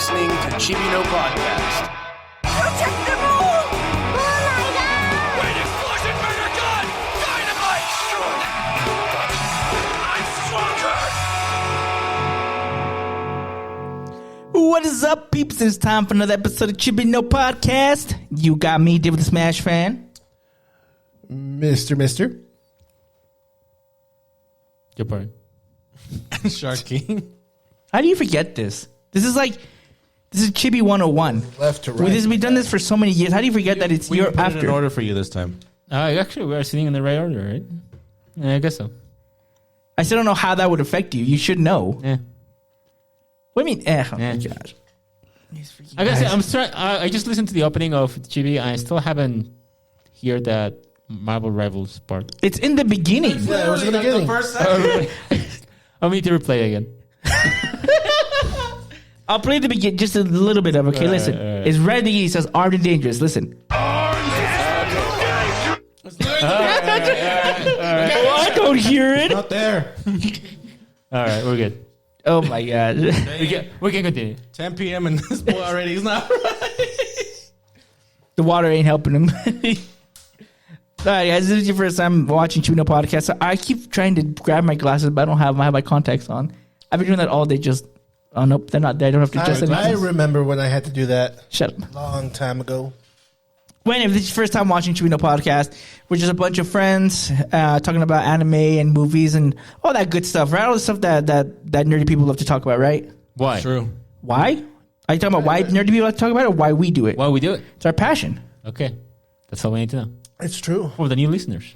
listening to Chibi No Podcast. Protect them all! Oh my god! Wait, explosion, murder, gun! Dynamite! Stronger! I'm stronger! What is up, peeps? It's time for another episode of Chibi No Podcast. You got me, David the Smash fan. Mister. Good part. Shark King. How do you forget this? This is Chibi 101. Left to right. We've done this for so many years. How do you forget that it's your put it in after? order for you this time. Actually, we are sitting in the right order, right? Yeah, I guess so. I still don't know how that would affect you. You should know. Yeah. What do you mean? Oh my Yeah. gosh. I gotta say, I'm sorry. I just listened to the opening of Chibi, and I still haven't heard that Marvel Rivals part. It's in the beginning. Yeah, it was in the beginning. I'll need to replay again. I'll play the beginning, just a little bit of it. Okay, listen. right. It's right at the beginning. It says armed and dangerous. Listen. I don't hear it. Not there. All right, we're good. Oh my god. We can continue. 10 p.m. and this boy already is not right. The water ain't helping him. All right, guys, this is your first time watching Chibi No Podcast. So I keep trying to grab my glasses, but I don't have. I have my contacts on. I've been doing that all day. Just nope, they're not there. I don't have to adjust I anything. remember when I had to do that Shut up. long time ago. Well, anyway, this is your first time watching Chibi No Podcast. We're just a bunch of friends talking about anime and movies and all that good stuff, right? All the stuff that nerdy people love to talk about, right? Why? True. Why? Are you talking about why nerdy people like to talk about it, or why we do it? Why we do it? It's our passion. Okay, that's all we need to know. It's true. For the new listeners.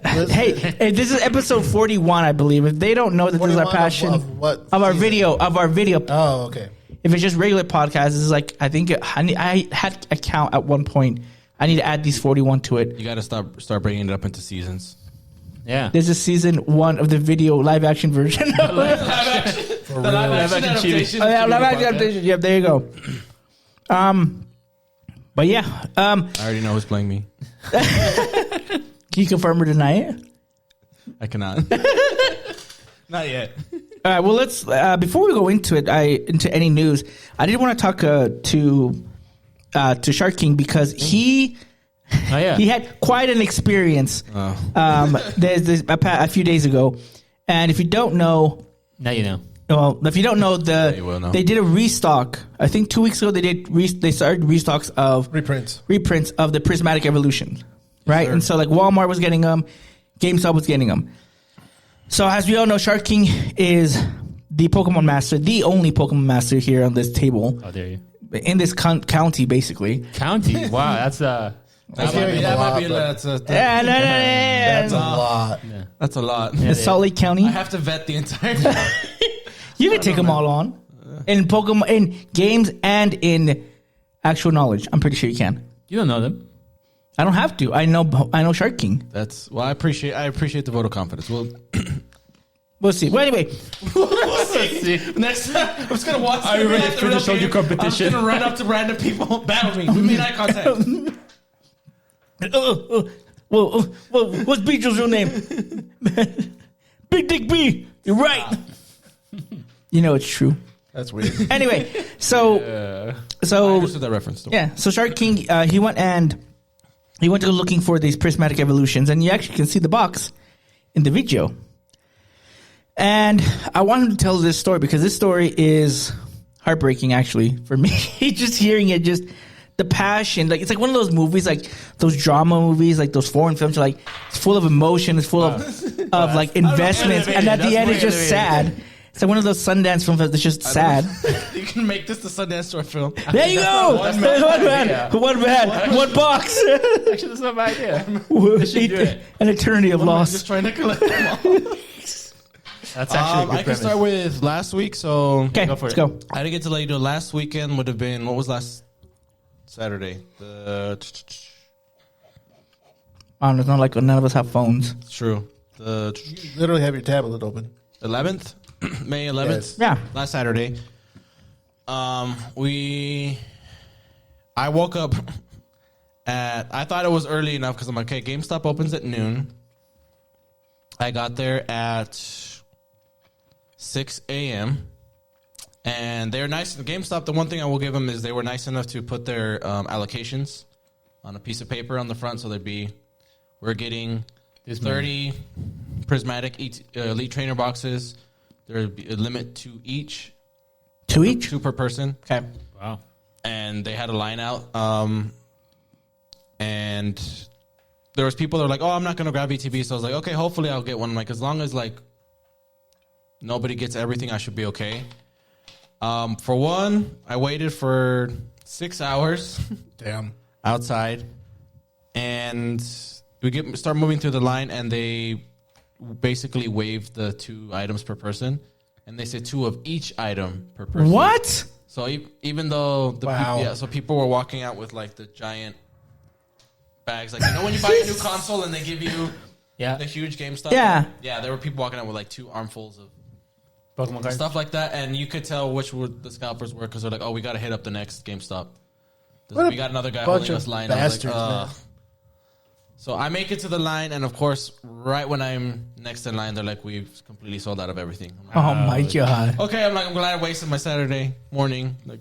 Hey, this is episode 41, I believe. If they don't know that this is our 41 passion of what of our season? video. Oh, okay. If it's just regular podcasts, this is like I had a count at one point. I need to add these 41 to it. You got to start bringing it up into seasons. Yeah. This is season 1 of the video live action version. For real. Live action Chibi. Oh, yeah, live action adaptation. Yep, there you go. But yeah, I already know who's playing me. can you confirm or deny it? I cannot. Not yet. All right. Well, let's before we go into it, into any news, I did want to talk to Shark King because he had quite an experience. There's a few days ago, and if you don't know, Now you know. well, if you don't know, you will know. they did a restock. I think 2 weeks ago they started restocks of reprints of the Prismatic Evolution, right? sir. And so like Walmart was getting them, GameStop was getting them. So as we all know, Shark King is the Pokemon master, the only Pokemon master here on this table How dare you? in this county, basically. County. Wow, that's That might be a lot. That's That's a lot. That's a lot. the Salt Lake County. I have to vet the entire. You can take them all on in Pokemon, in games, and in actual knowledge. I'm pretty sure you can. You don't know them. I don't have to. I know Shark King. I appreciate the vote of confidence. Well, We'll see. Well, anyway, next time I'm just gonna watch. Are you ready for the show competition? I'm just gonna run up to random people, battle me. We made eye contact. well, what's Beetro's real name? Big Dick B. You're right. You know it's true. That's weird. Anyway, so I understood that reference. yeah, so Shark King, he went to go looking for these prismatic evolutions, and you actually can see the box in the video. And I wanted to tell this story because this story is heartbreaking, actually, for me. Just hearing it, just the passion, like it's like one of those movies, like those drama movies, like those foreign films, are like it's full of emotion, it's full of like investments, and at the end it's just sad. It's like one of those Sundance films that's just sad. You can make this the Sundance short film. There you go. One man, one box. Actually, that's not my idea. They should do it. An eternity of I'm loss. just trying to collect them all. That's actually a good I can premise. start with last week. So Okay, Go for let's it. go. I didn't get to let you know. Last weekend would have been what was last Saturday? It's not like none of us have phones. True. The You literally have your tablet open. 11th, May 11th. Yes. Yeah. Last Saturday. I woke up I thought it was early enough because I'm like, okay, GameStop opens at noon. I got there at 6 a.m. And they're nice. The GameStop, the one thing I will give them is they were nice enough to put their allocations on a piece of paper on the front. So we're getting 30 prismatic Elite Trainer boxes. There'd be a limit to each. Two per person. Okay. Wow. And they had a line out. And there was people that were like, oh, I'm not going to grab ETB. So I was like, okay, hopefully I'll get one. I'm like, as long as like nobody gets everything, I should be okay. For one, I waited for 6 hours. Damn. Outside. And we start moving through the line, and they basically waived the 2 items per person. And they said 2 of each item per person. What? So even though so people were walking out with like the giant bags, like when you buy a new console and they give you the huge GameStop. Yeah. Yeah, there were people walking out with like 2 armfuls of Pokemon cards. stuff like that, and you could tell which the scalpers were because they're like, oh, we got to hit up the next GameStop. We got another guy holding us line. Bastards, I was like, man. So I make it to the line, and of course, right when I'm next in line, they're like, we've completely sold out of everything. I'm like, Oh my god. okay, I'm glad I wasted my Saturday morning, like,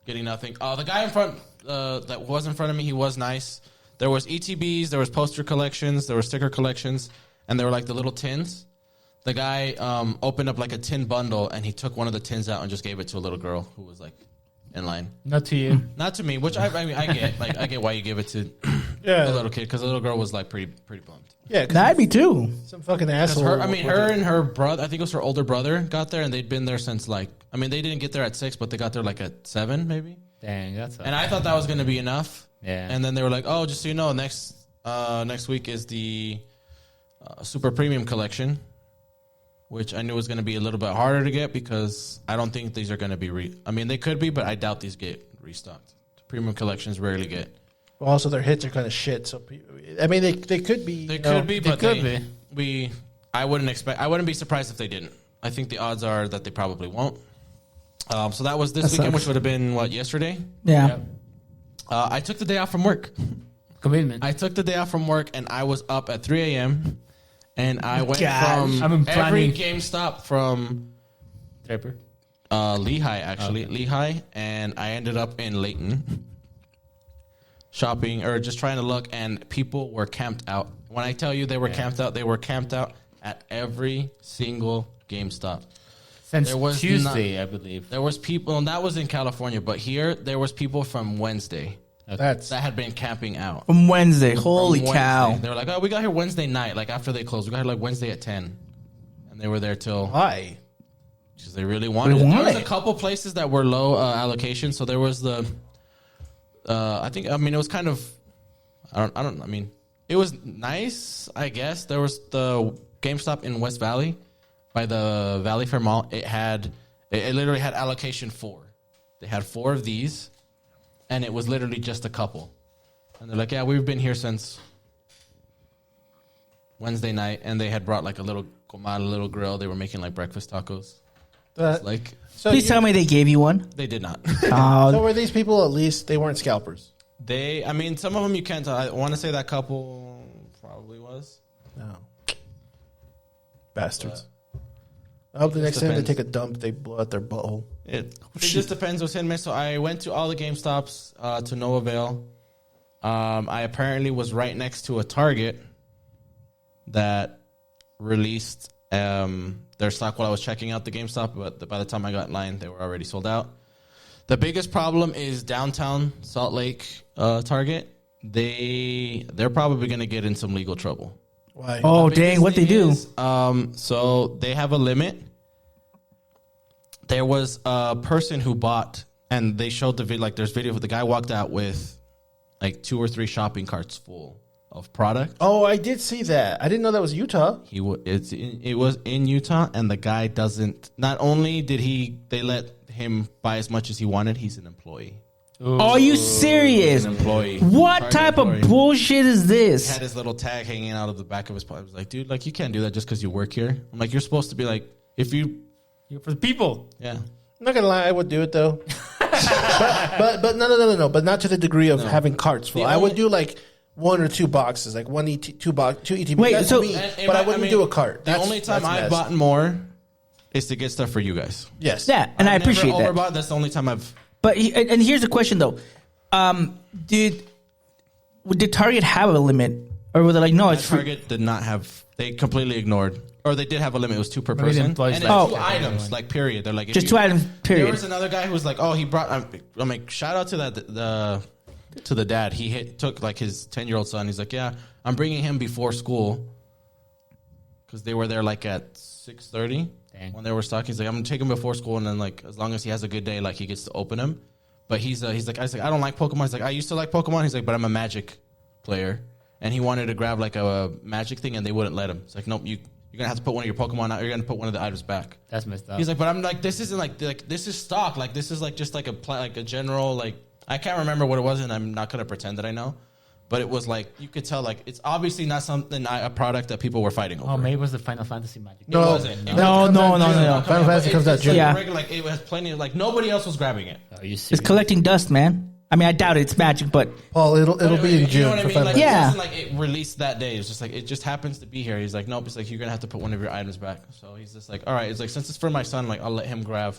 getting nothing. The guy in front, that was in front of me, he was nice. There was ETBs, there was poster collections, there were sticker collections, and there were like the little tins. The guy opened up like a tin bundle, and he took one of the tins out and just gave it to a little girl who was like in line. Not to you. Not to me, which I mean I get. Like I get why you give it to the little kid, because the little girl was like pretty bummed. Yeah, That'd be too. some fucking asshole. Her and her brother, I think it was her older brother, got there, and they'd been there since like, I mean, they didn't get there at 6, but they got there like at 7 maybe. Dang, that's. And I thought that was going to be enough. Yeah. And then they were like, oh, just so you know, next week is the Super Premium Collection, which I knew was going to be a little bit harder to get because I don't think these are going to be I mean, they could be, but I doubt these get restocked. The Premium Collections rarely get. Well, also, their hits are kind of shit. So, I mean, they could be. They could be, but could be. I wouldn't be surprised if they didn't. I think the odds are that they probably won't. So that was this weekend, sucks. which would have been, yesterday? Yeah. I took the day off from work. Commitment. I took the day off from work, and I was up at 3 a.m., and I went God. from every GameStop from Draper. Lehigh, actually. Okay. Lehigh, and I ended up in Layton shopping, or just trying to look, and people were camped out. When I tell you they were camped out, they were camped out at every single GameStop. Since There was Tuesday, I believe. There was people, and that was in California, but here there was people from Wednesday That's that had been camping out. From Wednesday. Holy From cow. Wednesday. They were like, oh, we got here Wednesday night, like after they closed. We got here like Wednesday at 10. And they were there till... why. Because they really wanted it. There was a couple places that were low allocation. So there was the... it was kind of... I mean, it was nice, I guess. There was the GameStop in West Valley by the Valley Fair Mall. It literally had allocation 4. They had 4 of these, and it was literally just a couple. And they're like, yeah, we've been here since Wednesday night, and they had brought like a little comal, a little grill. They were making like breakfast tacos. Like, So Please tell me they gave you one. they did not. So were these people at least they weren't scalpers? Some of them you can't tell. I want to say that couple probably was. No. Bastards. I hope the next time they take a dump, they blow out their butthole. It just depends what's hit and miss. So I went to all the GameStops to no avail. I apparently was right next to a Target that released their stock while I was checking out the GameStop, but by the time I got in line, they were already sold out. The biggest problem is downtown Salt Lake Target. They're probably going to get in some legal trouble. Why? Oh, The dang. biggest What they thing do? is, so they have a limit. There was a person who bought, and they showed the video. Like, there's video of the guy walked out with like 2 or 3 shopping carts full of product. Oh, I did see that. I didn't know that was Utah. It was in Utah, and the guy doesn't. Not only did they let him buy as much as he wanted, he's an employee. Are you serious? An employee. What Target type employee. of bullshit is He this? had his little tag hanging out of the back of his pocket. I was like, dude, like, you can't do that just because you work here. I'm like, you're supposed to be like, if you, You're for the people. yeah. I'm not gonna lie, I would do it though. but no. But not to the degree of having carts full. I would do like 1 or 2 boxes, like 2 ETB. Wait, That's so- me, but I wouldn't do a cart. The only time I've bought more is to get stuff for you guys. Yes. Yeah, and I I've never appreciate that. overbought. That's the only time I've. But and here's the question though: Did Target have a limit, or were they like, no, it's free? Target did not have. They completely ignored, or they did have a limit. It was 2 per Maybe the person, employees and like- it's 2 items, like period. They're like if Just you- 2 items, period. There was another guy who was like, oh, he brought. I'm like, shout out to the dad. He took like his 10-year-old son. He's like, yeah, I'm bringing him before school because they were there like at 6:30 when they were stuck. He's like, I'm gonna take him before school, and then like as long as he has a good day, like he gets to open him. But he's like, I was like, I don't like Pokemon. He's like, I used to like Pokemon. He's like, but I'm a Magic player, and he wanted to grab like a Magic thing, and they wouldn't let him. It's like, nope, you're gonna have to put one of your Pokemon out. You're gonna put one of the items back. That's messed up. He's like, but I'm like, this isn't like this is stock. Like this is like just like a general like I can't remember what it was, and I'm not gonna pretend that I know. But it was like you could tell like it's obviously not a product that people were fighting over. Oh, maybe it was the Final Fantasy Magic. No, It wasn't. No. Final Fantasy comes out June. Yeah. Like it has plenty of like nobody else was grabbing it. Are you It's serious? collecting dust, man. I mean, I doubt it's Magic, but Paul, it'll be in June. You know what I for mean? Final Like, Fantasy. Yeah. it wasn't like it released that day. It's just like it just happens to be here. He's like, nope. It's like you're gonna have to put one of your items back. So he's just like, all right. It's like since it's for my son, like I'll let him grab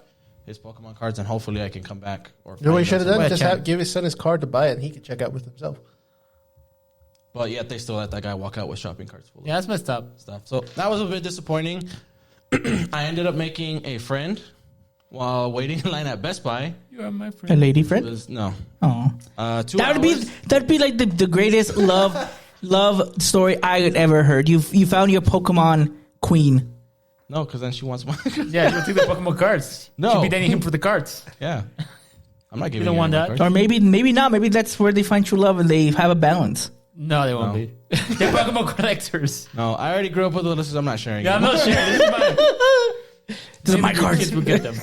his Pokemon cards, and hopefully I can come back. Or You know what he should have done? Wait, Just check. give his son his card to buy it, and he can check out with himself. But yet they still let that guy walk out with shopping carts full of Yeah, that's messed up. stuff. So that was a bit disappointing. I ended up making a friend while waiting in line at Best Buy. You are my a friend. lady It friend. was, no. Oh, 2 that'd hours. be like the greatest love story I had ever heard. You found your Pokemon queen. No, because then she wants one. Yeah, you took the Pokemon cards. No. You'd be dating him for the cards. Yeah. I'm not giving don't you want any that? more Or cards. maybe not. Maybe that's where they find true love and they have a balance. No, they won't No. be. They're Pokemon collectors. No, I already grew up with the listeners. I'm not sharing Yeah, it. I'm not sure. This is mine. These are my Maybe your cards. kids will get them.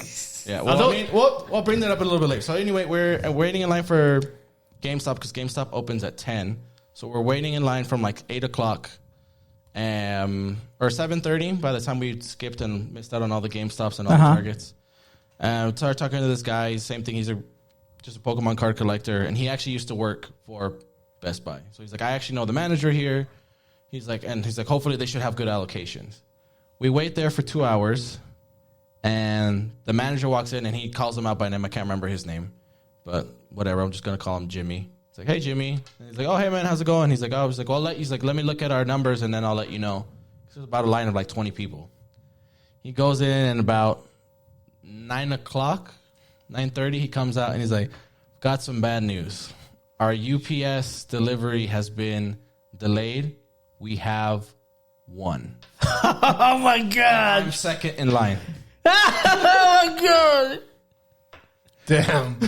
Yeah, well, Although- I mean, we'll bring that up a little bit later. So anyway, we're waiting in line for GameStop because GameStop opens at 10. So we're waiting in line from like 8 o'clock or 7:30 by the time we skipped and missed out on all the GameStops and all the Targets. Started talking to this guy. Same thing. He's just a Pokemon card collector, and he actually used to work for Best Buy. So he's like, I actually know the manager here. He's like, hopefully they should have good allocations. We wait there for 2 hours, and the manager walks in, and he calls him out by name. I can't remember his name, but whatever. I'm just gonna call him Jimmy. It's like, hey, Jimmy. And he's like, oh, hey, man, how's it going? He's like, oh, I was like, well, let me look at our numbers, and then I'll let you know. This is about a line of like 20 people. He goes in, and about 9 o'clock, 9:30, he comes out, and he's like, got some bad news. Our UPS delivery has been delayed. We have one. Oh my god! I'm second in line. Oh my god! Damn.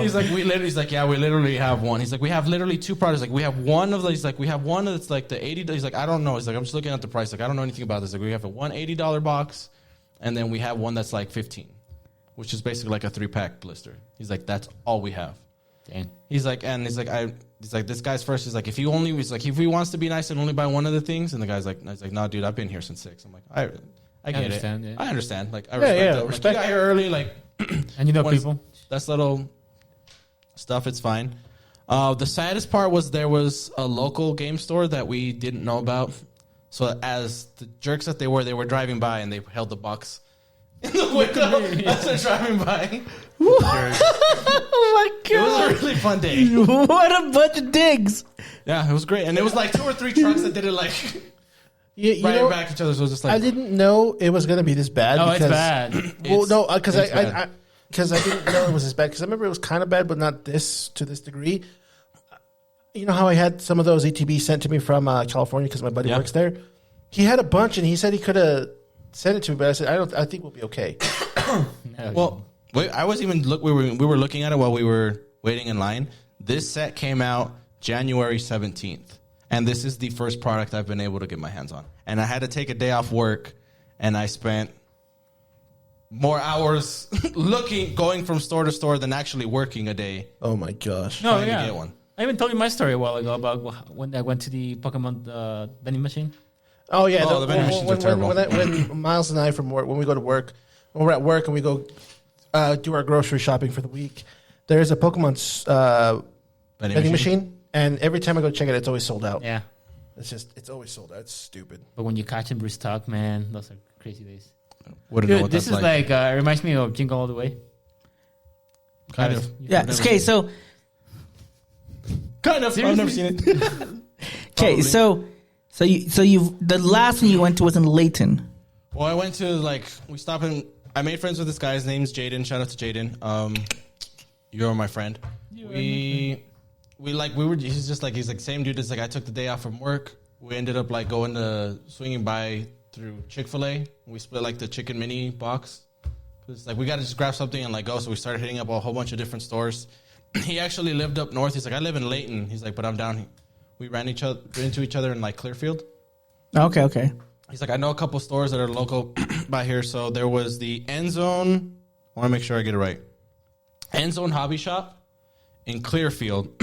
He's like, we literally have one. He's like, we have literally 2 products. Like, we have one of these. Like, we have one that's like the $80. He's like, I don't know. He's like, I'm just looking at the price. Like, I don't know anything about this. Like, we have a $180 box, and then we have one that's like $15, which is basically like a 3-pack blister. He's like, that's all we have. Dang. He's like, this guy's first. He's like, if he wants to be nice and only buy one of the things, and the guy's like, no, dude, I've been here since 6. I'm like, I get understand, it. yeah. I understand. Like, I respect yeah, it. respect Like, you got here early. Like, And you know once people. that's little stuff. It's fine. The saddest part was there was a local game store that we didn't know about. So as the jerks that they were driving by and they held the box in the window as they're driving by. Oh my It was god! a really fun day. What a bunch of digs! Yeah, it was great, and it was like 2 or 3 trucks that did it like You right know, back at each other. So it was just like I didn't know it was going to be this bad. Oh, because, it's bad. Well, It's- no, because it's I bad. didn't know it was as bad. Because I remember it was kind of bad, but not to this degree. You know how I had some of those ETBs sent to me from California because my buddy Yeah. works there. He had a bunch, and he said he could have sent it to me, but I said I think we'll be okay. Well, I was even we were looking at it while we were waiting in line. This set came out January 17th, and this is the first product I've been able to get my hands on. And I had to take a day off work, and I spent more hours going from store to store than actually working a day. Oh my gosh! No, trying to yeah. get one. I even told you my story a while ago about when I went to the Pokemon vending machine. Oh yeah, Oh, the vending machines are terrible. when Miles and I from work, when we go to work, when we're at work and we go do our grocery shopping for the week, there's a Pokemon vending machine, and every time I go check it, it's always sold out. Yeah. It's always sold out. It's stupid. But when you catch them restock, man, those are crazy days. wouldn't know Dude, what this that's is like reminds me of Jingle All the Way. kind of. Yeah. Okay. So Kind of. Seriously? I've never seen it. okay. Probably. So you the last one you went to was in Layton. Well, I went to we stopped in. I made friends with this guy. His name's Jaden. Shout out to Jaden. You're my friend. He's like same dude. It's like I took the day off from work. We ended up like going to swinging by through Chick-fil-A. We split like the chicken mini box. It's like we got to just grab something and like go. So we started hitting up a whole bunch of different stores. He actually lived up north. He's like, I live in Layton. He's like, but I'm down here. We ran into each other in like Clearfield. Okay. He's like, I know a couple stores that are local by here. So there was the End Zone. I want to make sure I get it right. End Zone Hobby Shop in Clearfield.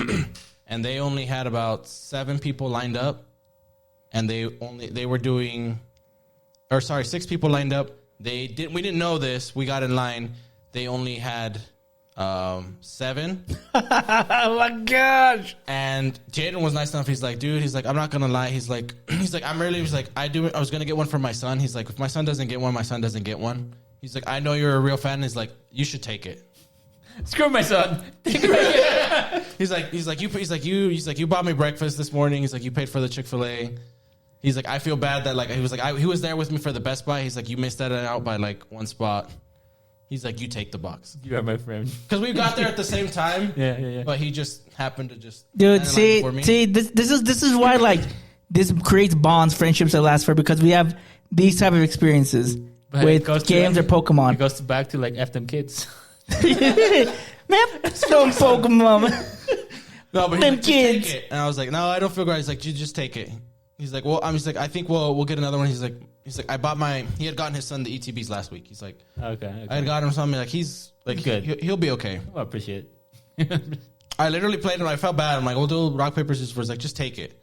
And they only had about 7 people lined up. And they were doing, 6 people lined up. We didn't know this. We got in line. They only had 7. Oh my gosh! And Jaden was nice enough. He's like, dude. He's like, I'm not gonna lie. He's like, I was gonna get one for my son. He's like, if my son doesn't get one, my son doesn't get one. He's like, I know you're a real fan. He's like, you should take it. Screw my son. He's like, you bought me breakfast this morning. He's like, you paid for the Chick-fil-A. He's like, I feel bad that he was there with me for the Best Buy. He's like, you missed that out by like 1 spot. He's like, you take the box. You are my friend. Because we got there at the same time. Yeah. But he just happened to just Dude, stand in line see, this is why like this creates bonds, friendships that last forever because we have these type of experiences But it goes with games or Pokemon. It goes back to like F them kids. Man, some Pokemon. No, but Them he's like, kids. just take it. And I was like, no, I don't feel great. He's like, you just take it. He's like, well, I think we'll get another one. He's like, he had gotten his son the ETBs last week. He's like, Okay. I had gotten him something. Like, he's like, Good. He'll be okay. I appreciate it. I literally played him. I felt bad. I'm like, we'll do rock, paper, scissors. He's like, just take it.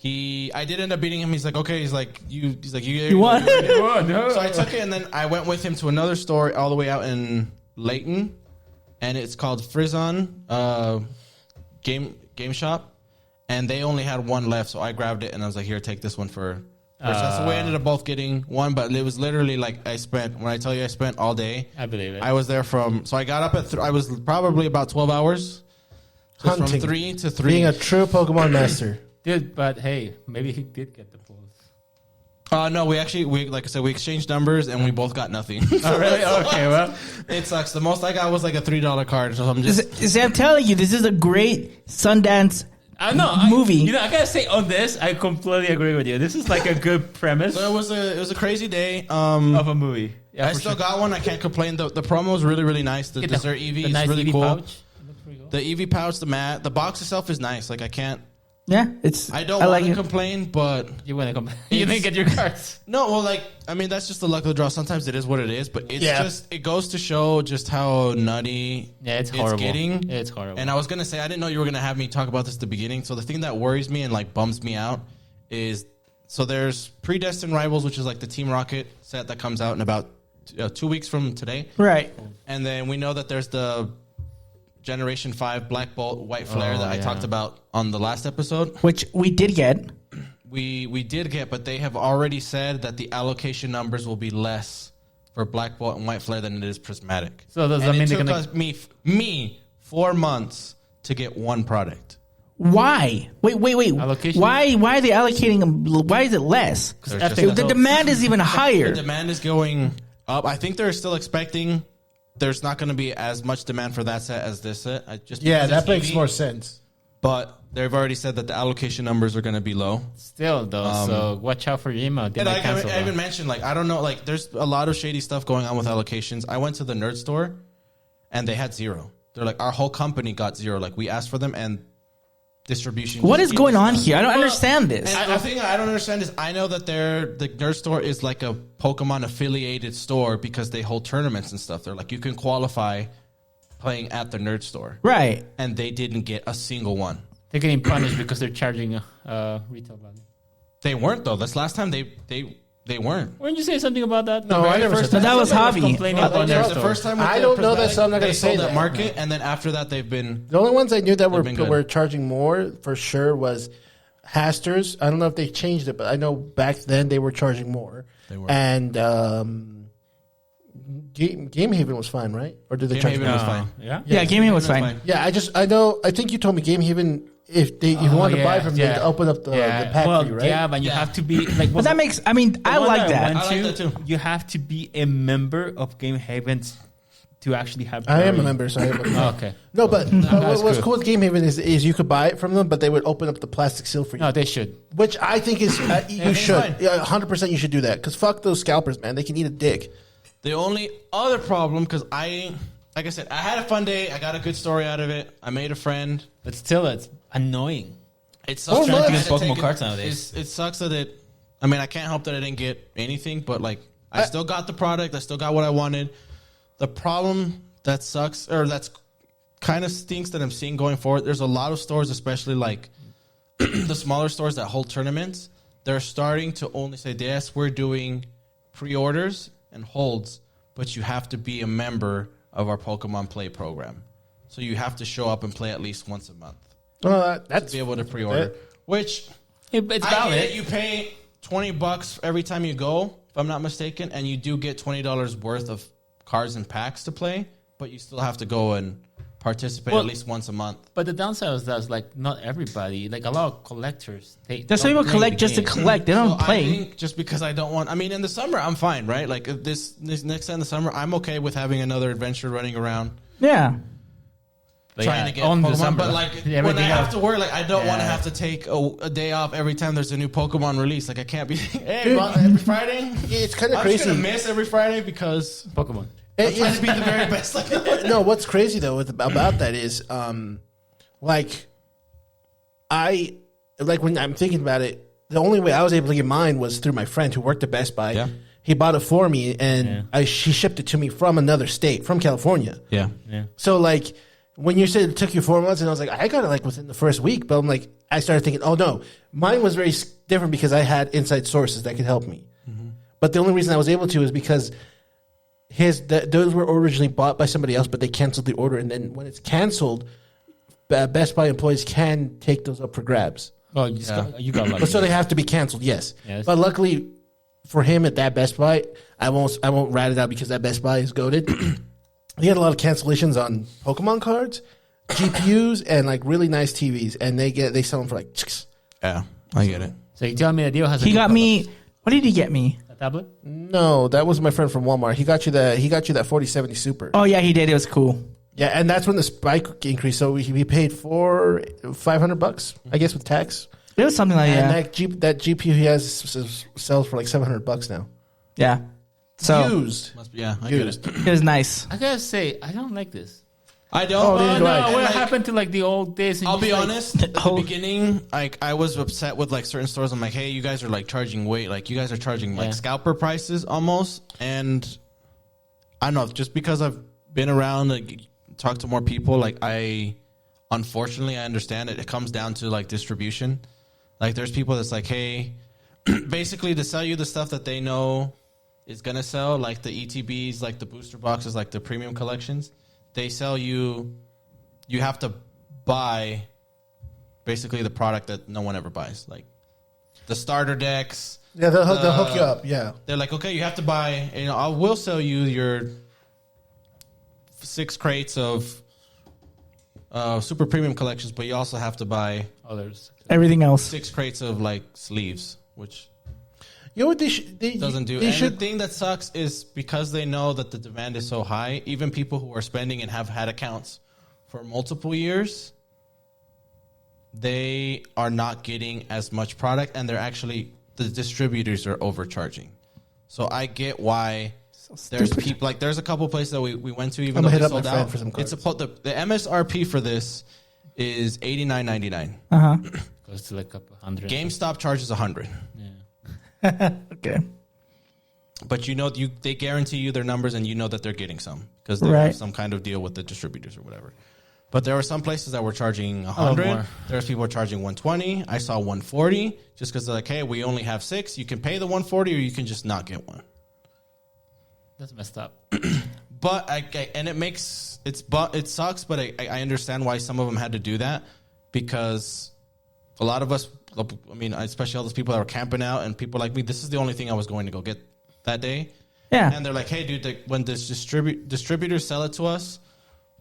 I did end up beating him. He's like, okay. He's like, you won? So I took it, and then I went with him to another store all the way out in Layton, and it's called Frizzon Game Shop. And they only had one left, so I grabbed it and I was like, "Here, take this one for." So we ended up both getting one, but it was literally like I spent all day. I believe it. I was there so I got up at. I was probably about 12 hours. So Hunting. from 3 to 3. Being a true Pokemon master. Dude, but hey, maybe he did get the pulls. No, we like I said, we exchanged numbers and we both got nothing. Oh, really? Okay, well. It sucks. The most I got was like a $3 card. So I'm just. See, I'm telling you, this is a great Sundance movie. I gotta say on this, I completely agree with you. This is like a good premise So it was a crazy day. of a movie. Yeah, I still got one. I can't complain. The promo is really, really nice. The Get dessert Eevee the is nice really Eevee cool. pouch. It looks pretty cool. The Eevee pouch, the mat, the box itself is nice. Like I I don't want like to it. complain, but You want to come? You didn't get your cards. no. Well, that's just the luck of the draw. Sometimes it is what it is, but it's just it goes to show just how nutty. Yeah, it's horrible. Getting. It's horrible. And I was gonna say I didn't know you were gonna have me talk about this at the beginning. So the thing that worries me and like bums me out is there's Predestined Rivals, which is like the Team Rocket set that comes out in about 2 weeks from today, Right. and then we know that there's the Generation 5 Black Bolt White Flare that I talked about on the last episode. Which we did get. We did get, but they have already said that the allocation numbers will be less for Black Bolt and White Flare than it is Prismatic. So does that And mean it they're took gonna us, me 4 months to get one product. Why? Wait. Allocation? Why are they allocating them? Why is it less? The demand is even The higher. demand is going up. I think they're still expecting there's not going to be as much demand for that set as this set. Yeah, that makes Eevee, more sense. But they've already said that the allocation numbers are going to be low. still though. So watch out for your email. They And might cancel I that. even mentioned, I don't know, there's a lot of shady stuff going on with allocations. I went to the nerd store, and they had 0. They're like, our whole company got 0. Like, we asked for them, and distribution. What just is going on done. here? I don't understand this. And the thing I don't understand is I know that the nerd store is like a Pokemon affiliated store because they hold tournaments and stuff. They're like, you can qualify playing at the nerd store. Right. And they didn't get a single one. They're getting punished because they're charging retail value. They weren't, though. That's last time they weren't. Why didn't you say something about that? No, I never said No, that was hobby. Complaining about their The store. first time I don't know that, so I'm not gonna they sold say at that. market, and then after that they've been. The only ones I knew that They've been good. were charging more for sure was Hasters. I don't know if they changed it, but I know back then they were charging more. They were. And Game Haven was fine, right? Or did they charge Haven me? was fine. Yeah, Gaming was fine. Yeah, I think you told me Game Haven, if you wanted to buy from them, to open up the pack well, for you, right? Yeah, but you have to be like. But that makes. I mean, I like that. I like that too. You have to be a member of Game Havens to actually have. I am a member, so I am. Okay. No, but what's cool. cool with Game Haven is you could buy it from them, but they would open up the plastic seal for you. No, they should. Which I think is you should. fine. Yeah, 100% you should do that. Because fuck those scalpers, man. They can eat a dick. The only other problem, because like I said, I had a fun day. I got a good story out of it. I made a friend. But still, it's annoying. It sucks. Oh, that I nice. had to Pokemon take cards nowadays. It sucks that it. I mean, I can't help that I didn't get anything, but like, I still got the product. I still got what I wanted. The problem that sucks, or that's kind of stinks that I'm seeing going forward. There's a lot of stores, especially like the smaller stores that hold tournaments. They're starting to only say, yes, we're doing pre-orders and holds, but you have to be a member of our Pokemon Play program. So you have to show up and play at least once a month That's to be able to pre-order. Which It's I valid. get it. You pay $20 every time you go, if I'm not mistaken, and you do get $20 worth of cards and packs to play, but you still have to go and participate at least once a month. But the downside is that like not everybody, like a lot of collectors. There's some people collect just to collect. They don't So play. I think just because I don't want, I mean, in the summer I'm fine, right? Like if this next time in the summer, I'm okay with having another adventure running around. Yeah. Trying to get on Pokemon, December. but like when I have to work, like I don't want to have to take a day off every time there's a new Pokemon release. Like I can't be, hey, every Friday. it's kind of I'm just crazy. gonna miss every Friday because Pokemon. I'm trying to be the very best. No, what's crazy though about that is, like, when I'm thinking about it, the only way I was able to get mine was through my friend who worked at Best Buy. Yeah. He bought it for me, and she shipped it to me from another state, from California. Yeah. So like when you said it took you 4 months, and I was like, I got it like within the first week, but I'm like, I started thinking, oh no, mine was very different because I had inside sources that could help me. But the only reason I was able to is because those were originally bought by somebody else, but they canceled the order, and then when it's canceled, Best Buy employees can take those up for grabs. Oh, you got lucky. But so they have to be canceled, yes. But luckily for him at that Best Buy, I won't rat it out because that Best Buy is goated. He had a lot of cancellations on Pokemon cards, GPUs, and like really nice TVs, and they sell them for like. Yeah, I get it. So you telling me the deal has? He got me. What did he get me? a tablet. No, that was my friend from Walmart. He got you that 4070 Super. Oh yeah, he did. It was cool. Yeah, and that's when the spike increased. So we paid $500, I guess, with tax. It was something like And that. that GPU he has sells for like $700 now. Yeah. So Used. Must be, yeah, I get it. it was nice. I gotta say, I don't like this. I don't. Oh, neither do I. What like, happened to like the old days? and I'll you be just, like- honest. At the beginning, like I was upset with like certain stores. I'm like, hey, you guys are like charging way, like you guys are charging like scalper prices almost. And I don't know, just because I've been around, like talked to more people, like unfortunately, I understand it. It comes down to like distribution. Like there's people that's like, hey, basically to sell you the stuff that they know is gonna sell, like the ETBs, like the booster boxes, like the premium collections. They sell you. You have to buy basically the product that no one ever buys, like the starter decks. Yeah, they'll hook you up. Yeah. They're like, okay, you have to buy. You know, I will sell you your 6 crates of super premium collections, but you also have to buy others. Everything else. 6 crates of like sleeves, which You know what they doesn't do. They And should. the thing that sucks is because they know that the demand is so high, even people who are spending and have had accounts for multiple years, they are not getting as much product, and the distributors are overcharging. So I get why there's people, like there's a couple places that we went to, even I'm though gonna they hit up my sold friend out. for some cards. The MSRP for this is $89.99. Goes to like 100. GameStop charges $100. Okay. But you know, they guarantee you their numbers, and you know that they're getting some because they Right. have some kind of deal with the distributors or whatever. But there were some places that were charging $100. more. There's people charging $120. I saw $140 just because they're like, hey, we only have 6. You can pay the $140, or you can just not get one. That's messed up. But it sucks. But I understand why some of them had to do that, because a lot of us, I mean, especially all those people that were camping out and people like me, this is the only thing I was going to go get that day. Yeah. And they're like, hey, dude, when this distributors sell it to us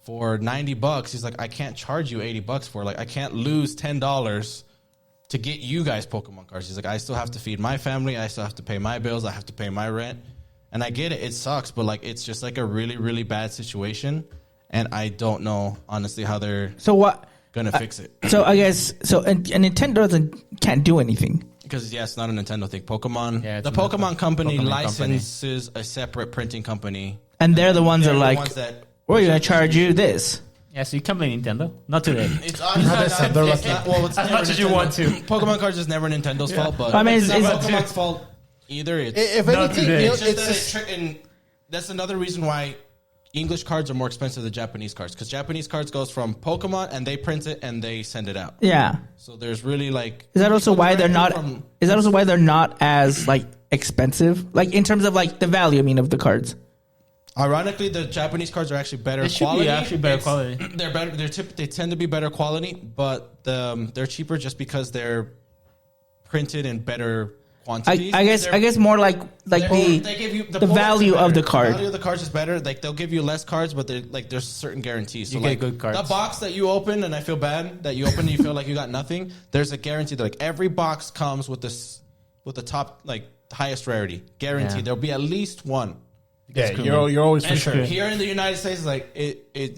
for $90, he's like, I can't charge you $80 for it. Like, I can't lose $10 to get you guys Pokemon cards. He's like, I still have to feed my family. I still have to pay my bills. I have to pay my rent. And I get it. It sucks, but like, it's just like a really, really bad situation. And I don't know, honestly, how they're going to fix it. So I guess, and Nintendo can't do anything. Because, yeah, it's not a Nintendo thing. Pokemon, Yeah, the Pokemon company licenses a separate printing company. And they're the ones that are like, that we're going to charge you this. Yeah, so you can blame Nintendo. Not today. it's as much as you want to. Pokemon cards is never Nintendo's fault, but I mean, it's not it's Pokemon's fault either. It's, If Not anything, today. you know, it's just that and that's another reason why English cards are more expensive than Japanese cards. Because Japanese cards goes from Pokemon and they print it and they send it out. Yeah. So there's really like... Is that also why they're not? From, Is that also why they're not as like expensive? Like in terms of like the value, I mean, of the cards. ironically, the Japanese cards are actually better They should quality. be actually better quality. They're better. They tend to be better quality, but they're cheaper just because they're printed in better quantities. I guess more like they the give you the value of the card. The value of the cards is better. Like they'll give you less cards, but there's certain guarantees. So You get like good cards. the box that you open, and I feel bad that you open and you feel like you got nothing. There's a guarantee that like every box comes with the top like highest rarity guaranteed. Yeah. There'll be at least one. Yeah, you're always for And sure. here in the United States, it's like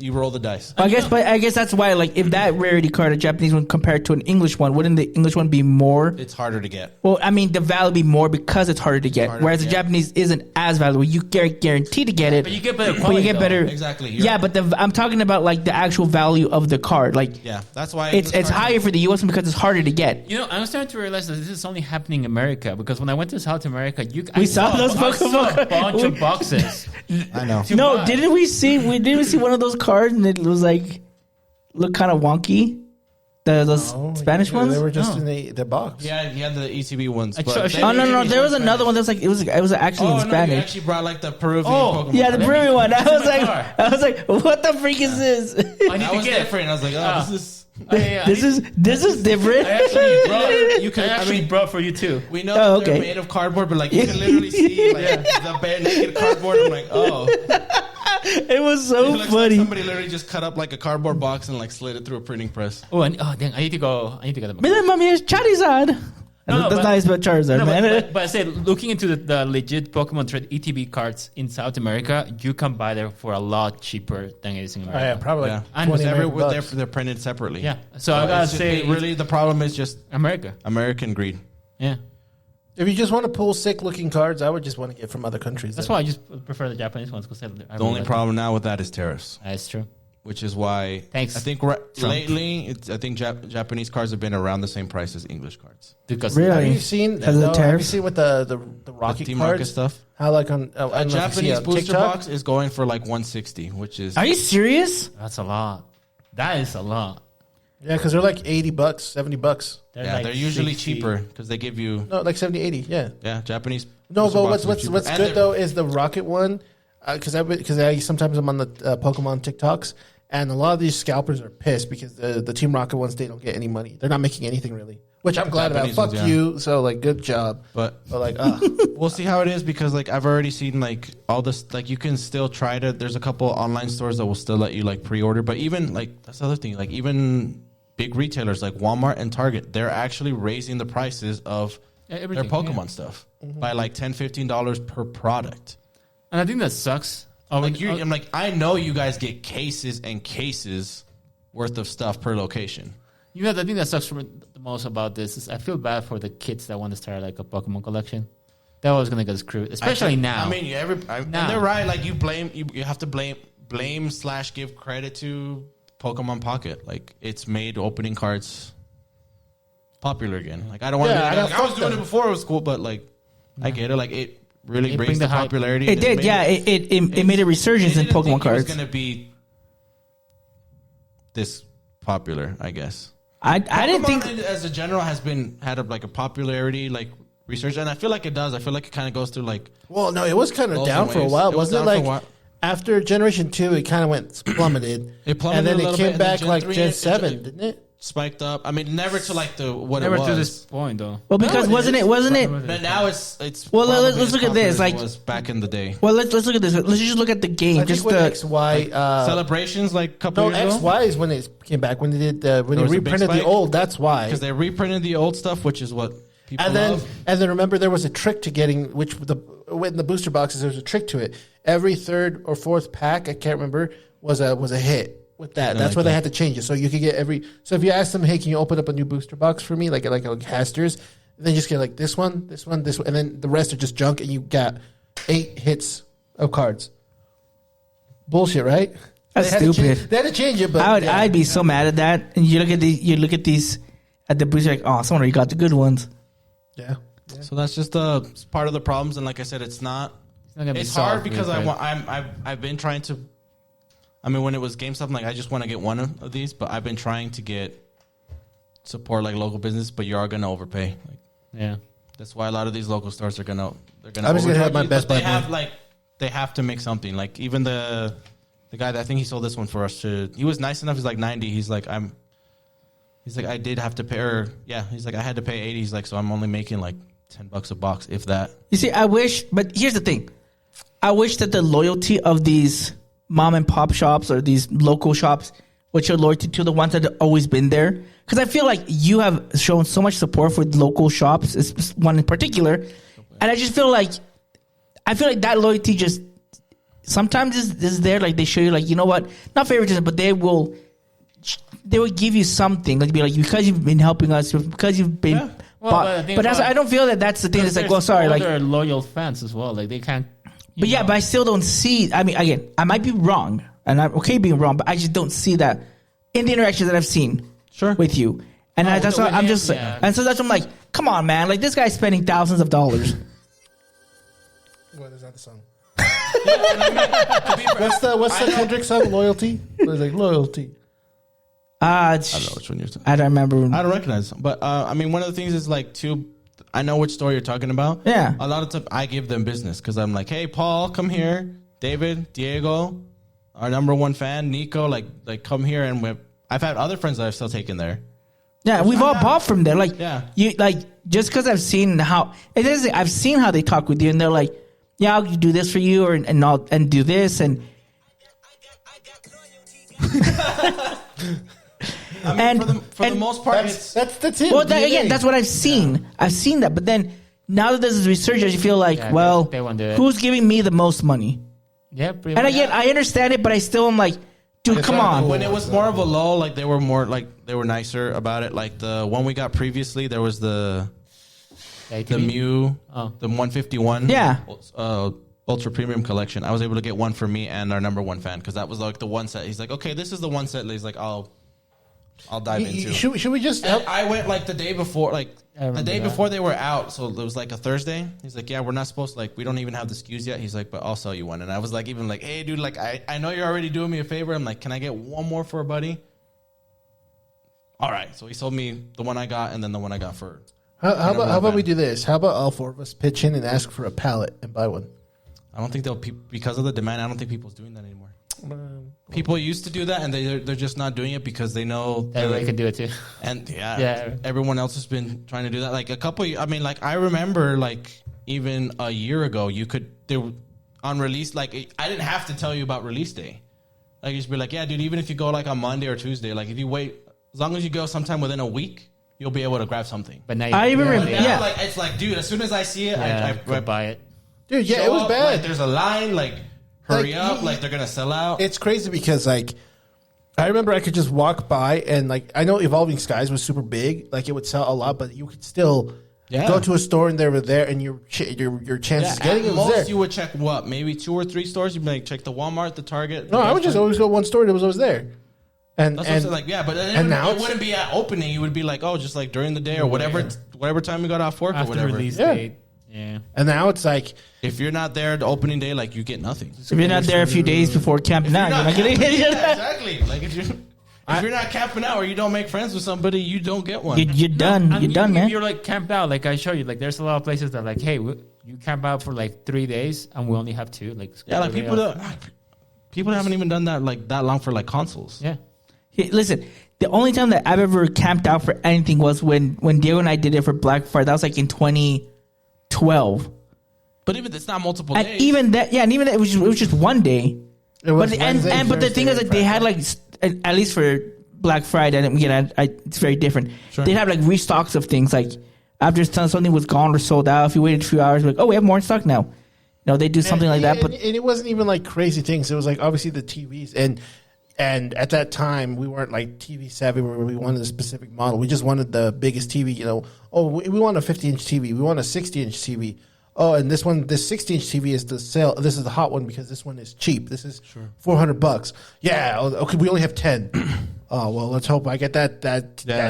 you roll the dice. I guess that's why like if that rarity card, a Japanese one compared to an English one, wouldn't the English one be more? It's harder to get. Well, I mean, the value be more because it's harder to get, Harder whereas to the get. Japanese isn't as valuable. You guaranteed to get it, But you get better but quality. you get better. Exactly. You're- Yeah, but I'm talking about like the actual value of the card. Like, Yeah, that's why it's cards- higher for the U.S. one because it's harder to get. You know, I'm starting to realize that this is only happening in America because when I went to South America, We saw those I saw a Pokemon- bunch of boxes. I know. No, buy. didn't we see one of those cards and it was like looked kind of wonky? Those Spanish They ones. were just in the box. Yeah, he had the ETB ones. I but tr- they Oh no, usually there was show another one Spanish. that was like it was actually in Oh no, you Spanish. actually brought like the Peruvian Oh, Pokemon. Yeah, the Peruvian one. I was my like, car. what the freak is this? I need That to was get different. I was like, oh, this is. This is different. I actually brought. You can. I actually brought for you too. We know Oh, that they're okay. made of cardboard, but like you can literally see like the bare naked cardboard. I'm like, oh, It was it so looks like funny. somebody literally just cut up like a cardboard box and like slid it through a printing press. Oh, dang! I need to go. I need to get them. Mira, mami, it's Charizard. No, That's but- nice about Charizard, No, man. but I said, looking into the legit Pokemon Trade ETB cards in South America, you can buy them for a lot cheaper than it is in Oh, America. yeah, probably Yeah, like And 20 everywhere bucks. they're printed separately. Yeah. So I gotta it's just- say, really, the problem is just America. American greed. Yeah. If you just want to pull sick looking cards, I would just want to get from other countries. That's then. why I just prefer the Japanese ones because The only problem now with that is tariffs, That's true. which is why Thanks, I think lately I think Japanese cards have been around the same price as English cards. Because Really? Have you seen? Has it Have you tariffs? seen with the Rocket Team cards Rocket stuff. How like on I A don't know if you see Japanese on booster TikTok? box is going for like 160, which is Are you serious? that's a lot. That is a lot. Yeah, because they're like $80, $70. they're usually 60. cheaper because they give you No, like 70, 80. Yeah. Japanese. No, booster but boxes are what's cheaper. what's And good they're- though is the Rocket one, because I sometimes I'm on the Pokemon TikToks, and a lot of these scalpers are pissed because the Team Rocket ones they don't get any money. They're not making anything really, which I'm glad Japanese about. Fuck ones, yeah. you. So like, good job. But like, we'll see how it is because like I've already seen like all this like you can still try to. There's a couple online stores that will still let you like pre-order, but even like that's the other thing. Like even big retailers like Walmart and Target, they're actually raising the prices of their everything, Pokemon stuff by like $10-15 per product. And I think that sucks. Oh, Like I'm like I know you guys get cases and cases worth of stuff per location. you know, the thing that sucks for me the most about this is I feel bad for the kids that want to start like a Pokemon collection. That was gonna get screwed, especially now. I mean, and they're right. Like you have to blame / give credit to Pokemon Pocket. Like it's made opening cards popular again. Like I don't want to. Yeah, be like, I was fuck doing them. it before it was cool, but like I get it. Like it really It raised brings the the hype. popularity. It and did, made yeah. It made a resurgence they in didn't Pokemon think cards. It was gonna be this popular, I guess. I didn't Pokemon think. as a general has had a popularity like research, and I feel like it does. I feel like it kind of goes through like well, no, it was kind of Lows down and for a waves. while, It was wasn't it? down for a Like while. after Generation 2, it kind of went plummeted. It plummeted and then a it little came bit, and then back Gen like 3 Gen it- 7, didn't it? spiked up. I mean, never to like what Never it was. to this point though. Well, because wasn't it? But now it's. Well, probably let's as look at popular this, as like- it was back in the day. Well, let's look at this. Let's just look at the game. I Just think when the XY. Celebrations like a couple No, years ago. XY is when it came back. When they did when they was a big reprinted the spike? old. That's why. Because they reprinted the old stuff, which is what people And then, love. remember there was a trick to getting in the booster boxes. There was a trick to it. Every third or fourth pack, I can't remember, was a hit with that. That's like why they that. had to change it. So you could get So if you ask them, hey, can you open up a new booster box for me, like Hasters, and then just get like this one, and then the rest are just junk, and you got 8 hits of cards. Bullshit, right? That's They had to stupid. change- They had to change it, but I'd be so mad at that. And you look at these at the booster like, oh, someone already got the good ones. yeah. So that's just part of the problems. And like I said, it's not. not gonna be It's hard solved because really quick. I've been trying to. I mean, when it was GameStop, I'm like, I just want to get one of these, but I've been trying to get support like local business, but you are gonna overpay. Like, Yeah. that's why a lot of these local stores they're gonna I'm just gonna have overcharge my you, Best but Buy they have one. they have to make something. Like even the guy that I think he sold this one for us he was nice enough. He's like 90. He's like I did have to pay. He's like I had to pay 80. He's like so I'm only making like $10 a box, if that. You see, I wish, but here's the thing. I wish that the loyalty of these mom and pop shops or these local shops, which are loyalty to the ones that have always been there. Because I feel like you have shown so much support for local shops, one in particular. And I just feel like, that loyalty just sometimes is there. Like they show you like, you know what, not favoritism, but they will give you something. Like be like, because you've been helping us, because you've been... Yeah. Well, but the thing but I don't feel that that's the thing. That's like, well, sorry, like they're loyal fans as well. Like they can't. But yeah, but I still don't see. I mean, again, I might be wrong, and I'm okay being wrong, but I just don't see that in the interactions that I've seen with you. And that's why I'm just, and so that's why I'm like, come on, man! Like this guy's spending thousands of dollars. What is that the song? What's the Kendrick song? Loyalty. It's like loyalty. I don't know which one you're talking. I don't remember. I don't recognize them. But I mean, one of the things is like I know which store you're talking about. Yeah. A lot of times I give them business because I'm like, hey, Paul, come here. David, Diego, our number one fan, Nico, like come here. And I've had other friends that I've still taken there. Yeah, we've all bought from there. Like, Yeah. you like just because I've seen how it is. I've seen how they talk with you, and they're like, yeah, I'll do this for you, and do this, and. I mean, for the most part, That's it. Well, again, that's what I've seen. Yeah. I've seen that, but then now that there's this resurgence, you feel like, they won't do it. Who's giving me the most money? Yeah, pretty And much. again, I understand it, but I still am like, dude, come on. when it was more of a lull, like they were nicer about it. Like the one we got previously, there was the Mew, the 151, Ultra Premium Collection. I was able to get one for me and our number one fan because that was like the one set. He's like, okay, this is the one set. He's like, I'll dive into. Should we just? I went like the day before, before they were out. So it was like a Thursday. He's like, yeah, we're not supposed to, like, we don't even have the SKUs yet. He's like, but I'll sell you one. And I was like, even like, hey, dude, like, I know you're already doing me a favor. I'm like, can I get one more for a buddy? All right. So he sold me the one I got and then the one I got for. How about we do this? How about all four of us pitch in and ask for a pallet and buy one? I don't think because of the demand. I don't think people's doing that anymore. People used to do that, and they're just not doing it because they know everybody can do it too. And everyone else has been trying to do that. Like I mean, like I remember, like even a year ago, on release. Like I didn't have to tell you about release day. Like you just be like, yeah, dude. Even if you go like on Monday or Tuesday, like if you wait, as long as you go sometime within a week, you'll be able to grab something. But now I even remember, like it's like, dude, as soon as I see it, I buy it. Dude, yeah, it was bad. Like, there's a line, like hurry up, like they're gonna sell out. It's crazy because like I remember I could just walk by and like I know Evolving Skies was super big, like it would sell a lot, but you could still go to a store and they were there, and your chances getting it was there. You would check what, maybe 2 or 3 stores. You'd be like check the Walmart, the Target. No, I would just always go one store that was always there. And that's what I'm saying, like, yeah, but it wouldn't be at opening. You would be like, oh, just like during the day or whatever time you got off work after or whatever. Release date. Yeah. And now it's like, if you're not there at the opening day, like you get nothing. If you're not there a few days before camping out, you're not getting it. Exactly. Like if you're not camping out or you don't make friends with somebody, you don't get one. You're done. You're done, man. You're like camped out. Like I show you, like there's a lot of places that like, hey, you camp out for like 3 days and we only have 2. Like like people haven't even done that like that long for like consoles. Yeah. Hey, listen, The only time that I've ever camped out for anything was when Diego and I did it for Black Friday. That was like in 2012. But even it's not multiple And days. even that, it was just one day. It was But Wednesday, but the thing is, Thursday, like, they had like at least for Black Friday, and again, it's very different. They have like restocks of things. Like after something was gone or sold out, if you waited a few hours, like, oh, we have more in stock now. No, they do something like that. But and it wasn't even like crazy things. It was like obviously the TVs and at that time we weren't like TV savvy where we wanted a specific model. We just wanted the biggest TV. You know, oh, we want a 50-inch TV. We want a 60-inch TV. Oh, and this 60-inch TV is the sale. This is the hot one because this one is cheap. This is $400. Yeah, okay, we only have 10. Oh, well, let's hope I get that. I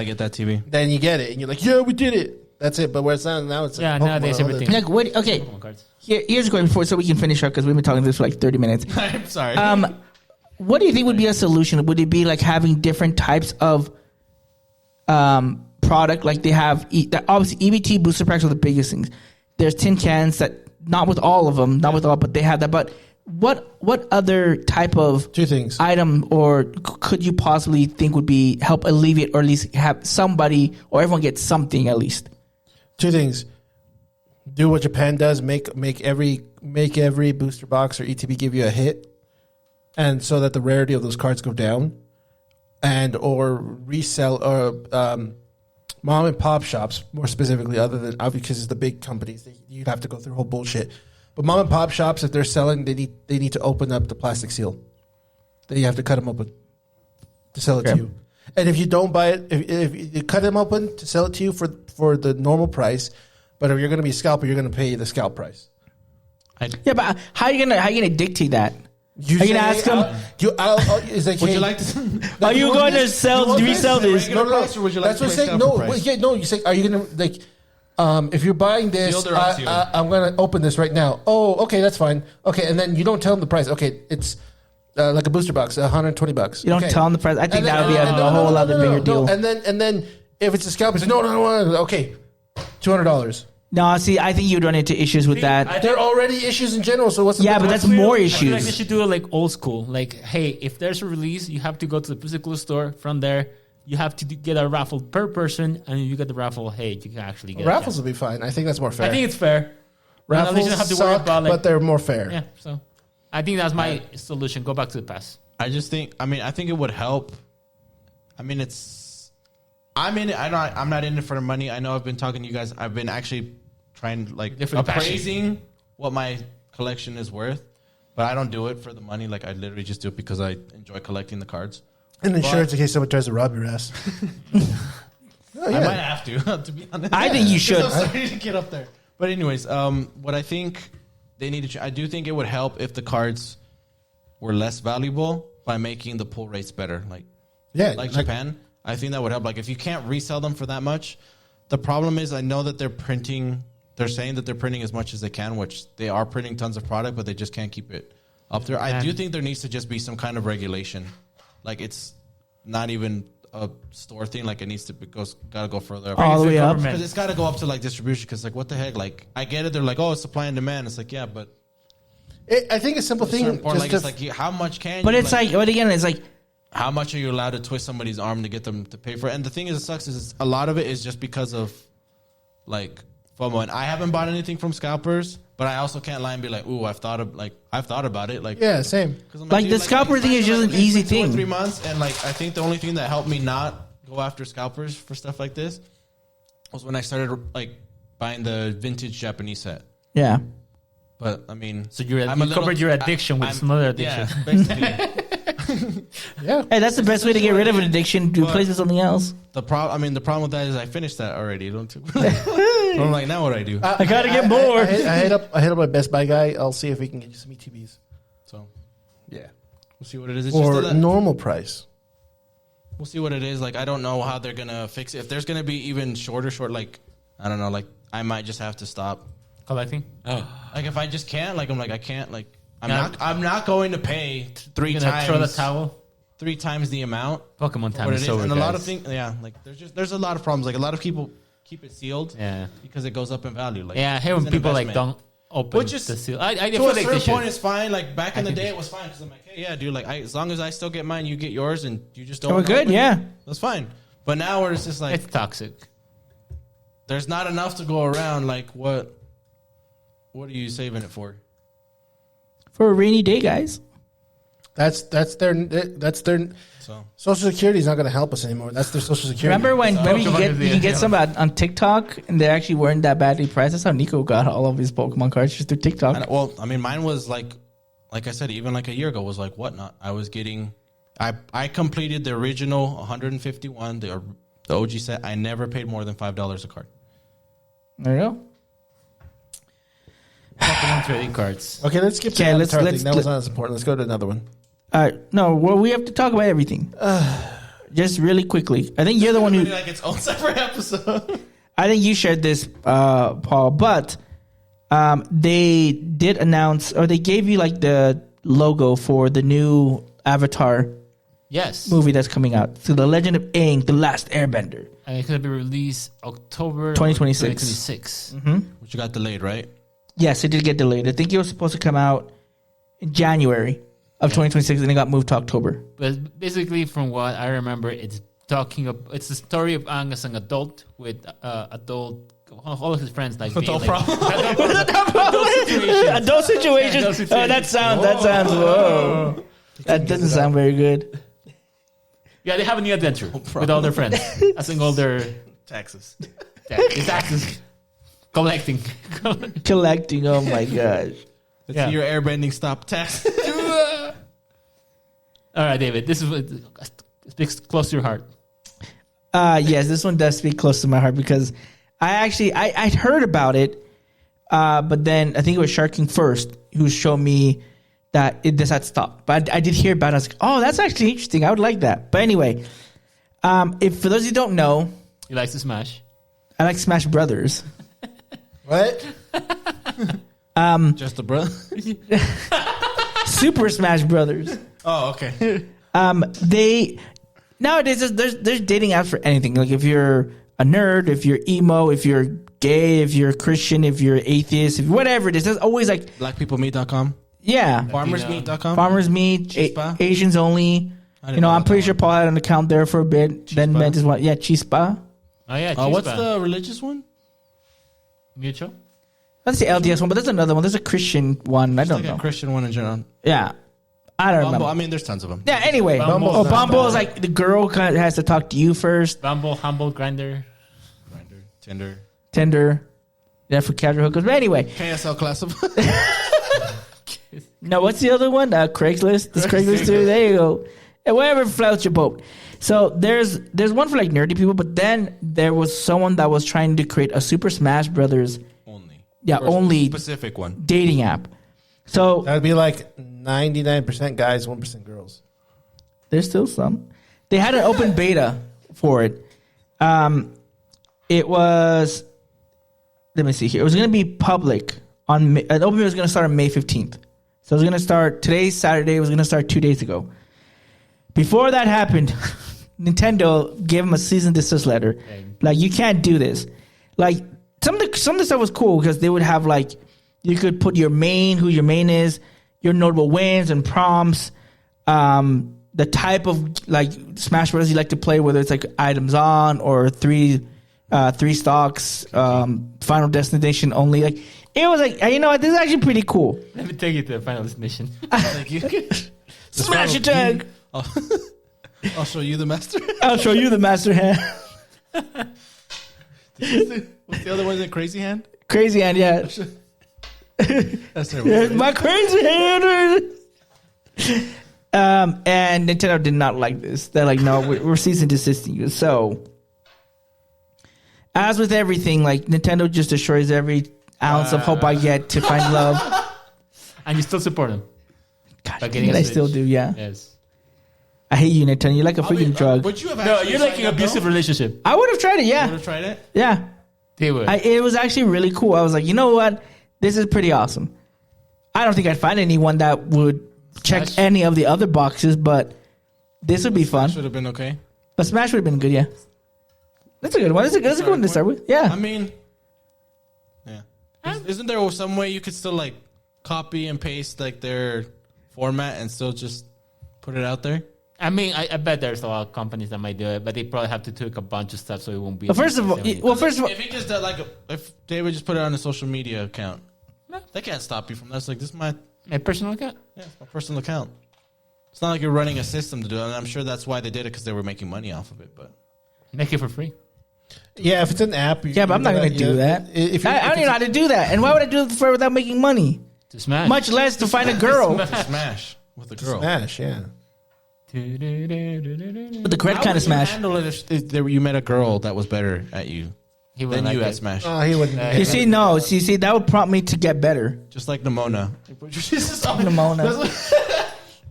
get that TV. Then you get it, and you're like, yeah, we did it. That's it. But where it's not now, it's like nowadays Pokemon, everything. like, what? Okay, Pokemon cards. here's a question before so we can finish up because we've been talking this for like 30 minutes. I'm sorry. What do you think would be a solution? Would it be like having different types of product? Like they have, obviously EBT booster packs are the biggest things. There's tin cans that, not with all of them, not with all, but they have that. But what other type of Two things. item or could you possibly think would be help alleviate or at least have somebody or everyone get something at least? Two things. Do what Japan does. Make every booster box or ETB give you a hit, and so that the rarity of those cards go down, and or resell or mom and pop shops more specifically, other than because it's the big companies, you'd have to go through whole bullshit. But mom and pop shops, if they're selling, they need to open up the plastic seal. Then you have to cut them open to sell it to you. And if you don't buy it, if you cut them open to sell it to you for the normal price, but if you're going to be a scalper, you're going to pay the scalp price. Yeah, but how are you gonna dictate that? You Are you gonna ask them? Is like, Would hey, you like to? Are you going to resell this? Regular price, or would you like That's to what I'm pay saying. scalper No, price? no. You say, are you gonna like? If you're buying this, Sealed or unsealed? I'm gonna open this right now. Oh, okay, that's fine. Okay, and then you don't tell them the price. Okay, it's like a booster box, $120. You don't okay. tell them the price. I think And that then- would be a no, whole no, other no, bigger no. deal. And then if it's a scalp, it's no. Okay, $200. No, see, I think you'd run into issues with that. There are already issues in general. So what's the Yeah, but that's more I feel like they issues. should do it like old school. Like, hey, if there's a release, you have to go to the physical store. From there, you have to get a raffle per person, and if you get the raffle, hey, you can actually get raffles it. will be fine. I think that's more fair. I think it's fair. And at least raffles you don't have to worry suck, about, like, but they're more fair. yeah. So, I think that's my solution. Go back to the past. I just think. I mean, I think it would help. I mean, I'm in it. I'm not in it for the money. I know I've been talking to you guys. I've been actually trying like Different appraising what my collection is worth, but I don't do it for the money. Like I literally just do it because I enjoy collecting the cards. And insurance in case someone tries to rob your ass. Oh, yeah. I might have to be honest. I think you should. I'm starting to get up there. But anyways, what I think they need to. I do think it would help if the cards were less valuable by making the pull rates better. Like Japan, I think that would help. Like if you can't resell them for that much, the problem is I know that they're printing. They're saying that they're printing as much as they can, which they are printing tons of product, but they just can't keep it up there. I do think there needs to just be some kind of regulation. Like it's not even a store thing. Like it needs to gotta go further All the way up. because it's got to go up to like distribution. Because like what the heck? Like I get it. They're like, oh, it's supply and demand. It's like yeah, but I think a simple thing. or like Just it's like how much can? But you, it's like, but again, it's like, how much are you allowed to twist somebody's arm to get them to pay for it? And the thing is, it sucks. Is a lot of it is just because of like FOMO. And I haven't bought anything from scalpers, but I also can't lie and be like, ooh, I've thought about it. Like yeah, same. 'cause I'm Like, dude, the scalper thing is just an it's been easy 2 or thing. 3 months, and like I think the only thing that helped me not go after scalpers for stuff like this was when I started like buying the vintage Japanese set. yeah. But I mean, So you I'm a little- covered your addiction with I'm- another addiction. Yeah, basically. Yeah. Hey, that's the best way to get rid of an addiction. To replace it with something else. The problem with that is I finished that already. I'm like, now what do I do? I gotta get more. I hit up my Best Buy guy. I'll see if we can get you some ETBs. So Yeah. we'll see what it is. It's Or just that, normal price. we'll see what it is. Like I don't know how they're gonna fix it. If there's gonna be even short, like I don't know. Like I might just have to stop. Collecting. Like if I just can't, like I'm like I can't. Like Yeah. I'm not going to pay three You're gonna times. throw the towel. 3 times the amount. Pokemon for time what is it so is. And a lot of guys. things. Yeah, like there's a lot of problems. Like a lot of people keep it sealed. Yeah. Because it goes up in value. Like Yeah, I hate when it's an people like investment. open Which is the seal. I to feel a like they certain should. point, it's fine. Like back in the think day, they it was fine because I'm like, hey, yeah, dude. Like, as long as I still get mine, you get yours, and you just don't. We're good, open it, yeah. that's fine. But now where it's just like It's toxic. there's not enough to go around. Like, what are you saving it for? For a rainy day, guys. That's their So Social Security is not going to help us anymore. That's their Social Security. Remember when you can get Yeah. some on TikTok and they actually weren't that badly priced? That's how Nico got all of his Pokemon cards just through TikTok. well, I mean, mine was like I said, even like a year ago was like whatnot. I was getting, I completed the original 151, the OG set. I never paid more than $5 a card. There you go. Pokemon trading cards. Okay, let's skip to Okay, the let's- Avatar let's- thing. That was not as important. Let's go to another one. No, well, we have to talk about everything. Just really quickly. I think you're the one who. like its own separate episode. I think you shared this, Paul, but they did announce, or they gave you like the logo for the new Avatar Yes. movie that's coming out. So, The Legend of Aang, The Last Airbender. And it's going to be released October 2026. 2026. Which got delayed, right? Yes, it did get delayed. I think it was supposed to come out in January of 2026, and it got moved to October. But basically, from what I remember, it's it's the story of Aang as an adult with adult, all of his friends like being Adult like, problem. Adult situations. Adult situations. Oh, that sounds. Whoa. That doesn't sound very good. Yeah, they have a new adventure with all their friends. I think all their Taxes. taxes collecting. Collecting. Oh my gosh. Let's Yeah. see your airbending stop tax. All right, David. This is what speaks close to your heart. Yes, this one does speak close to my heart because I'd heard about it, but then I think it was Shark King first who showed me that this had stopped. But I did hear about it. I was like, oh, that's actually interesting. I would like that. But anyway, if for those of you who don't know, He likes to smash. I like Smash Brothers. What? Just a brother. Super Smash Brothers. Oh, okay. They nowadays there's dating apps for anything. Like if you're a nerd, if you're emo, if you're gay, if you're Christian, if you're atheist, if whatever it is, there's always like Blackpeoplemeat.com. yeah, Farmersmeat.com. farmers meet, Chispa? Asians only. I didn't You know, know I'm that pretty one. sure Paul had an account there for a bit. Then Chispa? met his one. Yeah, Chispa. Oh yeah, What's Chispa. the religious one? Mutual? That's the LDS one, but there's another one. There's a Christian one. I don't Like know. a Christian one in general. Yeah, I don't Bumble. remember. I mean, there's tons of them. Yeah. Anyway, Bumble. oh, Bumble is like the girl kind of has to talk to you first. Bumble, Humble, Grinder. Grindr, Tinder, Tinder. Yeah, for casual hookers. But anyway, KSL Classified. no, what's the other one? Craigslist. This Craigslist too. There you go. And whatever floats your boat. So there's one for like nerdy people, but then there was someone that was trying to create a Super Smash Brothers Only. Yeah, Or only specific one. dating app. So That would be like 99% guys, 1% girls. there's still some. They had an open beta for it. It was. Let me see here. It was going to be public on. An open beta was going to start on May 15th. So it was going to start today's Saturday. It was going to start 2 days ago. Before that happened, Nintendo gave them a cease and desist letter. Like, you can't do this. Like, some of the stuff was cool because they would have, like, you could put your main, who your main is, your notable wins and prompts, the type of, like, Smash Bros. You like to play, whether it's, like, items on or three stocks, final destination only. Like, it was like, you know what, this is actually pretty cool. Let me take you to the final destination. Thank you. Smash attack! I'll show you the master. I'll show you the master hand. What's the other one? Is it Crazy Hand? Crazy hand, yeah. That's terrible. My crazy hand. And Nintendo did not like this. They're like, no, we're cease and desisting you. So, as with everything, like Nintendo just destroys every ounce of hope I get to find love. And you still support them. God, By getting and a I still Switch. do, yeah. Yes. I hate you, Nintendo. You're like a freaking drug. Would you have No, actually you're like signed an up, abusive though? relationship. I would have tried it, Would yeah. have tried it? Yeah. They would. It was actually really cool. I was like, you know what? This is pretty awesome. I don't think I'd find anyone that would check Smash? any of the other boxes, but this would be fun. Should have been okay. But Smash would have been good, yeah. That's a good one. That's a good one to start with. Yeah. I mean, yeah. Isn't there some way you could still like copy and paste like their format and still just put it out there? I mean, I bet there's a lot of companies that might do it, but they probably have to tweak a bunch of stuff so it won't be. But first of all, if he just if they would just put it on a social media account, they can't stop you from that. It's like, this is my personal account. Yeah, it's my personal account. It's not like you're running a system to do it, and I'm sure that's why they did it, because they were making money off of it. But make it for free. Yeah, if it's an app. But I'm not going to do that. I don't even know how to do that. And why would I do it for without making money? To smash. Much less to find a girl. to smash with a girl. Smash, yeah. With the correct kind of smash. Handle it if you met a girl that was better at you than you at Smash. Oh, he wouldn't. You see, no. See, that would prompt me to get better. Just like Nimona. Nimona.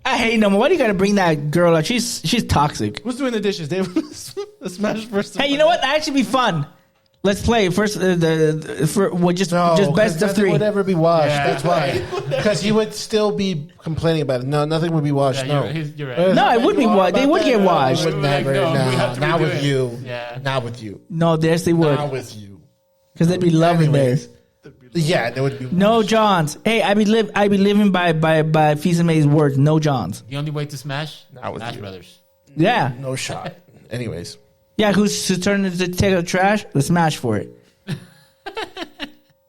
I hate Nimona. Why do you got to bring that girl up? She's toxic. Who's doing the dishes, Dave? The Smash first. Hey, you know what? That actually be fun. Let's play first. Just best of three. Would ever be washed. Yeah. That's why. Because he would still be complaining about it. No, nothing would be washed. Yeah, no, you're right. No, it would be washed. They would get washed. Would never. we have to Not redo with it. you. Yeah. Not with you. No, yes, they would. Not with you. Because they'd be loving Anyways. there. Yeah, there would be. No Johns. Hey, I be living by Fisa May's words. No Johns. The only way to smash? Not with Smash you. Brothers. Yeah. No shot. Anyways. Yeah, whose turn is it to take out trash? The smash for it.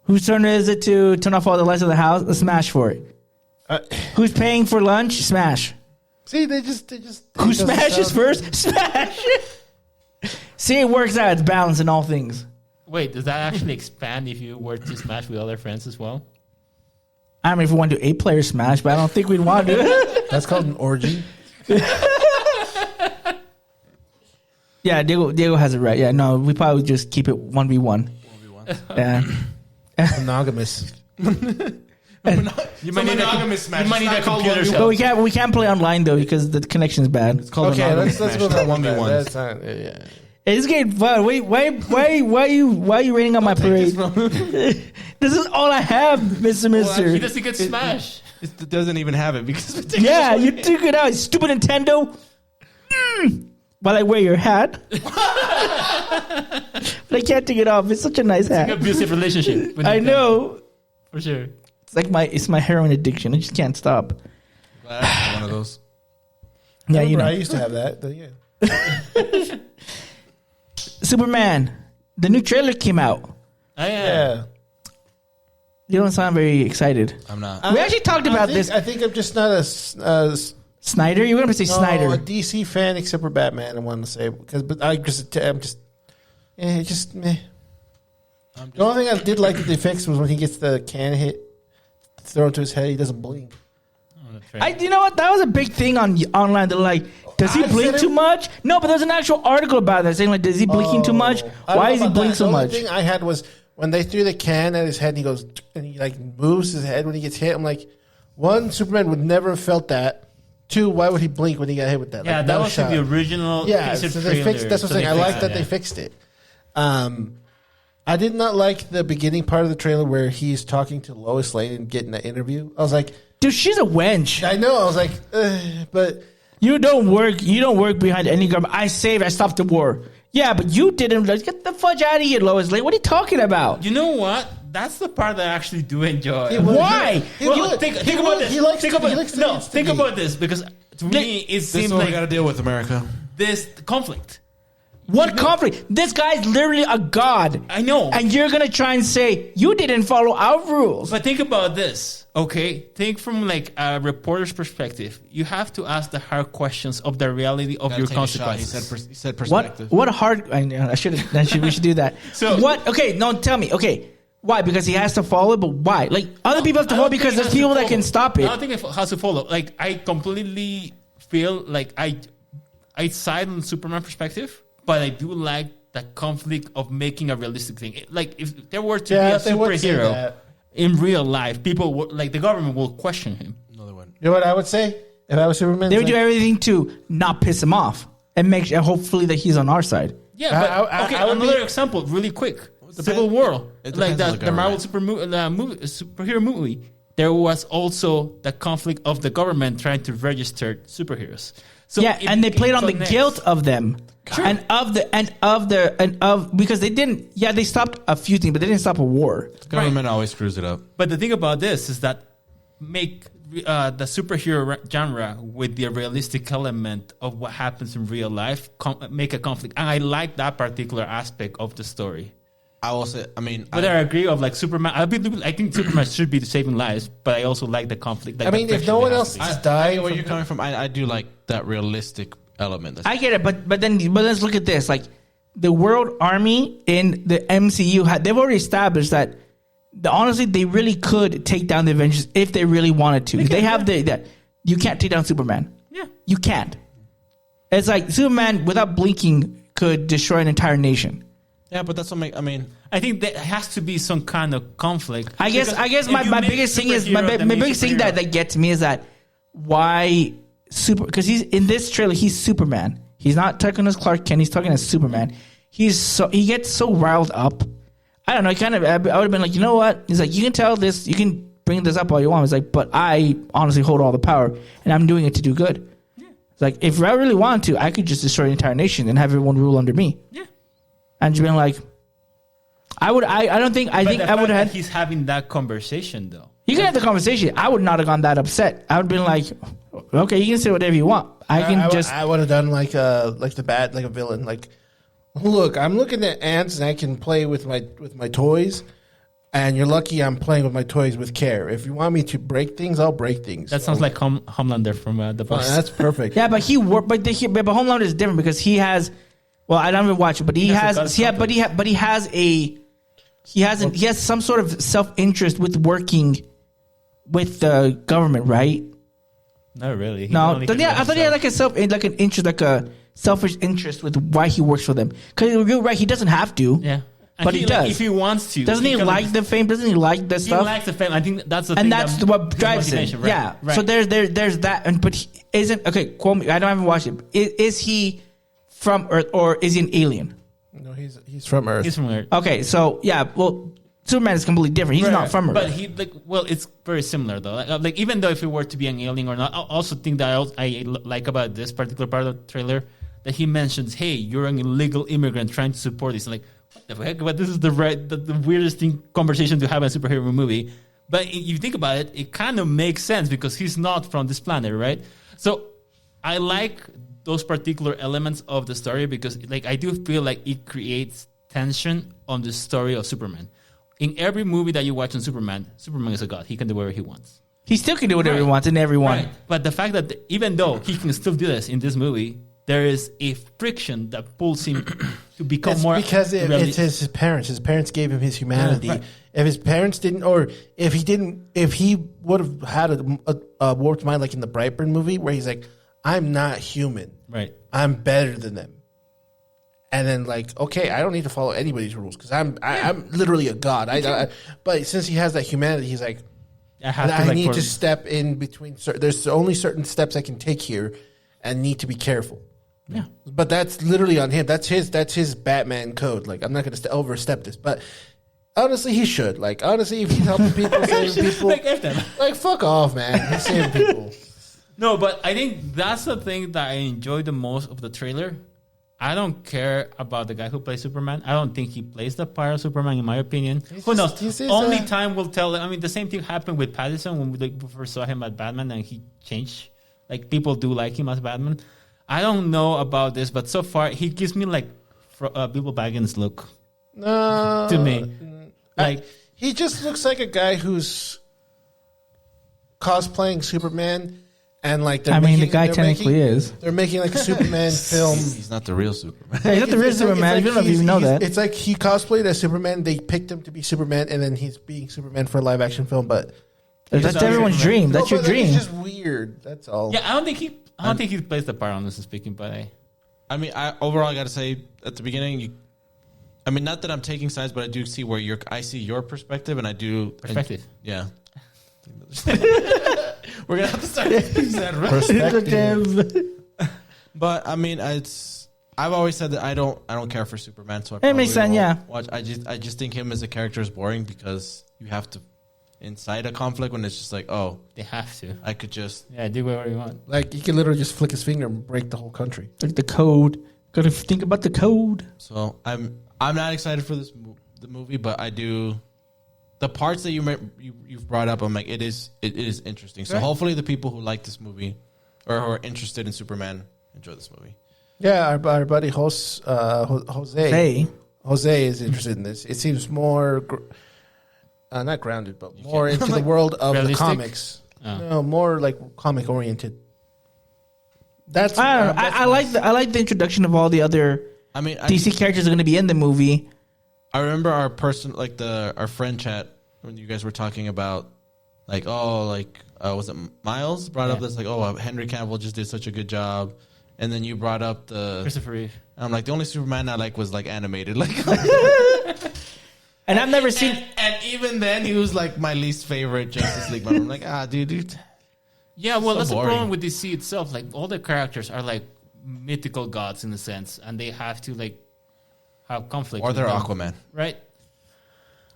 Whose turn is it to turn off all the lights of the house? The smash for it. Who's paying for lunch? Smash. See, they just. Who smashes first? Smash. See, it works out. It's balance in all things. Wait, does that actually expand if you were to smash with other friends as well? I mean, if we want to do 8-player smash, but I don't think we'd want to do it. That's called an orgy. Yeah, Diego has it right. Yeah, no, we probably would just keep it 1v1. Yeah. Monogamous. You might need a computer But we can't play online though because the connection is bad. It's called Okay, let's Smash. go Not back 1v1. That's not. Yeah. It's getting fun. Wait, why are you raining on my parade? This is all I have, Mr. Mister. He doesn't get smashed. It doesn't even have it because Yeah, you took it out, stupid Nintendo. While I wear your hat. But I can't take it off. It's such a nice hat. An abusive relationship. with I Nintendo. know. For sure. It's like my heroin addiction. I just can't stop. one of those. Yeah, you I know. used to have that. Yeah. Superman. The new trailer came out. Oh, yeah. Yeah. You don't sound very excited. I'm not. We actually talked about this. I think I'm just not a Snyder? You were going to say Snyder. a DC fan except for Batman. I want to say but I'm just meh. The only thing I did like that they fixed was when he gets the can hit thrown to his head, he doesn't blink. You know what? That was a big thing online. They're like, does he blink too much? No, but there's an actual article about that saying like, is he blinking too much? Why is he blinking so much? The only thing I had was when they threw the can at his head and he goes and he like moves his head when he gets hit. I'm like, one, Superman would never have felt that. Two, why would he blink when he got hit with that? Yeah, Like, that no was shot. the original. Yeah, teaser so they fixed. trailer. That's what I'm saying. I like that they fixed it. I did not like the beginning part of the trailer where he's talking to Lois Lane and getting that interview. I was like, Dude, she's a wench. I know. I was like, but You don't work behind any government. I stopped the war. Yeah, but you didn't. Get the fudge out of here, Lois Lane. What are you talking about? You know what? That's the part that I actually do enjoy. Why? Think about this. He likes think to- about he likes to no. instigate. Think about this because to me it This seems is what we like got to deal with, America. this conflict. What conflict? This guy's literally a god. I know. And you're going to try and say, you didn't follow our rules. But think about this, okay? Think from like a reporter's perspective. You have to ask the hard questions of the reality of your consequences. He said perspective. What hard... we should do that. So- what... Okay, no, tell me. Okay, why? Because he has to follow it, but why? Like, other people have to I follow don't because think there's it has people to that can follow. stop it. I don't think it has to follow. Like, I completely feel like I side on Superman perspective, but I do like the conflict of making a realistic thing. Like, if there were to be a they would say superhero that. in real life, people would, like the government will question him. No, they wouldn't. You know what I would say if I was Superman? They would do everything to not piss him off and make sure, hopefully, that he's on our side. Yeah, but I would another be- example, really quick. depends- Civil War, it like depends on the the Marvel superhero movie. There was also the conflict of the government trying to register superheroes. So yeah, it and they played on the connects. guilt of them. Because they didn't. Yeah, they stopped a few things, but they didn't stop a war. The government always screws it up. But the thing about this is that make the superhero genre with the realistic element of what happens in real life make a conflict, and I like that particular aspect of the story. I will say, Whether I agree of like Superman, I think Superman should be saving lives, but I also like the conflict. Like, I mean, if no one else I died, where you're coming from. I do like that realistic element. I get it, but let's look at this. Like the World Army in the MCU, they've already established that. Honestly, they really could take down the Avengers if they really wanted to. They have that. You can't take down Superman. Yeah, you can't. It's like Superman without blinking could destroy an entire nation. Yeah, but that's what I think there has to be some kind of conflict. I guess my biggest thing is my biggest thing that gets me is that why because he's in this trailer he's Superman. He's not talking as Clark Kent. He's talking as Superman. He gets so riled up. I don't know. I would have been like, you know what? He's like, you can tell this. You can bring this up all you want. It's like, but I honestly hold all the power, and I'm doing it to do good. Yeah. It's like, if I really wanted to, I could just destroy the entire nation and have everyone rule under me. Yeah. And just being like, I would. I don't think. I think I would have. He's having that conversation though. You can have the conversation. I would not have gone that upset. I would have been like, okay, you can say whatever you want. I would have done like a villain. Like, look, I'm looking at ants and I can play with my toys. And you're lucky I'm playing with my toys with care. If you want me to break things, I'll break things. That sounds like Homelander from the Boss. That's perfect. Yeah, but Homelander is different because he has. Well, I don't even watch it, but he has some sort of self-interest with working with the government, right? Not really. No, I thought he had like an interest, like a selfish interest with why he works for them. Because you're right, he doesn't have to. Yeah. But he does. If he wants to. Doesn't he like the fame? Doesn't he like the stuff? He likes the fame. I think that's the thing. And that's what drives him. Right? Yeah. Right. So there's that. But he isn't, okay, quote me. I don't even watch it. Is he from Earth or is he an alien? No, he's from Earth. He's from Earth. Okay, so yeah, well, Superman is completely different. He's not from Earth. But it's very similar though. Like even though if he were to be an alien or not, I also think that I like about this particular part of the trailer that he mentions, hey, you're an illegal immigrant trying to support this. Like, what the heck? But this is the weirdest conversation to have in a superhero movie. But if you think about it, it kind of makes sense because he's not from this planet, right? So I like those particular elements of the story because, like, I do feel like it creates tension on the story of Superman. In every movie that you watch on Superman is a god. He can do whatever he wants. He still can do whatever he wants in everyone. Right. But the fact that even though he can still do this in this movie, there is a friction that pulls him to become more. Because it's his parents. His parents gave him his humanity. Yeah, right. If his parents didn't, or if he would have had a warped mind like in the Brightburn movie, where he's like, "I'm not human. Right. I'm better than them." And then like, okay, I don't need to follow anybody's rules because I'm literally a god. But since he has that humanity, he's like, I need to step in between. There's only certain steps I can take here, and need to be careful. Yeah, but that's literally on him. That's his Batman code. Like, I'm not going to overstep this, but honestly, he should. Like, honestly, if he's helping people, saving people, like fuck off, man. He's saving people. No, but I think that's the thing that I enjoyed the most of the trailer. I don't care about the guy who plays Superman. I don't think he plays the part of Superman, in my opinion. Who knows? Only time will tell. I mean, the same thing happened with Pattinson when we first saw him as Batman, and he changed. Like, people do like him as Batman. I don't know about this, but so far he gives me like Bilbo Baggins look to me. Like, he just looks like a guy who's cosplaying Superman. And like, the guy technically is. They're making like a Superman film. He's not the real Superman. Yeah, he's not the real Superman. You don't know if you know that. It's like he cosplayed as Superman. They picked him to be Superman, and then he's being Superman for a live action film. But that's everyone's dream. That's your dream. It's just weird. That's all. Yeah, I don't think he plays the part, honestly speaking. But overall, I got to say at the beginning, not that I'm taking sides, but I do see where I see your perspective, and I do perspective. Yeah. We're gonna have to start using that perspective. But I've always said that I don't care for Superman, so it makes sense. Yeah, watch. I just think him as a character is boring because you have to. inside a conflict when it's just like, oh, They have to. I could just. Yeah, do whatever you want. Like he could literally just flick his finger and break the whole country. Like the code. Gotta think about the code. So I'm not excited for the movie, but I do. The parts that you've brought up, I'm like, it is interesting. So hopefully the people who like this movie or who are interested in Superman enjoy this movie. Yeah, our buddy Jose is interested in this. It seems more, not grounded, but more into the world of realistic? the comics. Oh. No, more like comic oriented. That's I don't know. I like the introduction of all the other DC characters are going to be in the movie. I remember our friend chat when you guys were talking about was it Miles brought up this Henry Cavill just did such a good job, and then you brought up the Christopher Reeve. I'm like, the only Superman I like was like animated, like. And I've never seen. And even then, he was like my least favorite Justice League member. I'm like, dude. Yeah, well, So that's boring. the problem with DC itself. Like, all the characters are like mythical gods in a sense, and they have to like have conflict. Or with they're them, Aquaman right?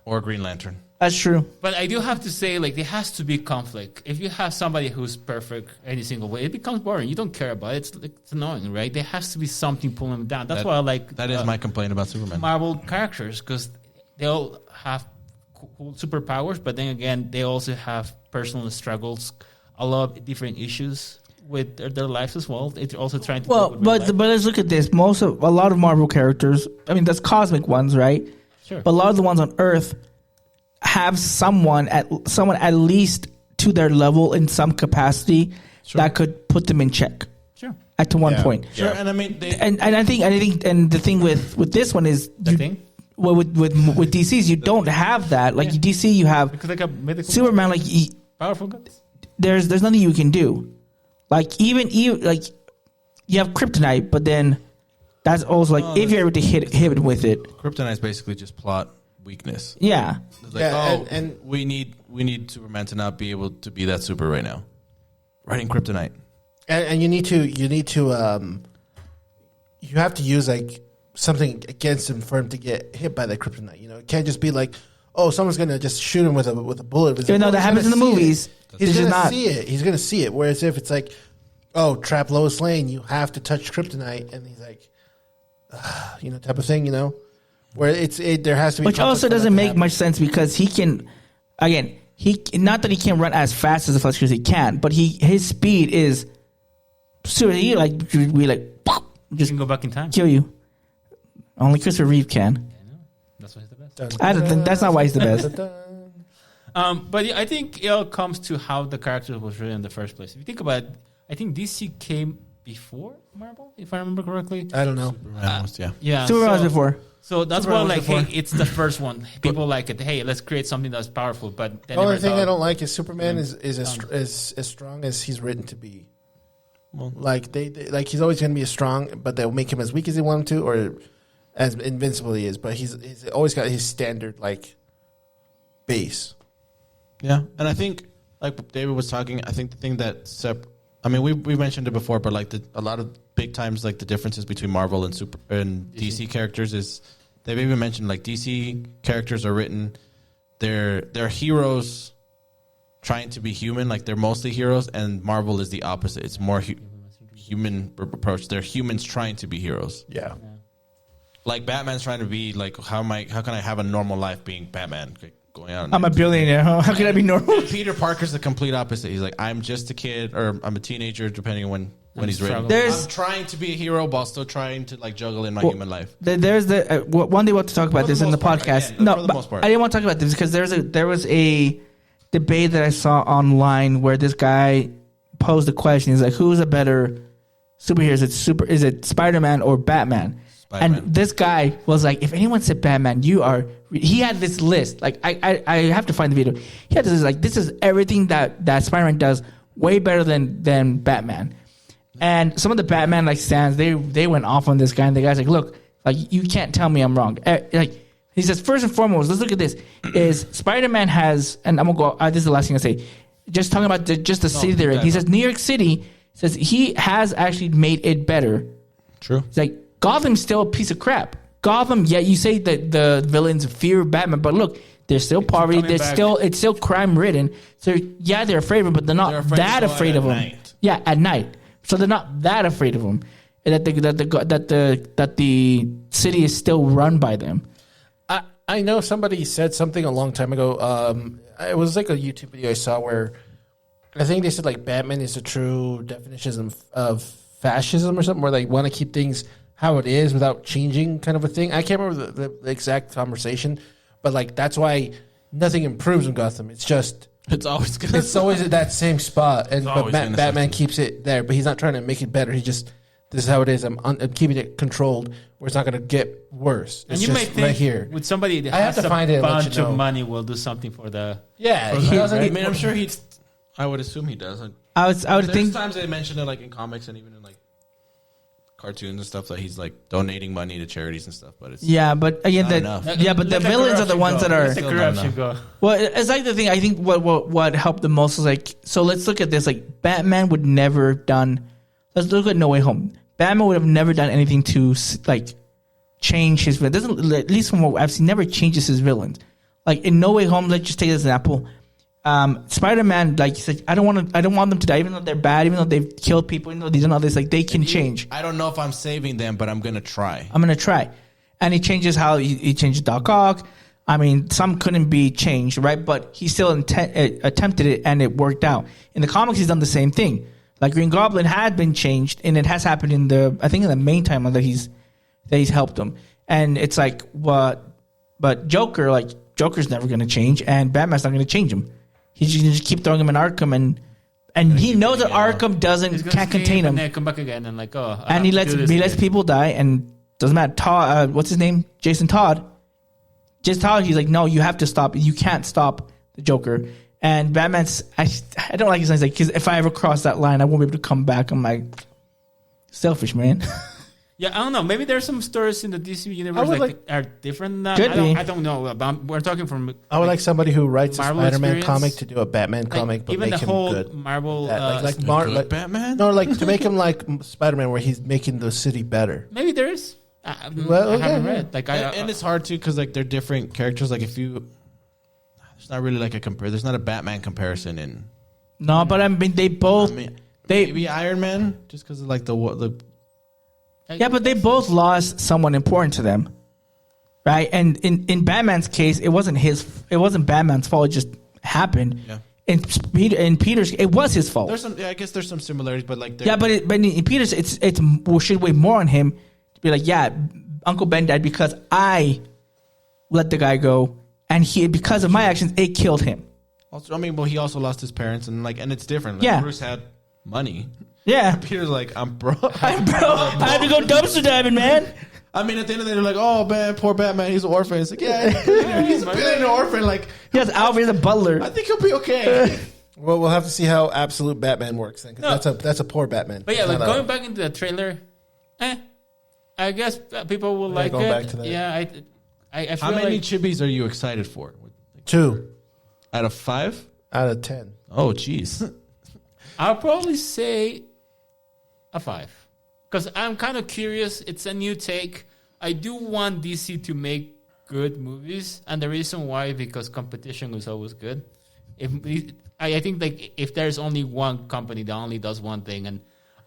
or Green Lantern. That's true. But I do have to say, like, there has to be conflict. If you have somebody who's perfect any single way, it becomes boring. You don't care about it. It's annoying, right? There has to be something pulling them down. That's why I like That is my complaint about Superman. Marvel characters, because they all have cool superpowers, but then again, they also have personal struggles, a lot of different issues with their lives as well. It's also trying to. Well, but let's look at this. A lot of Marvel characters. I mean, that's cosmic ones, right? Sure. But a lot of the ones on Earth have someone at least to their level in some capacity that could put them in check. Sure. At to one point. Sure, and I mean, And I think the thing with this one is with DCs you don't have that. Like DC, you have because they got mythical Superman. Like powerful guns. there's nothing you can do. Like even like you have kryptonite, but then that's also like if you're able to hit him with it. Kryptonite is basically just plot weakness. Yeah. It's like, and we need Superman to not be able to be that super right now. Writing kryptonite. And you need to you have to use like something against him for him to get hit by that kryptonite. You know, it can't just be like, oh, someone's gonna just shoot him with a bullet. Even though that happens in the movies, he's gonna see it. He's gonna see it. Whereas if it's like, oh, trap Lois Lane, you have to touch kryptonite, and he's like, type of thing. You know, where there has to be. Which also doesn't make much sense because he can, again, not that he can't run as fast as the Flash because he can, but his speed is. So he just can go back in time. Kill you. Only Christopher Reeve can. That's why he's the best. That's not why he's the best. But yeah, I think it all comes to how the character was written in the first place. If you think about it, I think DC came before Marvel, if I remember correctly. I don't know. Yeah, Superman was before. So that's why, like, hey, it's the first one. People like it. Hey, let's create something that's powerful. But the only thing I don't like is Superman is as strong as he's written to be. Well, like they he's always going to be as strong, but they'll make him as weak as they want him to, or as invincible he is. But he's always got his standard like base. Yeah, and I think like David was talking, I think the thing that we mentioned it before, but like a lot of big times like the differences between Marvel and DC characters is they've even mentioned like DC characters are written, they're heroes trying to be human, like they're mostly heroes, and Marvel is the opposite. It's more human approach. They're humans trying to be heroes. Yeah. Like Batman's trying to be like, how can I have a normal life being Batman? Going out. I'm a billionaire. How can I be normal? Peter Parker's the complete opposite. He's like, I'm just a kid, or I'm a teenager, depending on when he's ready. I'm trying to be a hero, while still trying to like juggle in my human life. There's one day we'll have to talk about this in the podcast. Right? Yeah, for the most part. I didn't want to talk about this because there was a debate that I saw online where this guy posed a question. He's like, "Who's a better superhero? Is it Spider-Man or Batman?" Spider-Man. And this guy was like, "If anyone said Batman, you are." He had this list. Like I have to find the video. He had this like, this is everything that Spider-Man does way better than Batman. And some of the Batman like stands, they went off on this guy, and the guy's like, "Look, like you can't tell me I'm wrong." Like he says, first and foremost, let's look at this. Is Spider-Man has, and I'm gonna go. This is the last thing I say. Just talking about just the city they're in. He says New York City says he has actually made it better. True. It's like Gotham's still a piece of crap. Gotham, yeah, you say that the villains fear Batman, but look, There's still poverty. coming back. It's still crime ridden. So yeah, they're afraid of him, but they're not They're afraid that to go out afraid at of him. night. Yeah, at night. So they're not that afraid of him. And that the city is still run by them. I know somebody said something a long time ago. It was like a YouTube video I saw where I think they said like Batman is the true definition of fascism or something, where they want to keep things how it is without changing, kind of a thing. I can't remember the exact conversation, but like that's why nothing improves in Gotham. It's always at that same spot, and but Batman keeps it there. But he's not trying to make it better. He just, this is how it is. I'm keeping it controlled, where it's not going to get worse. It's And you just may think right here. with somebody that I have has to a find it and let bunch you of know. money will do something for the. Yeah, For he that, doesn't. right? I mean, I'm sure I would assume he does. I would There's think. times they mention it like in comics and even in like cartoons and stuff that he's like donating money to charities and stuff. But it's Yeah, but again, Not enough. but the Let villains are the corruption ones go. that are. Let the Still not corruption enough. go. Well, it's like the thing. I think what helped the most is like, so let's look at this. Like Batman would never done. Let's look at No Way Home. Batman would have never done anything to like change his villain. Doesn't, at least from what I've seen, never changes his villains. Like in No Way Home, let's just take as an example. Spider-Man, like he said, I don't want them to die, even though they're bad, even though they've killed people, even though they've done all this. Like they can change. I don't know if I'm saving them, but I'm gonna try. I'm gonna try, and he changes how he changes Doc Ock. I mean, some couldn't be changed, right? But he still attempted it, and it worked out. In the comics, he's done the same thing. Like Green Goblin had been changed, and it has happened in the main time that he's helped him. And it's like but Joker's never gonna change, and Batman's not gonna change him. He's just gonna just keep throwing him in Arkham, and he knows that Arkham can't contain him, And then come back again and like, oh, and he lets people die, and doesn't matter. Todd, what's his name? Jason Todd. He's like, no, you have to stop. You can't stop the Joker. And Batman's, I don't like his lines, like, because if I ever cross that line, I won't be able to come back. I'm like, selfish, man. Yeah, I don't know. Maybe there's some stories in the DC universe would that are different. Than Could that. be. I don't know. We're talking from. I would like somebody who writes a Marvel Spider-Man experience. comic to do a Batman comic, but even make the him whole good. Marvel. Like Batman? No, like to make him like Spider-Man, where he's making the city better. maybe there is. I okay, haven't yeah. read. Like And it's hard too because like they're different characters. Like if you, there's not really like a compare. There's not a Batman comparison in. No, but I mean, they both. Maybe Iron Man just because of like the. Yeah, but they both lost someone important to them, right? And in Batman's case, it wasn't Batman's fault. It just happened. Yeah. In Peter's, it was his fault. There's some. Yeah, I guess there's some similarities, but like. But in Peter's, it's should weigh more on him to be like, yeah, Uncle Ben died because I let the guy go, and because of my actions, it killed him. Also, I mean, well, he also lost his parents, and it's different. Like, Yeah. Bruce had money. Yeah, Peter's like, I'm broke. I had to go dumpster diving, man. I mean, at the end of the day, they're like, oh man, poor Batman, he's an orphan. It's like, yeah, he's been an orphan. Like, He has Alfred as a butler. I think he'll be okay. Well, we'll have to see how absolute Batman works then, because that's a poor Batman. But yeah, It's like not a- going back into the trailer, I guess people will like going it. back to that. Yeah, I feel How many like chibis are you excited for? 2 Out of 5? out of 10. Oh, jeez. I'll probably say a 5 because I'm kind of curious. It's a new take. I do want DC to make good movies, and the reason why because competition is always good. I think like if there's only one company that only does one thing, and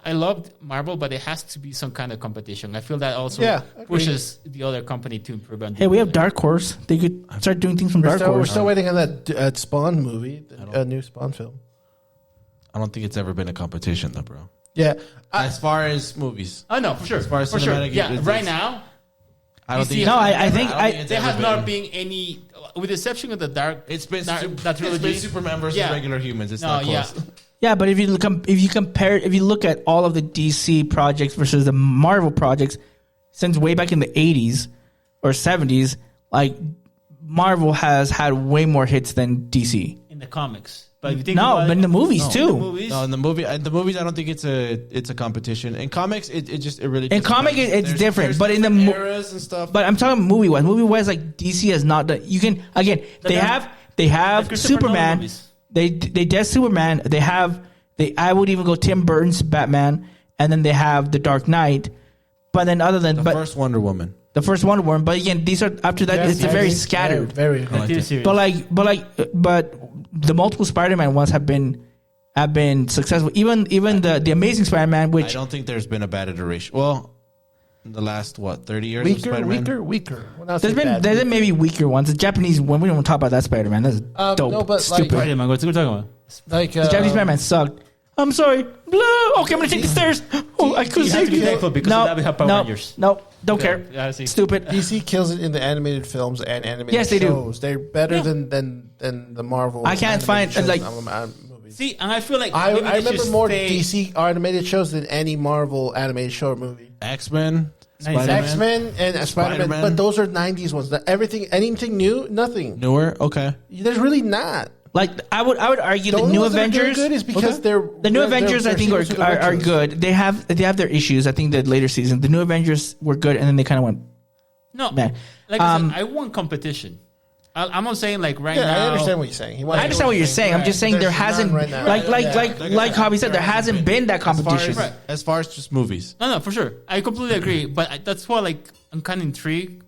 I loved Marvel, but it has to be some kind of competition. I feel that also pushes the other company to improve. On Hey, we have Dark Horse. They could start doing things from Dark We're Horse. still waiting on that Spawn movie, a new Spawn film. I don't think it's ever been a competition, though, bro. Yeah, As far as movies. Oh no, for sure, As far as for sure. cinematic, Yeah, it's- right now I don't DC think. No, I think there has not been any, with the exception of the Dark. It's been that trilogy. it's been Superman versus Yeah. regular humans. It's No, not yeah. close. Yeah, but if you look at all of the DC projects versus the Marvel projects since way back in the 80s or 70s, like Marvel has had way more hits than DC. in the comics. But if you think No, about but in the movies too. the movies, No, in the movies, I don't think it's a competition. In comics, it really. In just comic, depends. it's different, There's but in the different mo- eras and stuff. But I'm talking movie wise. Movie wise, like DC has not done. You can again. They have the Christopher Nolan Superman. movies. They did Superman. I would even go Tim Burton's Batman, and then they have the Dark Knight. But then other than the first Wonder Woman. the first Wonder Woman. But again, these are after that. It's very scattered. Very. I like TV that. series. But the multiple Spider-Man ones have been successful. Even the Amazing Spider-Man, I which don't think there's been a bad iteration. Well, in the last 30 years of Spider-Man? weaker. there's been maybe weaker ones. The Japanese one, we don't talk about that Spider-Man. That's dope. no, but like- stupid. Spider-Man, what are we talking about? Like The Japanese Spider-Man sucked. I'm sorry. Blah. Okay, I'm gonna take the stairs. Oh, I couldn't You have to be see. thankful because of that we have Power Rangers. No, don't care. Yeah, I see. Stupid. DC kills it in the animated films and animated Yes, they do. shows. They're better than the Marvel. I can't animated find, shows like- movies. See, and I feel like I maybe they remember should more stay- DC animated shows than any Marvel animated show or movie. X-Men? Nice. Spider-Man? X-Men and Spider-Man, Spider-Man. but those are 90s ones. Anything new, nothing. Newer? Okay. There's really not. Like I would argue the only new ones that are doing Avengers. good is because they're The new Avengers, I think, sequels to the are originals. good. They have their issues. I think the later season, the new Avengers were good, and then they kind of went. No, Man. like I said, I want competition. I'm not saying like right Yeah, now. I understand what you're saying. I understand what you're saying. I'm just saying there There's hasn't, none right now. like Hobby said, there hasn't been that competition. As far as just movies. No, for sure. I completely agree. But that's why, like, I'm kind of intrigued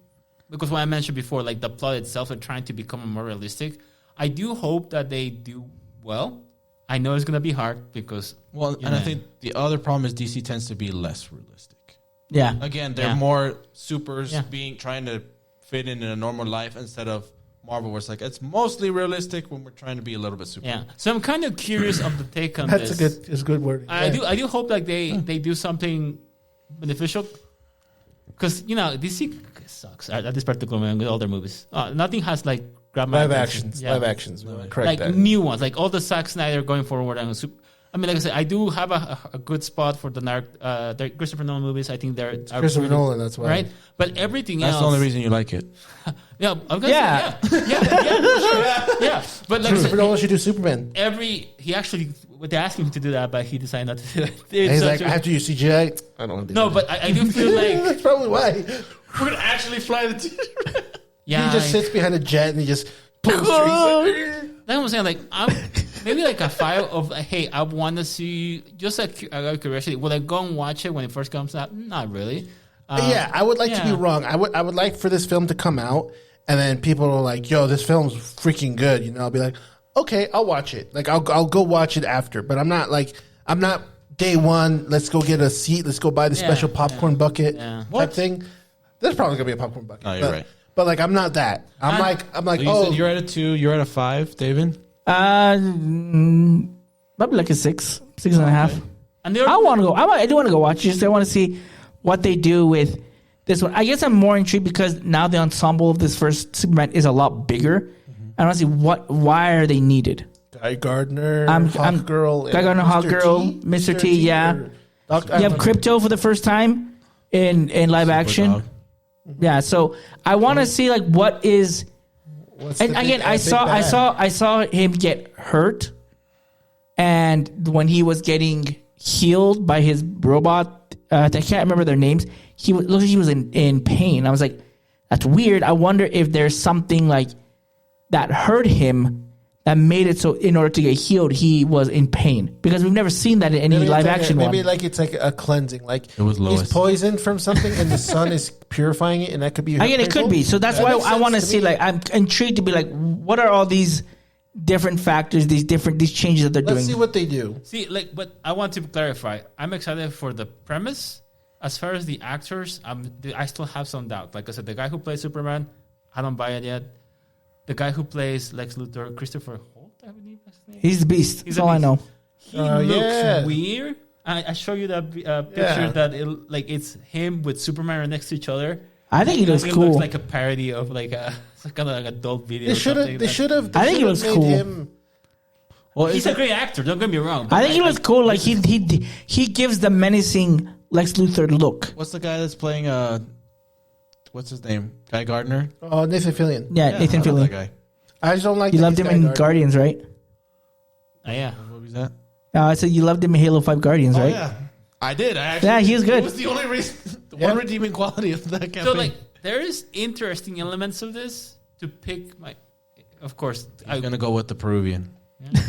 because what I mentioned before, like the plot itself, are trying to become more realistic. I do hope that they do well. I know it's gonna be hard because And I think the other problem is DC tends to be less realistic. Yeah, Again, they're Yeah. more supers Yeah. trying to fit in a normal life instead of Marvel, where it's mostly realistic when we're trying to be a little bit super. yeah. So I'm kind of curious of the take on That's this. a good word. I do hope like they do something beneficial because DC sucks at this particular moment with all their movies. Nothing has like grabbed my Live attention. actions. Yeah. Live actions. Correct Like that. new ones, like all the Zack Snyder going forward. I mean, like I said, I do have a good spot for the Christopher Nolan movies. I think they're Christopher Nolan, that's why. right. But everything That's else, the only reason you like it. Yeah, I'm gonna Yeah. say, yeah, for sure. Yeah. But like I Christopher said, Nolan should do Superman. he actually they asked him to do that, but he decided not to do it. And he's So like, true. I have to use CGI. I don't want to do No, that. but I do feel like That's probably why. We're going to actually fly the yeah, He just sits behind a jet and he just pulls strings. Like I'm saying, like I'm maybe like a file of like, hey, I want to see just out of curiosity. Will I go and watch it when it first comes out? Not really. Yeah, I would like to be yeah. wrong. I would like for this film to come out and then people are like, "Yo, this film's freaking good." I'll be like, "Okay, I'll watch it." Like I'll go watch it after. But I'm not day one. Let's go get a seat. Let's go buy the special popcorn bucket type thing. There's probably gonna be a popcorn bucket. No, you're but, right. But like, I'm not that. I'm like, So you said you're at a 2, you're at a 5, David? Probably like a 6.5. And I want to go. I do want to go watch it. Just I want to see what they do with this one. I guess I'm more intrigued because now the ensemble of this first Superman is a lot bigger. I want to see why are they needed. Guy Gardner, I'm Hawkgirl, Guy Gardner, Hawkgirl, Mr. T, yeah. You have Crypto for the first time in live action. Dog. Yeah, so I want to see like what is. And again, I saw him get hurt, and when he was getting healed by his robot, I can't remember their names. Looked like he was in pain. I was like, that's weird. I wonder if there's something like that hurt him that made it so in order to get healed he was in pain, because we've never seen that in any live action one. Maybe like it's like a cleansing. Like It was Lois. he's poisoned from something, and the sun is purifying it, and that could be. Again, it could be. So that's why I want to see. Like, I'm intrigued to be like, what are all these different factors, these changes that they're Let's doing? see what they do. See, like, but I want to clarify. I'm excited for the premise. As far as the actors, I still have some doubt. Like I said, the guy who plays Superman, I don't buy it yet. The guy who plays Lex Luthor, Christopher Holt, I believe that's his name. He's the beast. He's That's a all I beast. know. He looks yeah. weird. I show you that picture Yeah. that it's him with Superman right next to each other. I think he looks It cool. looks like a parody of like a kind of like adult video. They should have. They should have. I think he looks cool. Him, Well, He's a great actor. Don't get me wrong. I think he looks cool. Like he gives the menacing Lex Luthor look. what's the guy that's playing? What's his name? Guy Gardner. oh, Nathan Fillion. Yeah, Nathan I love that Fillion. guy. I just don't like. You that loved he's him Guy in Gardner. Guardians, right? Yeah. What was that? I said you loved him in Halo 5 Guardians, right? Oh, yeah. I did. I actually, Yeah, he was good. It was the only reason, one redeeming quality of that campaign. So like there is interesting elements of this to pick my. Of course, I'm gonna go with the Peruvian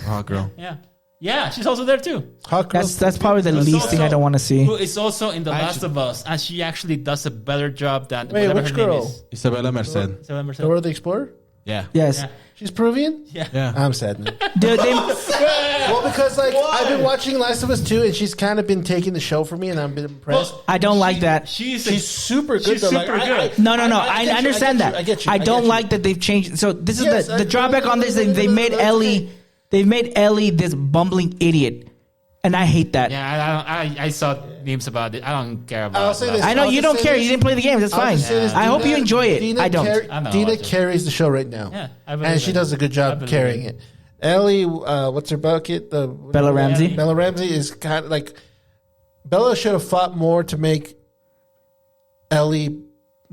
hot girl. yeah. Yeah, she's also there too. Hot girl. That's probably the Who's least thing I don't want to see. Who is also in The Last of Us, and she actually does a better job than Wait, whatever which her name girl? is. Isabella Merced. Isabel Merced. Dora the Explorer? Yeah. Yes. Yeah. She's Peruvian? Yeah. I'm sad now. Dude, Well, because I've been watching Last of Us 2, and she's kind of been taking the show for me, and I've been impressed. I don't like that. She's super good. She's though. super good. No. I get you, understand I that. get you. I don't like that they've changed. So this is Yes, the drawback on this. They made that's Ellie. okay. They've made Ellie this bumbling idiot, and I hate that. Yeah, I saw memes about it. I don't care about I'll say this. I know I'll you just don't say care. this. You didn't play the games. That's I'll fine. just say this, I hope Dina- you enjoy it. Dina I don't. I know, Dina I'll just- carries the show right now. Yeah, I believe and she it. does a good I job believe carrying it. it. Ellie, what's her bucket? Bella Ramsey. Bella Ramsey is kind of like Bella should have fought more to make Ellie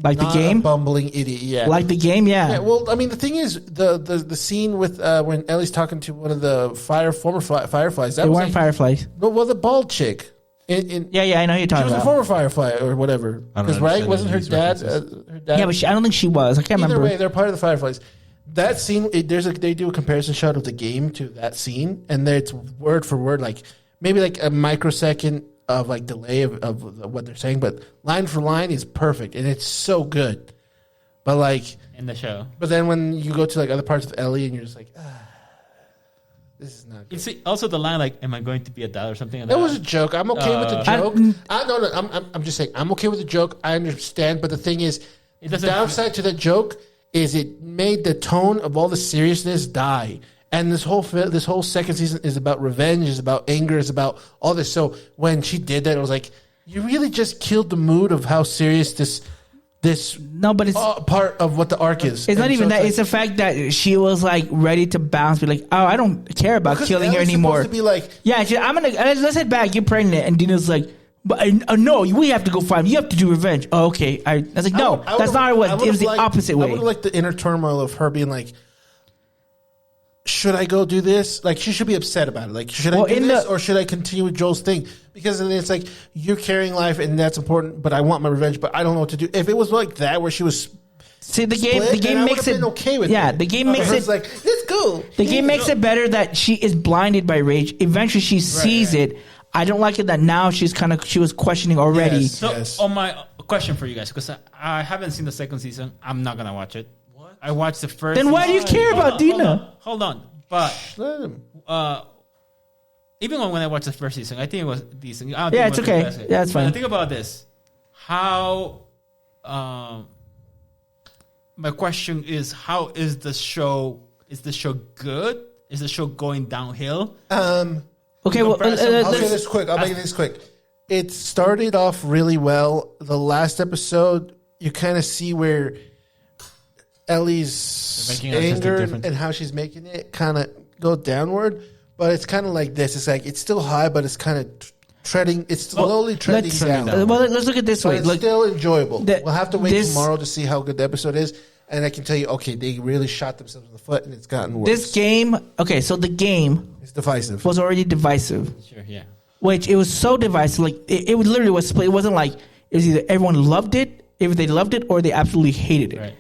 Like the not game? a bumbling idiot. Yeah, Like the game, Yeah, yeah. well, I mean, the thing is, the scene with when Ellie's talking to one of the former fireflies. That They was weren't fireflies. No, well, the bald chick. Yeah, I know who you're She talking was a about. former firefly or whatever. I don't Because right, understand wasn't her these dad? references. Her dad. Yeah, but I don't think she was. I can't Either remember. way, they're part of the fireflies. That scene, they do a comparison shot of the game to that scene, and there it's word for word, like maybe like a microsecond of like delay of what they're saying, but line for line is perfect, and it's so good. But like in the show. But then when you go to like other parts of Ellie, and you're just like, this is not good. It's also the line like, "Am I going to be a dad or something?" Like That was a joke. I'm okay with the joke. I- I'm just saying I'm okay with the joke. I understand, but the thing is, the doesn't- downside to the joke is it made the tone of all the seriousness die. And this whole second season is about revenge, is about anger, is about all this. So when she did that, it was like, you really just killed the mood of how serious this No, but it's part of what the arc is. It's not And even so that. like- It's the fact that she was like ready to bounce, be like, "Oh, I don't care about because killing her Ellie's anymore." supposed to be like, Yeah, I'm gonna let's head back. You're pregnant, and Dina's like, "But no, we have to go fight him. You have to do revenge." Oh, okay. I was like, "No, I that's would've- not how it was. I It would've was the liked- opposite I way." would have liked the inner turmoil of her being like, should I go do this? Like, she should be upset about it. Like, should Well, I do in this the- or should I continue with Joel's thing? Because then it's like, you're carrying life and that's important, but I want my revenge, but I don't know what to do. If it was like that, where she was See, the split, game then I makes would've it been okay with yeah. it. The game makes It's it like, let's go. the game makes it better that she is blinded by rage. Eventually, she sees it. I don't like it that now she was questioning already. Yes. So, on my question for you guys, because I haven't seen the second season, I'm not gonna watch it. What? I watched the first. Then why do you season. care about Dina? Hold on, but Let him. even when I watched the first season, I think it was decent. I don't Yeah, think it's it was okay. the best. Yeah, it's But fine. think about this: how. My question is: how is the show? Is the show good? Is the show going downhill? Okay, well, comparison, I'll say let's- this quick. I'll make this quick. It started off really well. The last episode, you kind of see where Ellie's They're making artistic anger difference. and how she's making it kind of go downward. But it's kind of like this. It's like it's still high, but it's kind of treading. It's slowly treading let's, down. well, let's look at it this But way. it's Look, still enjoyable. the- We'll have to wait this- tomorrow to see how good the episode is, and I can tell you, okay, they really shot themselves in the foot, and it's gotten worse. this game. Okay, so the game It's divisive. was already divisive. Sure, yeah. Which it was so divisive. Like it literally was split. It wasn't like it was either everyone loved it, if they loved it, or they absolutely hated it. Right.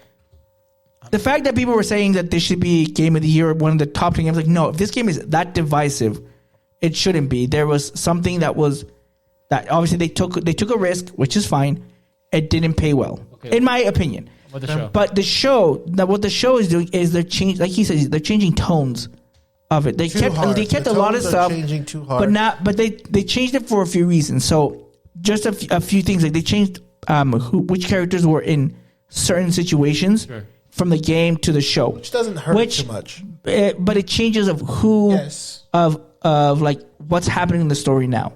The fact that people were saying that this should be Game of the Year, one of the top 10 games, like no, if this game is that divisive, it shouldn't be. There was something that obviously they took a risk, which is fine. It didn't pay well, Okay. in my opinion. What the show? But what the show is doing is they're they're changing tones of it. They Too kept hard. they kept The a lot of tones are stuff, changing too hard. but they changed it for a few reasons. So just a few things, like they changed which characters were in certain situations Sure. from the game to the show, Which doesn't hurt too much. but it changes of who Yes. of like what's happening in the story now.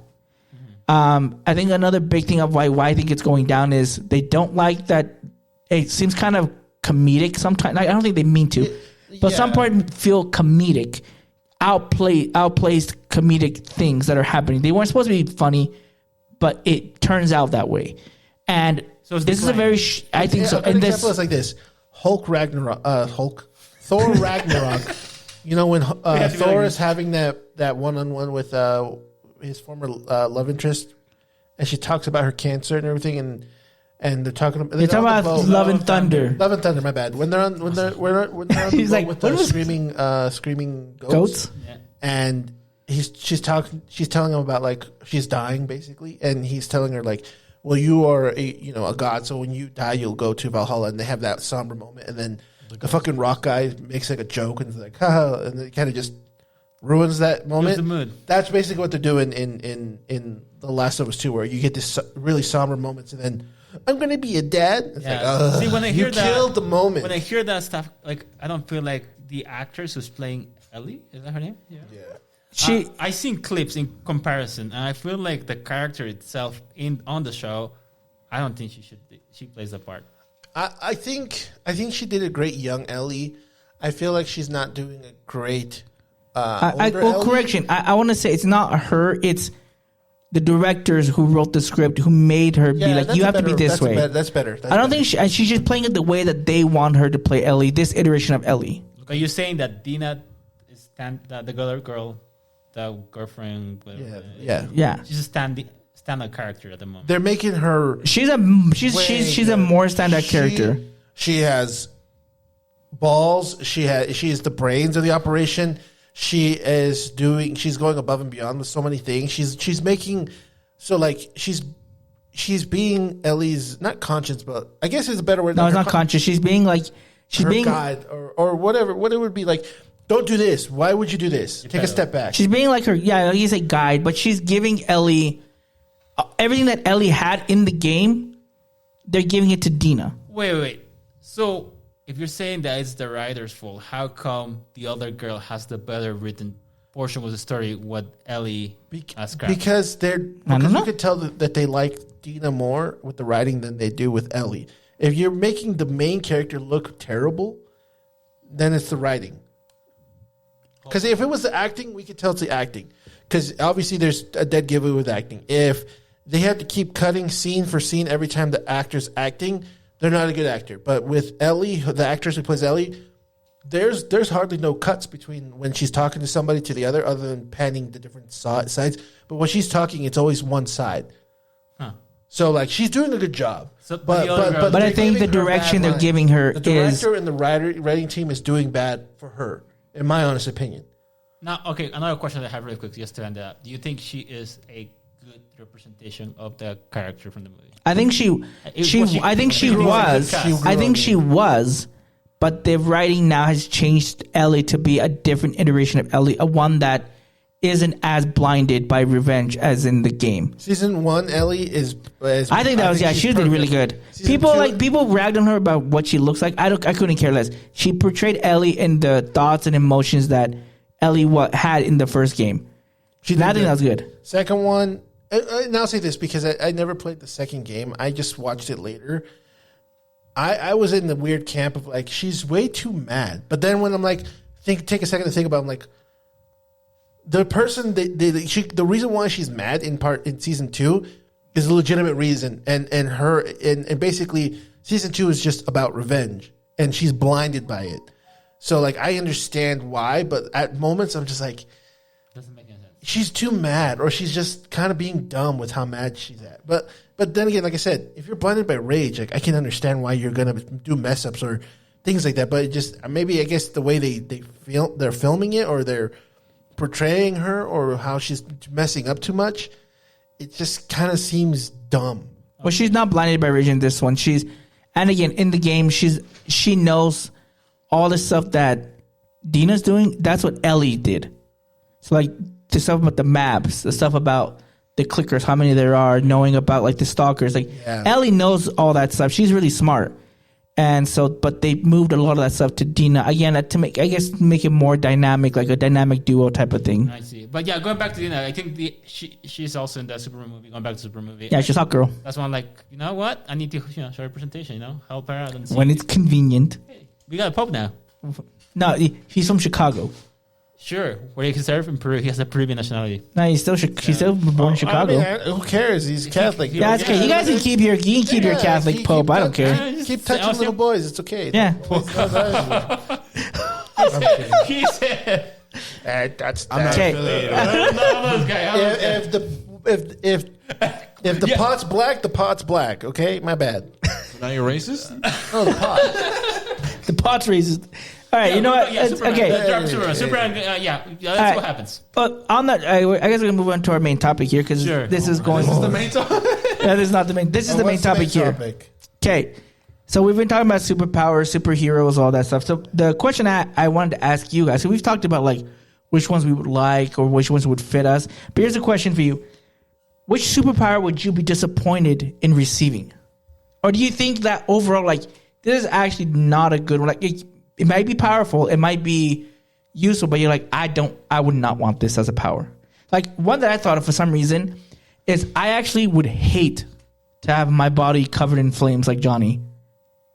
I think another big thing of why I think it's going down is they don't like that. It seems kind of comedic sometimes. Like, I don't think they mean to, but some yeah. part feel comedic, outplaced comedic things that are happening. They weren't supposed to be funny, but it turns out that way. And So it's this is a declining. very I think so. An And this example is like this: Thor Ragnarok. You know when have to be Thor like is having that one-on-one with his former love interest, and she talks about her cancer and everything, and they're talking about you're talking about Love and Thunder. Love and Thunder. My bad. When they're on the He's boat like, with what the was- screaming goats, Goats. Yeah. and she's telling him about like she's dying basically, and he's telling her like, well, you are a god, so when you die, you'll go to Valhalla, and they have that somber moment, and then the fucking rock guy makes like a joke and is like, haha, and it kind of just ruins that moment. The mood. That's basically what they're doing in The Last of Us 2, where you get this really somber moments, and then I'm gonna be a dad. It's like, See, when I hear you that, killed the moment. When I hear that stuff, like I don't feel like the actress who's playing Ellie, is that her name? Yeah. I seen clips in comparison, and I feel like the character itself on the show, I don't think she plays the part. I think she did a great young Ellie. I feel like she's not doing a great. Correction. I want to say it's not her. It's the directors who wrote the script who made her be like, you have to be this way. That's better. I don't think she's just playing it the way that they want her to play Ellie. This iteration of Ellie. Are you saying that Dina is the girl, the girlfriend? Yeah. She's a stand-up character at the moment. They're making her. She's a more stand-up character. She has balls. She's the brains of the operation. She's going above and beyond with so many things. She's making she's being Ellie's not conscience, but I guess it's a better word. No, it's not conscious. She's being guide or whatever. What it would be like. Don't do this. Why would you do this? Take a step back. She's being like her. Yeah, he's a guide, but she's giving Ellie everything that Ellie had in the game. They're giving it to Dina. Wait. So if you're saying that it's the writer's fault, how come the other girl has the better written portion of the story? What Ellie has crafted? Because you could tell that they like Dina more with the writing than they do with Ellie. If you're making the main character look terrible, then it's the writing. Because if it was the acting, we could tell it's the acting. Because obviously there's a dead giveaway with acting. If they have to keep cutting scene for scene every time the actor's acting, they're not a good actor. But with Ellie, the actress who plays Ellie, there's hardly no cuts between when she's talking to somebody to the other than panning the different sides. But when she's talking, it's always one side. Huh. So like she's doing a good job. So, but I think the direction they're giving her the director and the writing team is doing bad for her, in my honest opinion. Now, okay, another question I have really quick just to end up. Do you think she is a good representation of the character from the movie? I think she was, but the writing now has changed Ellie to be a different iteration of Ellie, a one that isn't as blinded by revenge as in the game. Season 1, Ellie is I think she did really good. People ragged on her about what she looks like. I couldn't care less. She portrayed Ellie in the thoughts and emotions that Ellie had in the first game. I think that was good. Second one, and I'll say this because I never played the second game. I just watched it later. I was in the weird camp of like, she's way too mad. But then when I'm like, take a second to think about it, I'm like, the person, the reason why she's mad in season 2 is a legitimate reason. And basically season 2 is just about revenge. And she's blinded by it. So like, I understand why, but at moments I'm just like, doesn't make any sense. She's too mad, or she's just kind of being dumb with how mad she's at. But then again, like I said, if you're blinded by rage, like I can understand why you're gonna do mess ups or things like that. But it just maybe I guess the way they're filming it, or they're portraying her, or how she's messing up too much, it just kind of seems dumb. Well, she's not blinded by rage in this one. And again, in the game, she knows all the stuff that Dina's doing. That's what Ellie did. So like the stuff about the maps, the stuff about the clickers, how many there are, knowing about like the stalkers. Like Ellie knows all that stuff. She's really smart. And so, but they moved a lot of that stuff to Dina again to make it more dynamic, like a dynamic duo type of thing. I see, but yeah, going back to Dina, I think she's also in that Superman movie. Going back to Superman movie, yeah, she's a hot girl. That's why I'm like, you know what? I need to show representation. Help her out and see. When it's convenient. Hey, we got a Pope now. No, he's from Chicago. Sure, where he can serve in Peru. He has a Peruvian nationality. No, he's still born in Chicago. I mean, who cares? He's Catholic. Yeah, it's okay. You gues can keep your Catholic Pope. I don't care. Keep touching little boys. It's okay. Yeah. He said, that's I'm not affiliated. If the pot's black, the pot's black. Okay, my bad. So now you're racist? No, the pot. The pot's racist. All right, you know what? Yeah, Superman. Okay. Drop Superman. Superman. Let's see what happens. But on that, I guess we're gonna move on to our main topic here because this is going. This is the main topic. This is not the main. This is the main What's topic here. topic? Okay, so we've been talking about superpowers, superheroes, all that stuff. So the question I wanted to ask you guys. So we've talked about like which ones we would like or which ones would fit us. But here's a question for you: which superpower would you be disappointed in receiving, or do you think that overall, like this is actually not a good one? Like it might be powerful, it might be useful, but you're like, I would not want this as a power. Like one that I thought of for some reason is I actually would hate to have my body covered in flames like Johnny.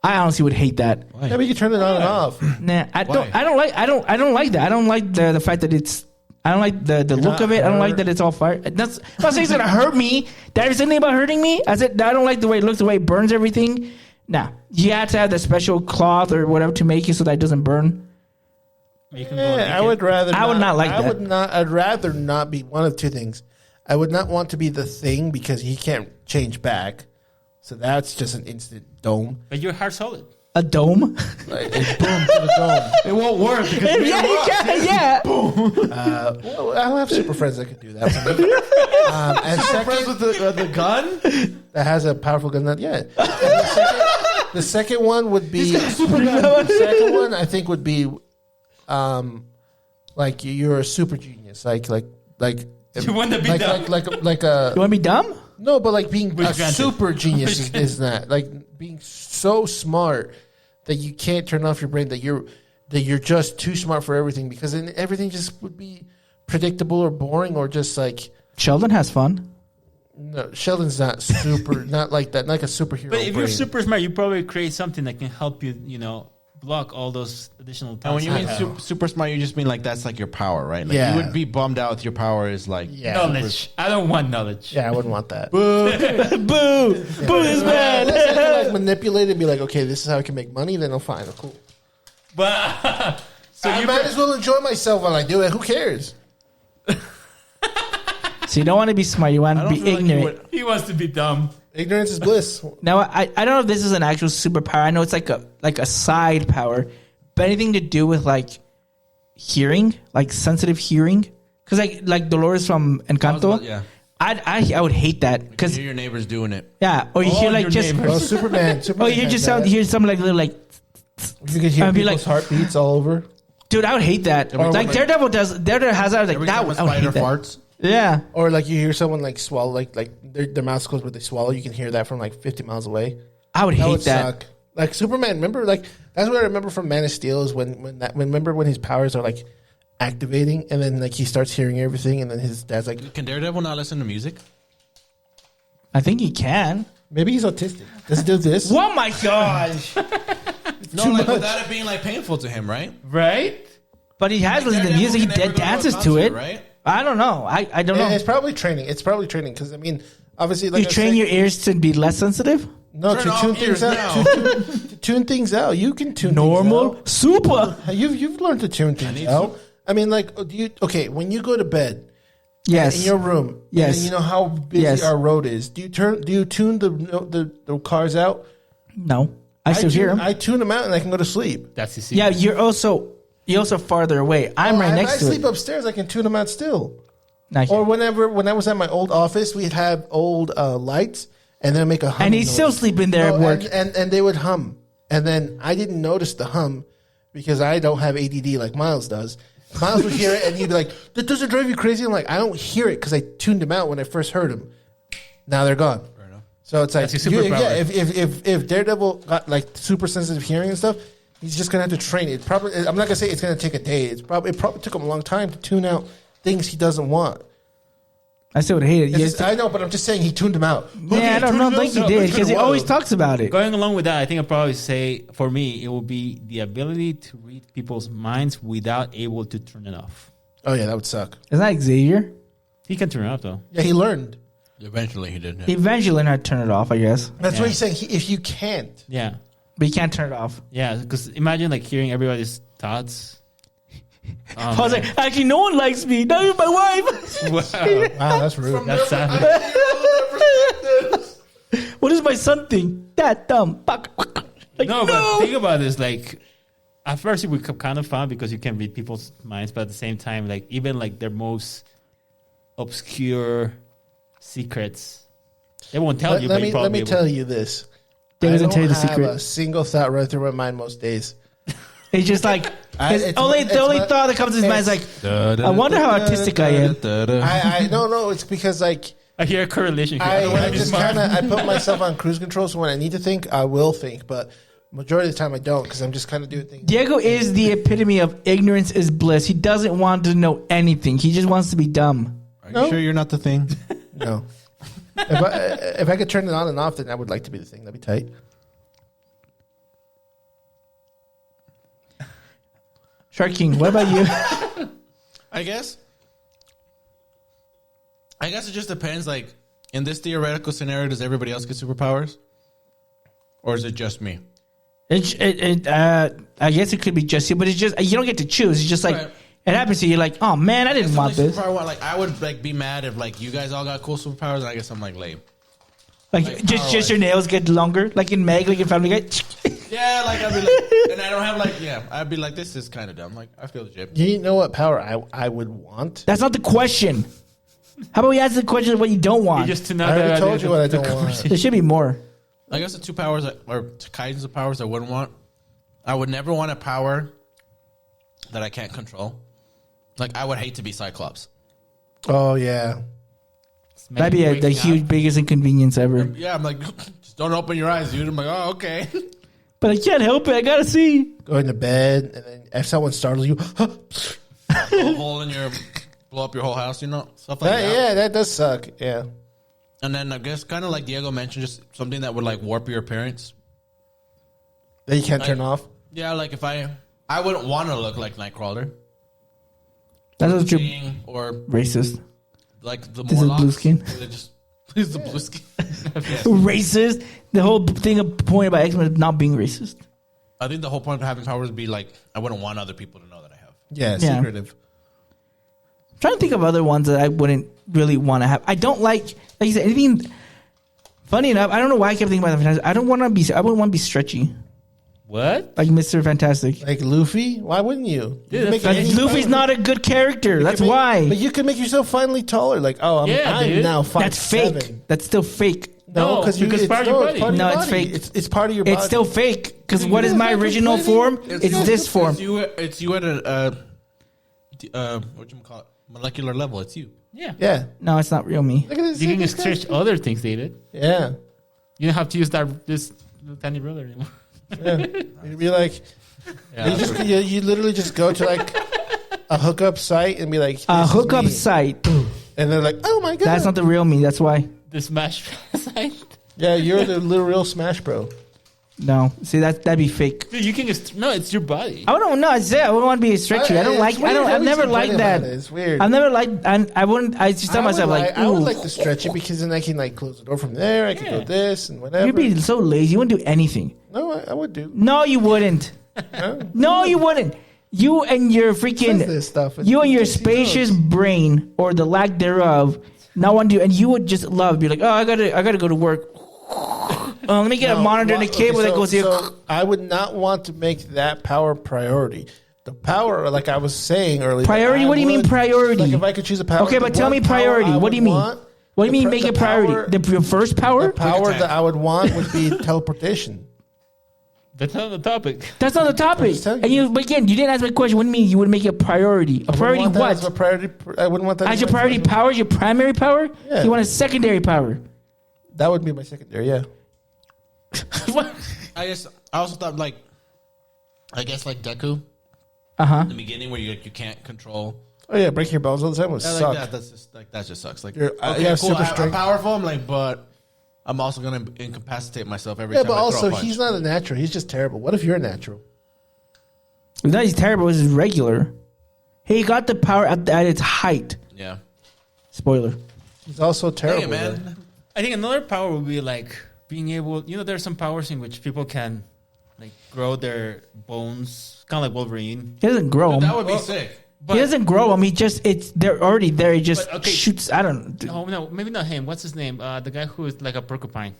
I honestly would hate that. Yeah, but you can turn it on and off. Nah, I don't like that. I don't like the fact that it's. I don't like the look of it. I don't like that it's all fire. That's I'm not saying it's gonna hurt me. That is anything about hurting me. I said I don't like the way it looks, the way it burns everything. Nah, you have to have the special cloth or whatever to make it so that it doesn't burn. I would rather. I would not like that. I would not. I'd rather not be one of two things. I would not want to be the Thing because he can't change back. So that's just an instant dome. But your heart's solid. A dome? Like, it's boom to the dome. It won't work. Because Yeah. Well, I don't have super friends that can do that for me. And friends second, with the gun. that has a powerful gun. Not yet. And the second one would be. The second one I think would be, like you're a super genius. Like You want to be dumb. like a. You want to be dumb? No, but like being Which a granted. super genius is not like being so smart that you can't turn off your brain. That you're just too smart for everything because then everything just would be predictable or boring or just like. Sheldon has fun. No, Sheldon's not super, not like that, not like a superhero. But if brain. you're super smart, you probably create something that can help you, block all those additional And when tasks. you mean super smart, you just mean like that's like your power, right? Like Yeah. you would be bummed out if your power is like Knowledge. I don't want knowledge. Yeah, I wouldn't want that. Boo! Boo this man! Unless I can like manipulate it and be like, okay, this is how I can make money. Then I'm fine. I'm cool. But so I you might as well enjoy myself while I do it. Who cares? So you don't want to be smart. You want to be ignorant. he wants to be dumb. Ignorance is bliss. Now I don't know if this is an actual superpower. I know it's like a side power, but anything to do with like hearing, like sensitive hearing, because like Dolores from Encanto. Yeah. I would hate that You because hear your neighbors doing it. yeah, or you hear like your just neighbors. Well, Superman. oh you hear just sound, you hear something like little like You can hear I'd be people's like- heartbeats all over. dude. I would hate that. Every Like time- Daredevil has. I was like Every that. time a I would spider hate that. farts. Yeah. Or like you hear someone like swallow, like their mouth closed, but they swallow. You can hear that from like 50 miles away. I would That hate would that. suck. Like Superman, remember? Like that's what I remember from Man of Steel is remember when his powers are like activating, and then like he starts hearing everything, and then his dad's like, Can Daredevil not listen to music? I think he can. maybe he's autistic. Does he do this? Oh my gosh! No, like without it being like painful to him, right? Right? But he has listened to Daredevil music. He can never go to a dances to concert, it. right? I don't know. I don't know. It's probably training. It's probably training because I mean, obviously, like You train your ears to be less sensitive. no Turn to off tune ears things out. now. To tune things out. You can tune Normal, Things super. out. You've learned to tune things need out. I mean, like, when you go to bed Yes. in your room, Yes. and you know how busy Yes. our road is. Do you tune the cars out? No, I still hear him. I tune them out and I can go to sleep. That's the secret. Yeah, you're also farther away. I'm right next I to sleep it. upstairs. I can tune them out still. Nice. Or when I was at my old office, we'd have old lights, and then make a hum. And he'd still sleep in there at work. and they would hum, and then I didn't notice the hum because I don't have ADD like Miles does. Miles would hear it, and he'd be like, "That doesn't drive you crazy." I'm like, "I don't hear it because I tuned them out when I first heard them. Now they're gone." So it's like, That's your superpower. if Daredevil got like super sensitive hearing and stuff, he's just gonna have to train it. Probably, I'm not gonna say it's gonna take a day. It probably took him a long time to tune out things he doesn't want. I still would hate it. It's Yes. just- I know, but I'm just saying he tuned them out. Yeah, I don't know. Think he did because he always talks about it. Going along with that, I think I'll probably say, for me, it will be the ability to read people's minds without able to turn it off. Oh yeah, that would suck. Isn't that Xavier? He can turn it off, though. Yeah, he learned. Eventually, he did. He eventually learned how to turn it off, I guess. That's Yeah. what he's saying. If you can't, Yeah. But you can't turn it off. Yeah, because imagine like hearing everybody's thoughts. I was like, actually, no one likes me. Not even my wife. Wow. wow, that's rude. That's sad. What does my son think? That dumb. Fuck. Like, No, but think about this. Like, at first it would be kind of fun because you can read people's minds, but at the same time, like even like their most obscure secrets, they won't tell you. Let me tell you this. They I doesn't don't tell you the have secret. a single thought right through my mind most days. It's just like the only my- thought that comes to his mind is like, I wonder how artistic I am. I no, it's because like I hear a correlation here. I just kind of I put myself on cruise control, so when I need to think, I will think, but majority of the time I don't because I'm just kind of doing things. Diego is the epitome of ignorance is bliss. He doesn't want to know anything. He just wants to be dumb. Are you sure you're not the thing? No. If I could turn it on and off, then I would like to be the thing. That'd be tight. Shark King, what about you? I guess it just depends. Like in this theoretical scenario, does everybody else get superpowers, or is it just me? I guess it could be just you, but it's just you don't get to choose. It's just like Right. it happens to you. You're like, oh man, I didn't want this. Like I would like be mad if like you guys all got cool superpowers, and I guess I'm like lame. Like just your nails get longer, like in Meg, like in Family Guy. Yeah, like I'd be like, and I don't have like, I'd be like, this is kind of dumb. Like I feel legit. You know what power I would want? That's not the question. How about we answer the question of what you don't want? just to I know already that told you what I don't want. There should be more. I guess the two powers or kinds of powers I wouldn't want. I would never want a power that I can't control. Like I would hate to be Cyclops. Oh yeah. That'd be the huge biggest inconvenience ever. Yeah, I'm like, just don't open your eyes, dude. I'm like, oh, okay. But I can't help it. I gotta see. Going to bed, and then if someone startles you, Blow a hole in blow up your whole house, stuff like that. yeah, that does suck. Yeah. And then I guess kind of like Diego mentioned, just something that would like warp your appearance. That you can't turn off. Yeah, like if I wouldn't want to look like Nightcrawler. That's what you're Or racist. like the This is Morlocks. blue skin. They just the blue skin. Racist. The whole thing of point about X-Men is not being racist. I think the whole point of having powers would be like I wouldn't want other people to know that I have. Yeah, Yeah. secretive. I'm trying to think of other ones that I wouldn't really want to have. I don't like you said, anything. Funny enough, I don't know why I kept thinking about the Fantastic. I wouldn't want to be stretchy What? like Mr. Fantastic. Like Luffy, why wouldn't you? You can make any Luffy's power. not a good character. That's But why. you can make yourself finally taller. Like, I'm dude. now 5'7". That's fake. That's still fake. No, No, because it's part of your body. part of No, your it's body. fake. It's part of your body. It's still fake. Because what is my original form? It's this form. It's you at a what you call it, molecular level. It's you. Yeah. Yeah. No, it's not real me. Look at this. You can this guy. stretch other things, David. Yeah. You don't have to use this little tiny ruler anymore. Yeah. You'd be like, you literally just go to like a hookup site and be like, A "This is hookup me." site. And they're like, oh my god. That's not the real me. That's why. The Smash side. Yeah, you're the little real Smash Bro. No. See, that'd be fake. Dude, you can just no. It's your body. I don't know. I wouldn't want to be a stretchy. I don't like. It's weird how I've he's never complaining liked that. about it. It's weird. I've never liked. I wouldn't. I just tell myself like, I would ooh, like to stretch it because then I can like close the door from there. I can go this and whatever. you'd be so lazy. You wouldn't do anything. No, I would do. No, you wouldn't. No, you wouldn't. You and your freaking. Says this stuff. You and your He spacious knows. brain or the lack thereof. Not want to do, and you would just love. Be like, oh, I gotta go to work. Let me get a No, monitor and a cable that goes here. So I would not want to make that power priority. The power, like I was saying earlier. Priority? I What do you mean would- priority? Like if I could choose a power. Okay, but the tell one me priority. power I What do you would mean? want- What do you mean the make it power- priority? Your first power? The power attack. that I would want would be teleportation. That's not the topic. That's not the topic. just telling And you. but again, you didn't ask my question. What do you mean you would make it a priority? A priority As a what? priority, I wouldn't want that. As as your my priority first- power, your primary power? Yeah. You want a secondary power. That would be my secondary. Yeah. I also thought like, I guess like Deku Uh-huh. in the beginning where you can't control. Oh yeah, breaking your bones all the time would Yeah, suck. like that just sucks. Like, You're- okay, you have cool, super I'm strength. powerful. I'm like, but I'm also gonna incapacitate myself every Yeah, time. but I throw also a punch. he's not a natural. He's just terrible. What if you're a natural? No, he's terrible. This is regular. He got the power at its height. Yeah. Spoiler. He's also terrible. Hey, man. I think another power would be like being able. You know, there are some powers in which people can like grow their bones, kind of like Wolverine. He doesn't grow Dude, them. that would be sick. But He doesn't grow them. He just, they're already there. He just But, okay. shoots. I don't know. Oh no, maybe not him. What's his name? The guy who is like a porcupine.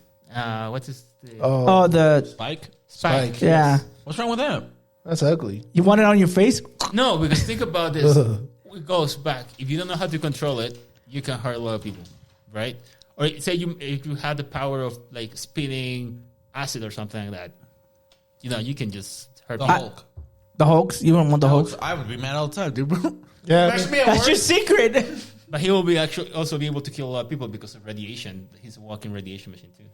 What's his? Oh, Oh, the, Spike. Spike. Spike. yeah. What's wrong with that? That's ugly. You want it on your face? No, because think about this. It goes back. If you don't know how to control it, you can hurt a lot of people, right? Or say if you had the power of like spitting acid or something like that, you can just hurt The people. Hulk. The Hulks? You don't want the Hulks? I would be mad all the time, dude. Bro. Yeah, That's me at That's work. your secret. But he will be also be able to kill a lot of people because of radiation. He's a walking radiation machine too.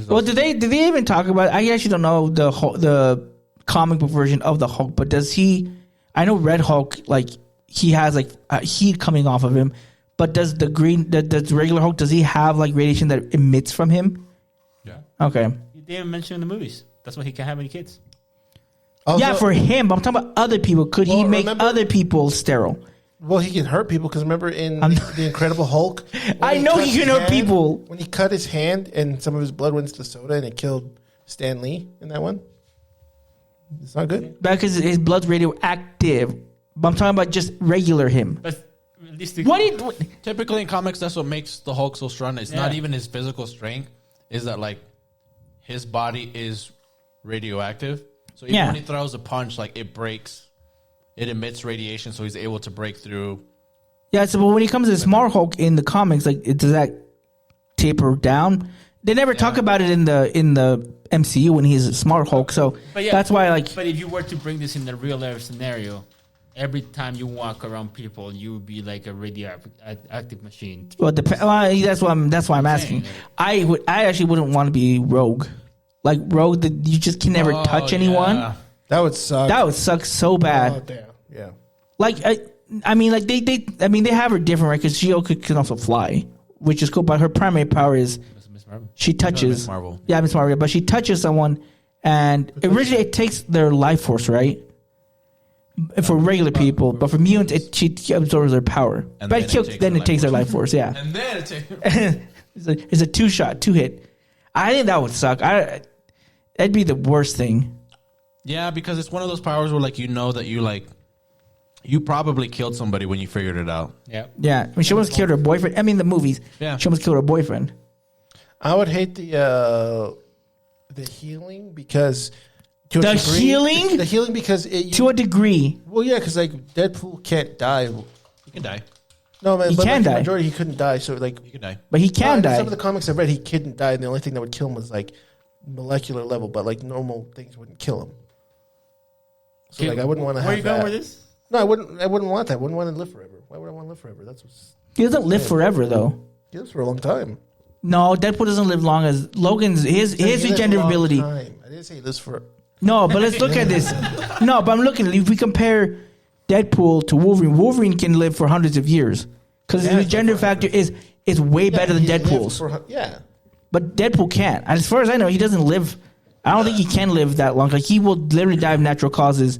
Well, did they even talk about? I actually don't know the comic book version of the Hulk, but does he? I know Red Hulk, like he has like heat coming off of him, but does the regular Hulk, does he have like radiation that emits from him? Yeah. Okay. They didn't mention in the movies. That's why he can't have any kids. Also, Yeah, for him, but I'm talking about other people. Could he make other people sterile? well, he can hurt people because remember in the Incredible Hulk, I know he can hurt people. When he cut his hand and some of his blood went into the soda and it killed Stan Lee in that one. It's not good. Because his blood's radioactive. But I'm talking about just regular him. But realistically, What? Typically in comics, that's what makes the Hulk so strong. It's not even his physical strength. Is that like his body is radioactive? So even when he throws a punch, like it breaks. It emits radiation, so he's able to break through. Yeah, so but when he comes to the Smart Hulk in the comics, like does that taper down? They never talk about it in the MCU when he's a Smart Hulk, so that's why But if you were to bring this in the real life scenario, every time you walk around people, you would be like a radioactive machine. Well, that's why I'm asking. I actually wouldn't want to be Rogue. Like Rogue, you just can never touch anyone. Yeah. That would suck. That would suck so bad. Oh, damn. Yeah. Like I mean, like they have her different, right? Because she can also fly, which is cool. But her primary power is Miss Marvel. she touches. Miss Marvel. Yeah, Miss Marvel. But she touches someone, and originally it takes their life force, right? For regular people, but for mutants, she absorbs their power. And But then it takes their life force. Yeah, And then it takes. it's a 2 hit. I think that would suck. That'd be the worst thing. Yeah, because it's one of those powers where like that you probably killed somebody when you figured it out. Yeah. Yeah, I mean, she almost killed her boyfriend. I mean, the movies. Yeah. She almost killed her boyfriend. I would hate the healing because to a The degree- healing? the healing because To a degree. well, yeah, because like Deadpool can't die. You can die. No, man, He but can like, the die. majority he couldn't die. So like, You can die. But he can in die. Some of the comics I've read, he couldn't die. And the only thing that would kill him was like molecular level, but like normal things wouldn't kill him. So Okay, like, I wouldn't want to have Where are you going that. with this? No, I wouldn't want that. I wouldn't want to live forever. Why would I want to live forever? That's what's He doesn't live forever, though. he lives for a long time. No, Deadpool doesn't live long as Logan's. His He lives for a long regenerative ability. time. I didn't say he lives for. No, but let's look at this. No, but I'm looking. If we compare Deadpool to Wolverine, Wolverine can live for hundreds of years because Yeah, his regenerative factor is way better than he lived Deadpool's. yeah. But Deadpool can't. As far as I know, he doesn't live. I don't think he can live that long. Like he will literally die of natural causes.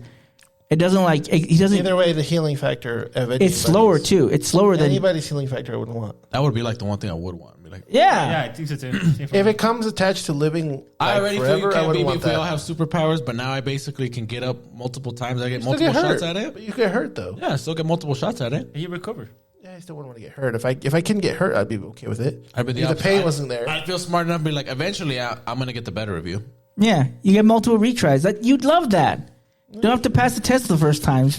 It doesn't like he doesn't. Either way, the healing factor of It's slower too. It's slower than. anybody's healing factor. I wouldn't want. That would be like the one thing I would want. Be like, Yeah. Yeah, I think so too. If it comes attached to living I like, already forever, feel you I can't wouldn't maybe want if we all that. have superpowers, but now I basically can get up multiple times. I get Still multiple get shots hurt, at it. but you get hurt though. Yeah, I still get multiple shots at it. And you recover. Yeah, I still wouldn't want to get hurt. If I couldn't get hurt, I'd be okay with it. I'd be If the opposite. pain wasn't there. I'd feel smart enough to be like, eventually I'm going to get the better of you. Yeah, you get multiple retries. You'd love that. You don't have to pass the test the first time.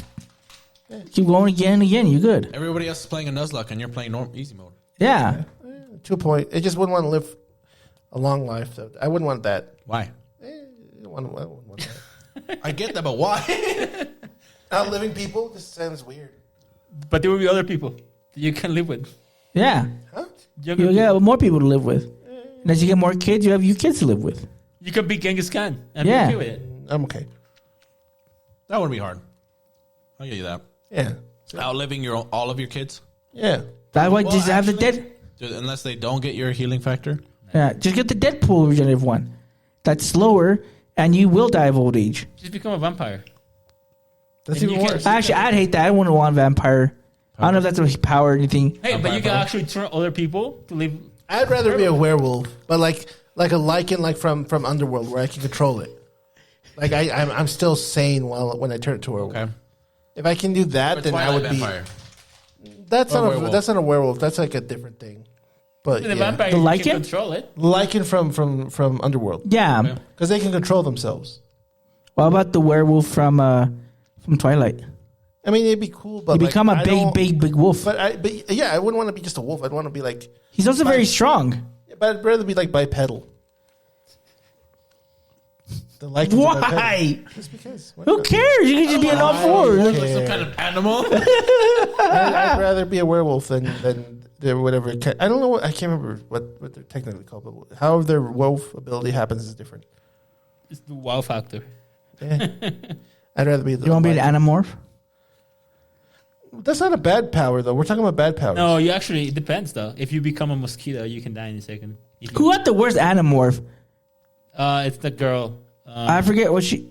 Keep going again and again. You're good. Everybody else is playing a Nuzlocke and you're playing easy mode. Yeah. To a point, I just wouldn't want to live a long life. Though I wouldn't want that. Why? I wouldn't want that. I get that, but why? Outliving people just sounds weird. But there will be other people that you can live with. Yeah. Younger You people. get more people to live with. And as you get more kids, you have your kids to live with. You can be Genghis Khan and Yeah. be okay with it. I'm okay. That wouldn't be hard. I'll give you that. Yeah. Outliving all of your kids? Yeah. That's why Well, just have the actually- dead. Unless they don't get your healing factor. Yeah, just get the Deadpool regenerative one. That's slower, and you will die of old age. Just become a vampire. That's And even you can- worse. Actually, I'd hate that. I wouldn't want a vampire. I don't know if that's a power or anything. Hey, but you can actually turn other people to live. I'd rather be a werewolf, but like a lichen, like from Underworld, where I can control it. Like I'm still sane when I turn it to a werewolf. Okay. If I can do that, then I would vampire. be. That's Or not werewolf. that's not a werewolf. That's like a different thing. But The yeah. vampire, The you lichen? can control it. Lichen from Underworld Yeah. because they can control themselves. What about the werewolf from Twilight? I mean, it'd be cool, but You become a big wolf. But yeah, I wouldn't want to be just a wolf. I'd want to be like. He's also very strong. But I'd rather be like bipedal. The likeness of Why? bipedal. Just because. Who cares? You can just be an all fours. Like some kind of animal. I'd rather be a werewolf than whatever. I don't know. I can't remember what they're technically called, but how their wolf ability happens is different. It's the wow factor. Yeah. I'd rather be. You want to be an anamorph? That's not a bad power, though. We're talking about bad powers. No, you actually, it depends, though. If you become a mosquito, you can die in a second. Who had the worst anamorph? It's the girl. I forget what she.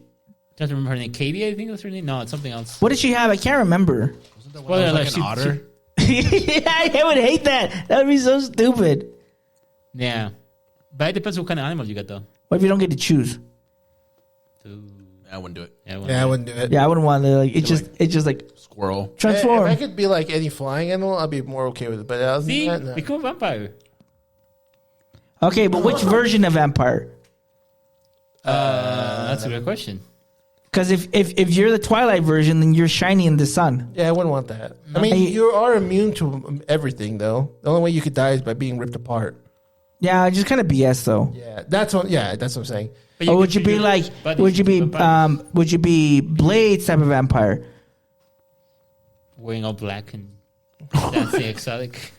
Don't remember her name. Katie, I think that's her name. No, it's something else. What did she have? I can't remember. Well, like an otter. Yeah, I would hate that. That would be so stupid. Yeah. But it depends what kind of animal you get, though. What if you don't get to choose? I wouldn't do it. Yeah, I wouldn't do it. Yeah, I wouldn't want to. Like, it's just like Squirrel. transform. If I could be like any flying animal, I'd be more okay with it. But other See? than that, no. Become a vampire. Okay, but which version of vampire? That's a good question. Because if you're the Twilight version, then you're shiny in the sun. Yeah, I wouldn't want that. I mean, you are immune to everything, though. The only way you could die is by being ripped apart. Yeah, just kind of BS though. Yeah, that's what I'm saying. But Or can would you choose be your like? buddies, Would you be? vampires. Would you be Blade's type of vampire? Wearing all black and dancing exotic.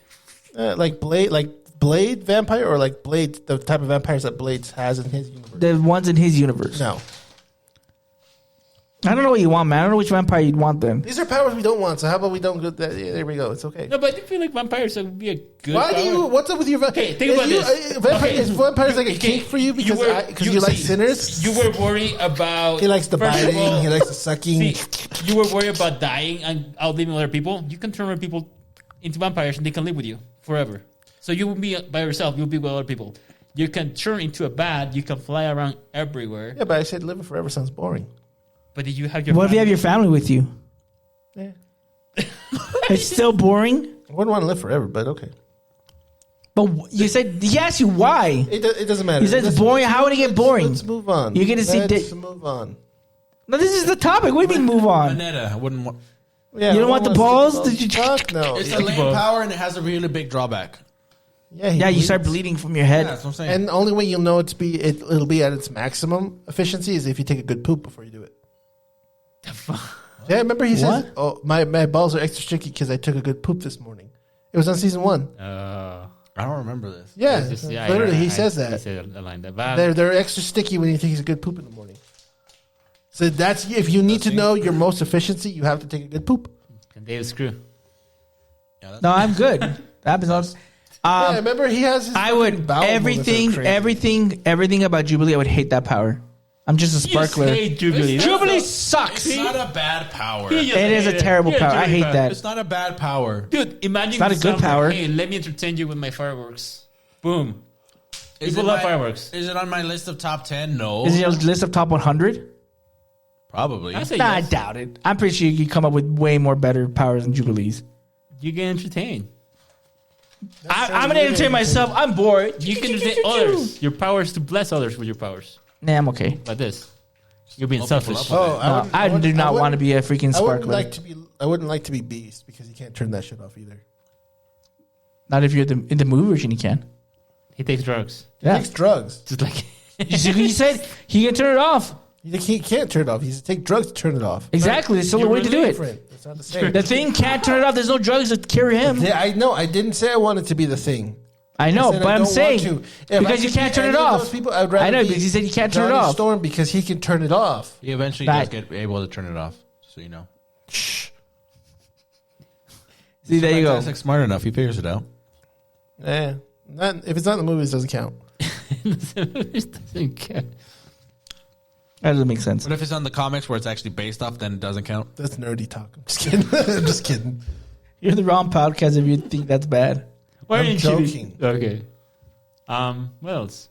Like Blade vampire, or like Blade, the type of vampires that Blades has in his universe. The ones in his universe. No, I don't know what you want, man. I don't know which vampire you'd want then. these are powers we don't want. So how about we don't go? Yeah, there we go. It's okay. No, but I feel like vampires would be a good Why do power. you? What's up with your vampire? Okay, think about this. Is vampires like a kink for you because you like sinners? You were worried about... He likes the First of biting. all, He likes the sucking. See, you were worried about dying and outliving other people. You can turn other people into vampires and they can live with you forever. So you won't be by yourself. You'll be with other people. You can turn into a bat. You can fly around everywhere. Yeah, but I said living forever sounds boring. But did you have your... What if you have your family with you? Yeah, It's still boring. I wouldn't want to live forever, but okay. But you said he asked you why. It doesn't matter. He said it's boring. How would it get boring? Let's move on. You're gonna see Let's move on. No, this is the topic. What do you mean move on? Manetta. I wouldn't want. Yeah, You don't want the balls? Did you? Fuck no. It's a lame power and it has a really big drawback. Yeah, Yeah, you start bleeding from your head. Yeah, that's what I'm saying. And the only way you'll know it'll be at its maximum efficiency is if you take a good poop before you do it. Yeah, remember he says, What? "Oh, my balls are extra sticky because I took a good poop this morning." It was on season 1. I don't remember this. Yeah, literally, he says He that. said a line that. They're extra sticky when you think it's a good poop in the morning. So that's if you need to know your most efficiency, you have to take a good poop. And David Screw. No, I'm good. That happens all. Yeah, remember he has. His I would bowel movements are crazy. everything about Jubilee. I would hate that power. I'm just a sparkler. You hate Jubilee. Jubilee sucks. It's not a bad power. He just It is a hated terrible You're a power. I Jubilee hate fan. that. It's not a bad power. Dude, imagine not a the good summer, power. Hey, let me entertain you with my fireworks. Boom. Is People it love my- fireworks. Is it on my list of top 10? No. Is it your list of top 100? Probably. I say Nah, I yes. doubt it. I'm pretty sure you could come up with way more better powers than Jubilee's. You get entertained. I'm gonna entertain myself. I'm bored. You can entertain others. Your power is to bless others with your powers. Nah, I'm okay. Like this. You're being Most people selfish. love it. No, I do not want to be a freaking I wouldn't sparkler. like to be Beast because you can't turn that shit off either. Not if you're in the movie version, you can. He takes drugs. He takes drugs. Just like... You see what he said? He can turn it off. He can't turn it off. He's take drugs to turn it off. Exactly. There's still a way to do it. Different. It's not the same. The thing can't turn it off. There's no drugs that cure him. Yeah, I know. I didn't say I wanted to be the thing. I know, said but I I'm don't saying want to. If I because you could can't be turn it any of off. those people, I'd rather I know be because he said you can't turn it Johnny off. Storm because he can turn it off. He eventually That- does get able to turn it off, so you know. See, there you go. Fantastic, smart enough. He figures it out. Yeah, if it's not in the movies, it doesn't count. It doesn't care. That doesn't make sense. But if it's on the comics where it's actually based off, then it doesn't count. That's nerdy talk. I'm just kidding. I'm just kidding. You're the wrong podcast if you think that's bad. Why I'm are you joking. Okay. What else?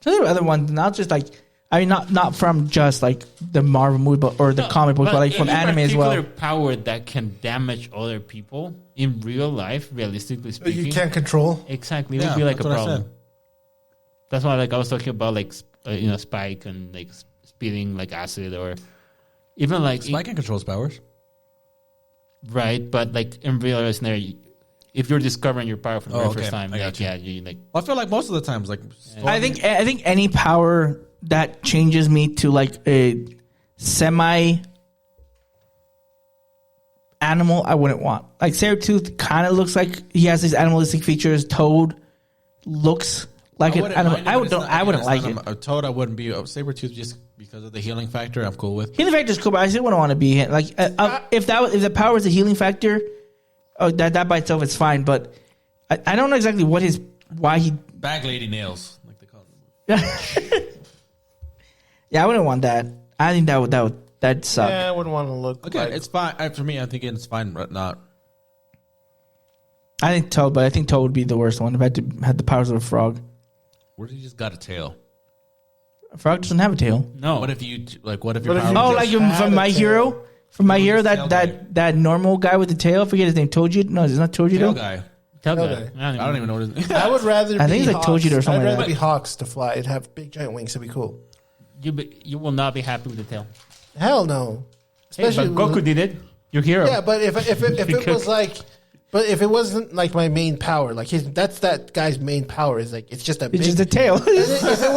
So there are other ones, not just like not from just like the Marvel movie but, or the comic books, but like from any anime as well. particular power that can damage other people in real life, realistically speaking. You can't control. Exactly. It Yeah, would be like a that's what I problem. said. That's why, like, I was talking about, like, Spike and, like, spitting like acid or even like Spike can control his powers. right, but like in real scenario, if you're discovering your power for the very first time, I got like, you. yeah, you like Well, I feel like most of the times, like I think any power that changes me to like a semi animal, I wouldn't want. Like Sabretooth kind of looks like he has these animalistic features. Toad looks like an animal. I wouldn't like it. A Toad, I wouldn't be. Sabretooth just because of the healing factor. I'm cool with. Healing factor is cool, but I still wouldn't want to be him. Like if the power is a healing factor, that by itself is fine. But I don't know exactly why he. Bag lady nails, like they call them. Yeah, I wouldn't want that. I think that'd suck. Yeah, I wouldn't want to look. Again, like, it's fine. For me, I think it's fine, but not. I think Toad, but I think Toad would be the worst one if I had the powers of a frog. What if you just got a tail? A frog doesn't have a tail. no. What if you What if power? you Oh, just like had from a My tail. Hero? From My Hero, tail that normal guy with the tail. I forget his name. Toji? No, it's not Toji. tail guy? Tell Okay. that. I don't even know what it is. I would rather. I think be it's like Hawks. Toji or something I'd like rather that. be Hawks to fly and have big giant wings. That'd be cool. You will not be happy with the tail. Hell no. Hey, but Goku did it. Your hero. Yeah, but if it was like, but if it wasn't like my main power, like that's that guy's main power is like it's just a big. It's just a tail. if it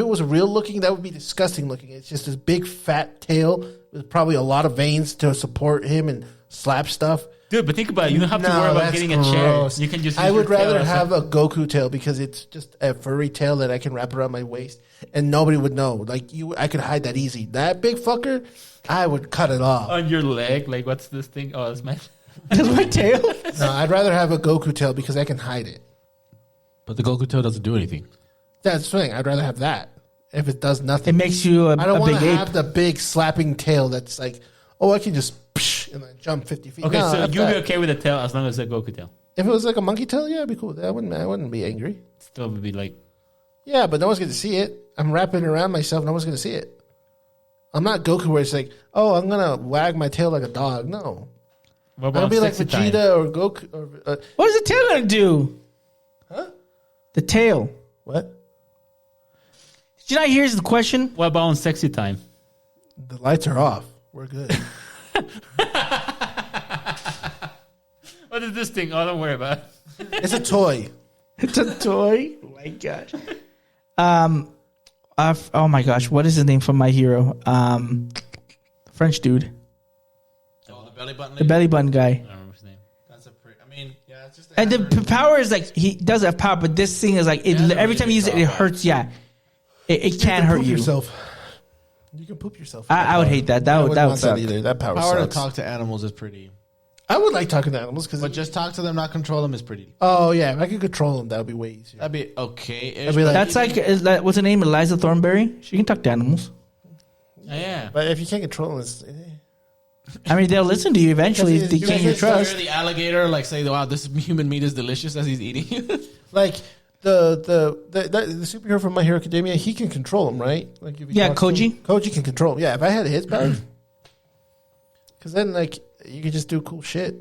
was a real looking, that would be disgusting looking. It's just this big fat tail with probably a lot of veins to support him and slap stuff. Dude, but think about it. You don't have to worry about that's getting a chair. gross. You can just. I use would your tail rather as a- have a Goku tail because it's just a furry tail that I can wrap around my waist and nobody would know. Like I could hide that easy. That big fucker, I would cut it off. on your leg. Like, what's this thing? Oh, it's my. That's my tail. No, I'd rather have a Goku tail because I can hide it. But the Goku tail doesn't do anything. That's the thing. I'd rather have that if it does It nothing. makes you I don't a want big to ape. have the big slapping tail that's like, oh, I can just psh, and then jump 50 feet. Okay, No, so F you'll be that. okay with a tail as long as it's a Goku tail. If it was like a monkey tail, yeah, it'd be cool. I wouldn't be angry. Still would be like. Yeah, but no one's going to see it. I'm wrapping it around myself. No one's going to see it. I'm not Goku where it's like, oh, I'm going to wag my tail like a dog. No. What I'm going to be like sexy time? Vegeta or Goku. Or, What is the tail gonna do? Huh? The tail. what? Did you not hear the question? What about on sexy time? The lights are off. We're good. What is this thing? Oh, don't worry about it. It's a toy. It's a toy. Oh my gosh. Oh my gosh. What is his name from My Hero? French dude, Oh, the belly button. the belly button guy. I don't remember his name. That's a pretty. I mean, yeah, it's just. And the power is like he does have power, but this thing is like every time you use it, it hurts. Yeah, it can hurt poop you. yourself. You can poop yourself. I would hate that. That I would wouldn't want suck. that either. That power power to sucks. talk to animals is pretty. I would like talking to animals because. But just talk to them, not control them, is pretty. Oh yeah, if I could control them, that would be way easier. That'd be okay. I'd be like- That's like what's her name? Eliza Thornberry. She can talk to animals. Oh, yeah. But if you can't control them, it's, I mean, they'll listen to you eventually. Because They you gain can't your get trust. the alligator, like say, wow, this human meat is delicious as he's eating. like the superhero from My Hero Academia, he can control them, right? Like if he Yeah, talks to Koji. him, Koji can control them. Yeah, if I had his powers, because then like you could just do cool shit.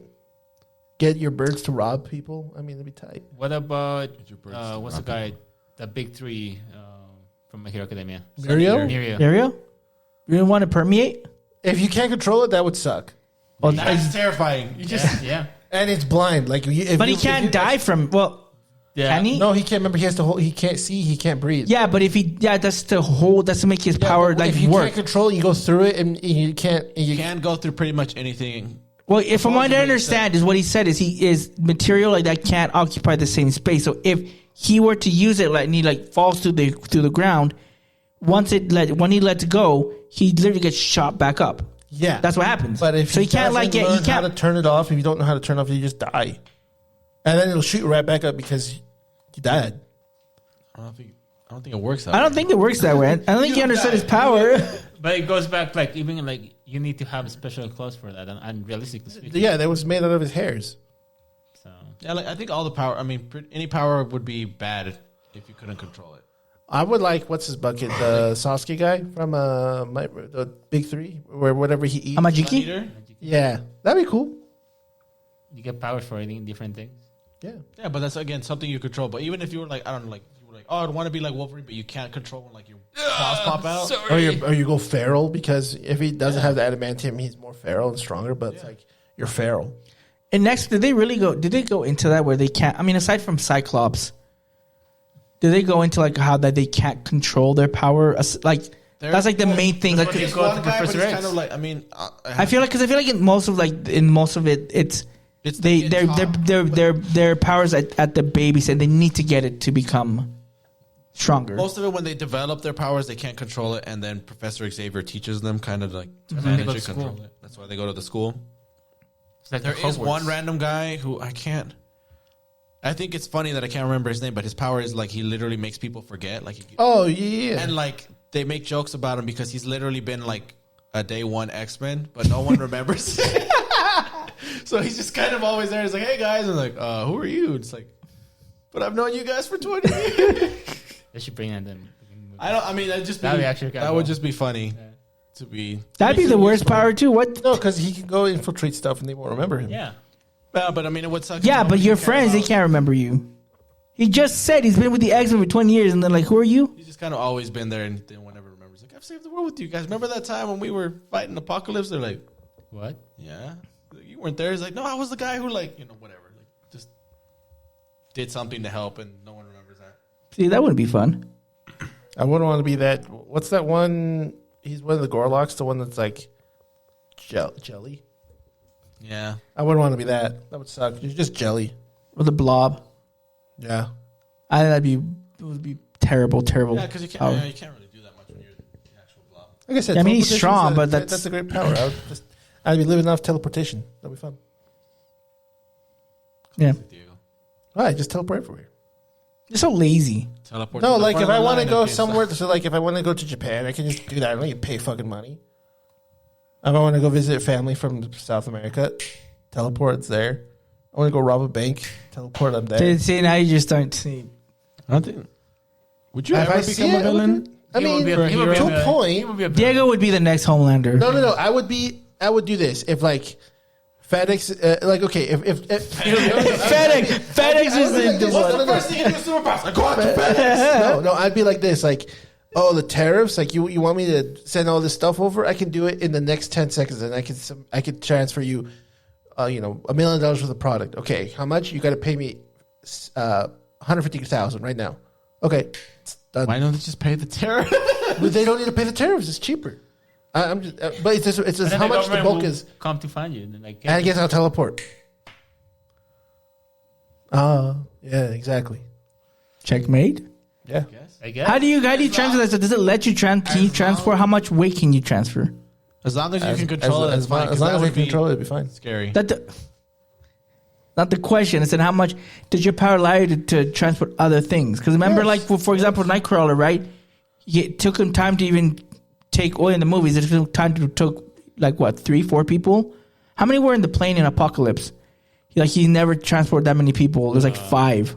Get your birds to rob people. I mean, it'd be tight. What about your birds what's the guy? The big three from My Hero Academia. Mirio? Mirio. Ariel, you don't want to permeate? If you can't control it, that would suck. Well, That's terrifying. You just yeah. And it's blind. Like, if but he you- if can't you- die from. Well, Yeah. can he? No, he can't. Remember, he has to hold. He can't see. He can't breathe. Yeah, but if he, that's to hold. That's to make his Yeah, power but like if you work. can't control it, you go through it, and you can't. And You can go through pretty much anything. Well, if from what I Supposedly understand is what he said is he is material like that can't occupy the same space. So if he were to use it like and he like falls through the ground, when he lets go, he literally gets shot back up. Yeah, That's what happens. But if so he can't like doesn't get he learn how to can't. turn it off, if you don't know how to turn it off, you just die, and then it'll shoot you right back up because you died. I don't think it works. That I don't way. think it works that way. I don't think he understood his power. But it goes back like even like you need to have special clothes for that, and realistically speaking, Yeah, that was made out of his hairs. so Yeah, like I think all the power. I mean, any power would be bad if you couldn't control it. I would like what's his bucket, the Sasuke guy from the Big Three, where whatever he eats. Amajiki? Yeah, that'd be cool. you get powers for eating different things. Yeah, Yeah, but that's again something you control. But even if you were like, I don't know, like you were like, oh, I'd want to be like Wolverine, but you can't control when like your claws pop out. Sorry. Or you go feral because if he doesn't have the adamantium, he's more feral and stronger. But it's like you're feral. And next, did they go into that where they can't? I mean, aside from Cyclops, did they go into like how that they can't control their power? Like that's like the main thing. Like He's go one to guy, but Professor he's X. kind of like. I mean, I feel like in most of it, it's their powers at the babies, and they need to get it to become stronger. most of it when they develop their powers, they can't control it, and then Professor Xavier teaches them kind of like to manage go and to control school. it. That's why they go to the school. It's like There is Hogwarts. one random guy who I can't. I think it's funny that I can't remember his name, but his power is like he literally makes people forget. Like, Oh yeah. and like they make jokes about him because he's literally been like a day one X-Men, but no one remembers. So he's just kind of always there. He's like, "Hey guys," and like, "Who are you?" It's like, "But I've known you guys for 20 years." They should bring that in. I don't. I mean, that'd just be, That'd be actually kinda that would cool. just be funny to be. That'd be the worst power too. What? No, because he can go infiltrate stuff and they won't remember him. Yeah. But I mean, it would suck. Yeah, but Nobody your cares friends, they about- can't remember you. He just said he's been with the X-Men for 20 years, and they're like, "Who are you?" He's just kind of always been there, and no one ever remembers. Like, I've saved the world with you guys. Remember that time when we were fighting Apocalypse? They're like, What? yeah, you weren't there. He's like, no, I was the guy who whatever, just did something to help, and no one remembers that. See, that wouldn't be fun. I wouldn't want to be that. What's that one? He's one of the Gorlocks, the one that's like jelly. Yeah, I wouldn't want to be that. That would suck. You're just jelly. Or the Blob. Yeah. I think it would be terrible. yeah, because you can't power. you can't really do that much when you're the actual blob. Like I said, I mean, he's teleportation's strong, but that's- a great power. I'd be living off teleportation. That'd be fun. Yeah, Diego. All right, just teleport everywhere. you're so lazy. Teleport. No, to the like front if of I the want to line go against- somewhere, so like if I want to go to Japan, I can just do that. I don't need to pay fucking money. If I want to go visit family from South America, teleport there. I want to go rob a bank, teleport them there. See, now you just don't see. I don't think. Would you If ever I become see a it, villain? I He would mean, be a- he would be to a- a point. he would be a- Diego would be the next Homelander. No. I would do this if like FedEx, like okay, if FedEx is the What's the one. first thing you do with Superpower? I go out to FedEx. no, I'd be like this, like, oh, the tariffs, like you want me to send all this stuff over? I can do it in the next 10 seconds, and I can transfer you, $1 million worth of product. Okay, how much? You got to pay me, $150,000 right now. Okay, it's done. Why don't they just pay the tariff? But they don't need to pay the tariffs. It's cheaper. I'm just, but it's just And then how much the government bulk will is. come to find you. And then, like, And I guess I'll teleport. Yeah, exactly. Checkmate. Yeah. I guess. How do you transfer that? So does it let you can you transfer? How much weight can you transfer? As long as you can control it, that's fine. As long as I can control it, it'd be fine. Scary. Not the question. It's how much does your power allow you to transport other things? Because remember, like for example, Nightcrawler, right? It took him time to even take oil in the movies. It took time to took like what 3-4 people. How many were in the plane in Apocalypse? He never transported that many people. There's like 5.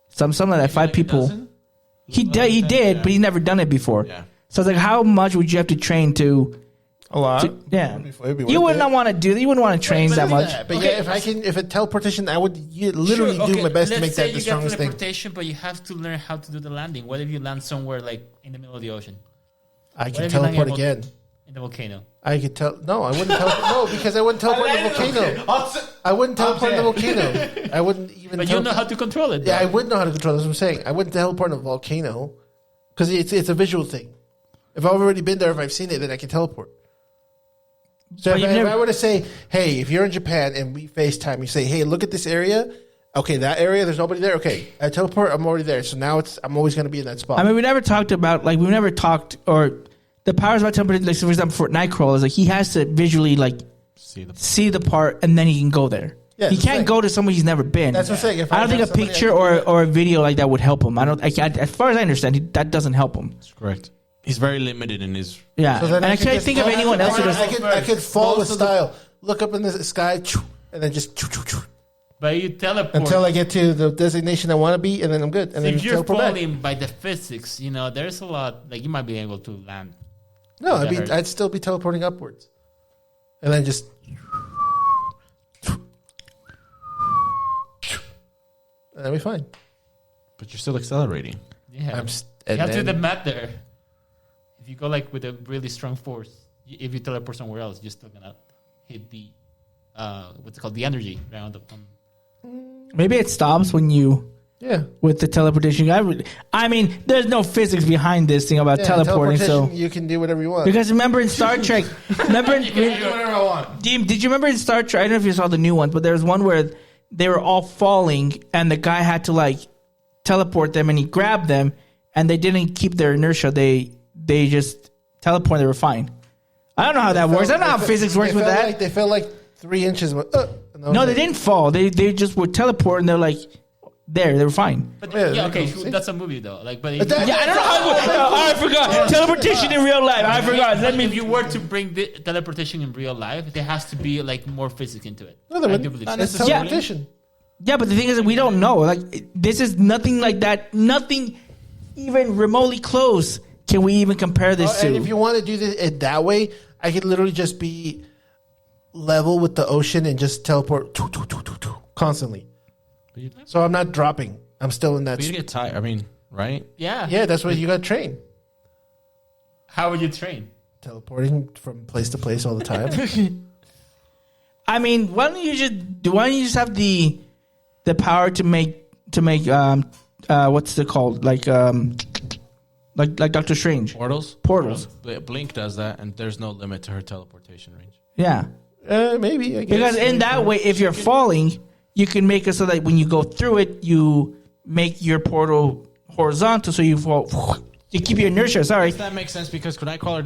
Some like that 5 people. He did, but he's never done it before. Yeah. So it's like, how much would you have to train to? A lot. Yeah, It'd be you worth would not want to do that. You wouldn't want to train that much. But yeah, if a teleportation, I would literally Sure, do okay, my best to let's make say that the you get strongest thing. teleportation, but you have to learn how to do the landing. What if you land somewhere like in the middle of the ocean, I What can if you land teleport in a again. in the volcano? I could tell. No, I wouldn't teleport. No, because I wouldn't teleport in the volcano. I wouldn't teleport in the volcano. I wouldn't even. But you know how to control it. Yeah, I though. would know how to control. That's what I'm saying. I wouldn't teleport in a volcano because it's a visual thing. If I've already been there, if I've seen it, then I can teleport. So But if you've never- I were to say, hey, if you're in Japan and we FaceTime, you say, hey, look at this area. Okay, that area, there's nobody there. Okay, I teleport, I'm already there. So now I'm always going to be in that spot. I mean, we never talked about or the powers about teleportation. Like, so for example, for Nightcrawler, is like he has to visually see the part and then he can go there. Yeah, he that's can't right. go to somewhere he's never been. That's what I'm saying. If I don't I think a have somebody picture I can or a video like that would help him. As far as I understand, that doesn't help him. That's correct. He's very limited in his. Yeah, So then and I could can't just think of teleport. anyone else who does. I could fall with style, look up in the sky, and then just But you teleport until I get to the designation I want to be, and then I'm good. And then if you're teleport back. falling by the physics, there's a lot. Like you might be able to land. No, That hurts. I'd still be teleporting upwards, and then just. And that'd be fine. But you're still accelerating. Yeah, I'm you and have to do then- the math there. if you go like with a really strong force, if you teleport somewhere else, you're still gonna hit the what's it called, the energy round up. Maybe it stops when you Yeah. with the teleportation. I mean, there's no physics behind this thing about Yeah, teleporting. So teleportation, you can do whatever you want. because remember in Star Trek, remember Do whatever I want. did you remember in Star Trek? I don't know if you saw the new ones, but there was one where they were all falling and the guy had to like teleport them and he grabbed them and they didn't keep their inertia. They just teleported. They were fine. I don't know how that works. I don't know how physics works with that. They felt like 3 inches. No, they didn't fall. They just would teleport and they're like there. They were fine. But Yeah, okay, see? that's a movie though. Like, but But that- Yeah, I don't know how it works. I forgot. Teleportation in real life. I forgot. Let me. if you were to bring the teleportation in real life, there has to be like more physics into it. No, there I wouldn't. do believe Not so. It's necessarily. teleportation. Yeah, but the thing is that we don't know. Like this is nothing like that. Nothing even remotely close. Can we even compare this And to? if you want to do it that way, I could literally just be level with the ocean and just teleport constantly. So I'm not dropping. I'm still in that. But you get tired. I mean, right? Yeah. Yeah, that's what you got to train. How would you train? Teleporting from place to place all the time. I mean, why don't you just have the power to make what's it called like Doctor Strange Portals. portals? Blink does that, and there's no limit to her teleportation range. Yeah, Maybe. I guess. because in that way, if you're falling, you can make it so that when you go through it, you make your portal horizontal, so you fall. You keep your inertia. Sorry. That makes sense because Nightcrawler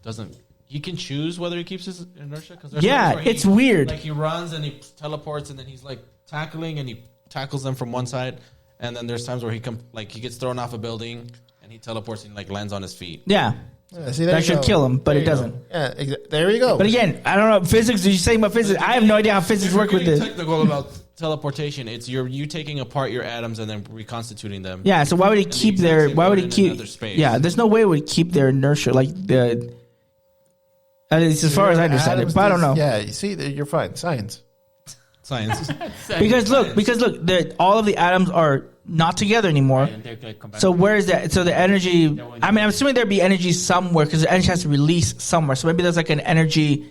doesn't. He can choose whether he keeps his inertia. Because Yeah, it's weird. Like he runs and he teleports, and then he's like tackling, and he tackles them from one side. And then there's times where he gets thrown off a building, and he teleports and like lands on his feet. Yeah, Yeah, see, there that you should go. kill him, but There it you go. doesn't. Yeah, there you go. But again, I don't know physics. You're saying about physics. I have no idea how physics work with this. Technical about teleportation. It's you taking apart your atoms and then reconstituting them. Yeah, so why would he And keep the their? exact same Why would word he in keep? another space. Yeah, there's no way it would keep their inertia like the. At least as far as I understand it, but I don't know. Yeah, you see, you're fine. Science. Science. Because look, all of the atoms are not together anymore. And they're gonna come back. So where is that? So the energy. I mean, I'm assuming there'd be energy somewhere because the energy has to release somewhere. So maybe there's like an energy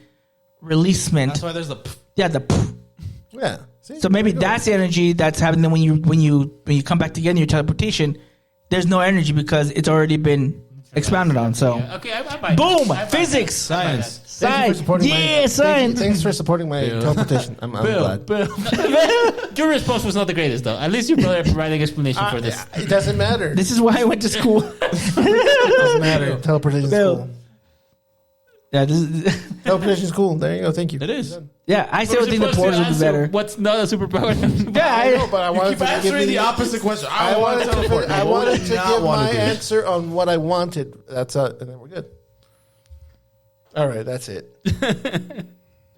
releasement. That's why there's the. Yeah, the. Yeah. See, So maybe there you go. that's the energy that's happening when you come back together in your teleportation. There's no energy because it's already been expounded on. So Yeah, okay, I buy boom, that. I buy physics, that. I buy that. Science. Thank you for science, supporting yeah, science. Thanks for supporting my teleportation. I'm glad. Your response was not the greatest, though. At least you provided an explanation for this. It doesn't matter. This is why I went to school. It doesn't matter. Teleportation is Bill. cool. Yeah, this is, Teleportation is cool. There you go. Thank you. It is. yeah. I still We're think the supposed to portals would be answer better. What's not a superpower? Yeah, I know, but I wanted Keep to give answering you the opposite question. I want to teleport. I wanted to not give wanna my do this. answer on what I wanted. That's and then we're good. All right, that's it.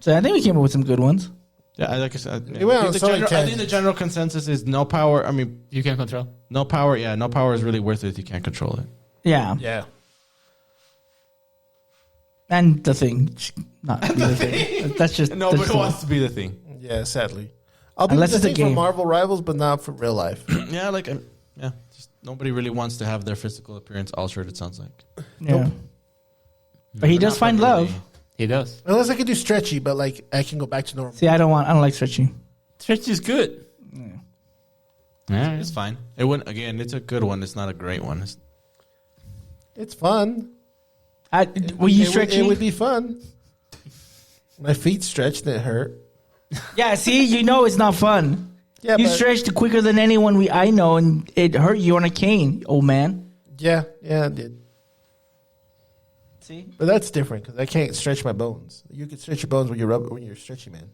So I think we came up with some good ones. Yeah, like I said, You went on I think so many I think the tangents. general consensus is no power. I mean, You can't control. no power. Yeah, no power is really worth it if you can't control it. Yeah, Yeah. and the thing, not be the thing. That's just Nobody that's just- wants to be the thing. Yeah, sadly. I'll be Unless the it's a thing for game. Marvel Rivals, but not for real life. Yeah, yeah. Just nobody really wants to have their physical appearance altered. It sounds like. Yeah, but he does Not find really. love. He does. Unless I can do stretchy, but like I can go back to normal. See, I don't like stretching. Stretch is good. Yeah. It's fine. It wouldn't. Again, it's a good one. It's not a great one. It's fun. Were you It stretching? would be fun. My feet stretched and it hurt. Yeah, see, you know it's not fun. Yeah, You but, stretched quicker than anyone I know, and it hurt you on a cane, old man. yeah, it did. See, But that's different because I can't stretch my bones. You can stretch your bones when you're stretchy man.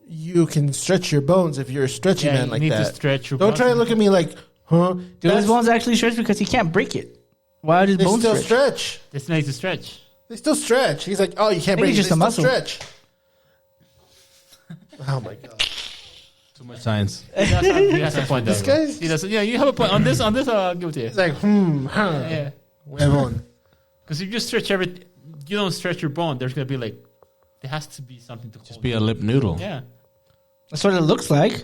You can stretch your bones if you're a stretchy Yeah, man you like need to that. stretch your Don't bones. try to look at me like, huh? do his bones actually stretch because he can't break it? Why did his They bones still stretch? stretch. It's nice to stretch. They still stretch. He's like, oh, you can't Maybe break it. just They a still muscle. stretch. Oh my god. Too much science. He has a point, though. This guy's- He does. Yeah, you have a point on this. I'll give it to you. It's like, Yeah, Huevón. because if you stretch everything, you don't stretch your bone. There's gonna be like, there has to be something to Just hold be it. a lip noodle. Yeah. That's what it looks like.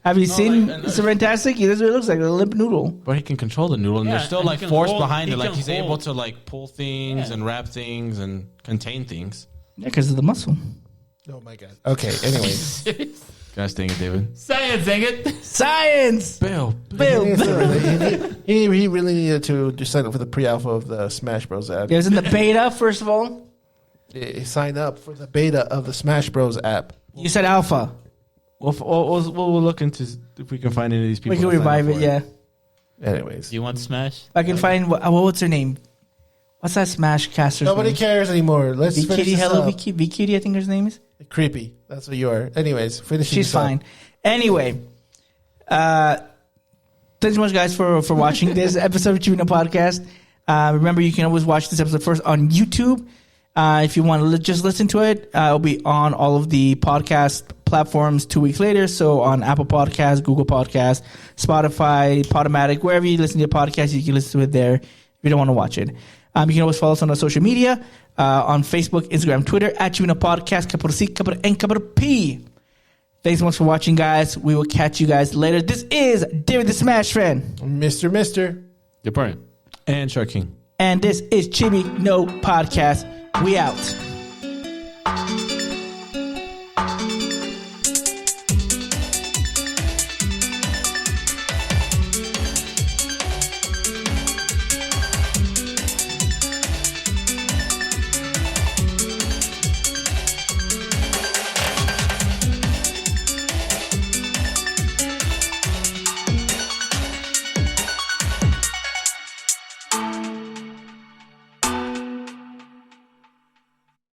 Have you seen like, Mr. Fantastic? That's what it looks like, a limp noodle. But he can control the noodle, and Yeah, there's still and like he can force hold- behind he it. Like can he's able hold- to like pull things and wrap things and contain things. Yeah, because of the muscle. Oh my god. Okay. Anyways, Gosh dang it, David. Science, dang it. Science! Bill. Bill. he really needed to sign up for the pre-alpha of the Smash Bros. App. It was in the beta, first of all. He signed up for the beta of the Smash Bros. App. You said alpha. We'll look into if we can find any of these people. We can that sign revive up it, for yeah. Anyways, Do you want Smash? I can find, what's her name? What's that Smash caster's nobody name? cares anymore. Let's finish V-Kitty, this hello, up. V-Kitty, I think her name is. Creepy. That's what you are. Anyways, finish. She's fine. Anyway, thanks so much, guys, for watching this episode of Chivino Podcast. Remember, you can always watch this episode first on YouTube. If you want to just listen to it, it'll be on all of the podcast platforms 2 weeks later. So on Apple Podcasts, Google Podcasts, Spotify, Podomatic, wherever you listen to your podcast, you can listen to it there if you don't want to watch it. You can always follow us on our social media, on Facebook, Instagram, Twitter, at Chivino Podcast, capital C, capital N, capital P. Thanks so much for watching, guys. We will catch you guys later. This is David the Smash Fan. Mr. Good point. And Shark King. And this is Chibi No Podcast. We out.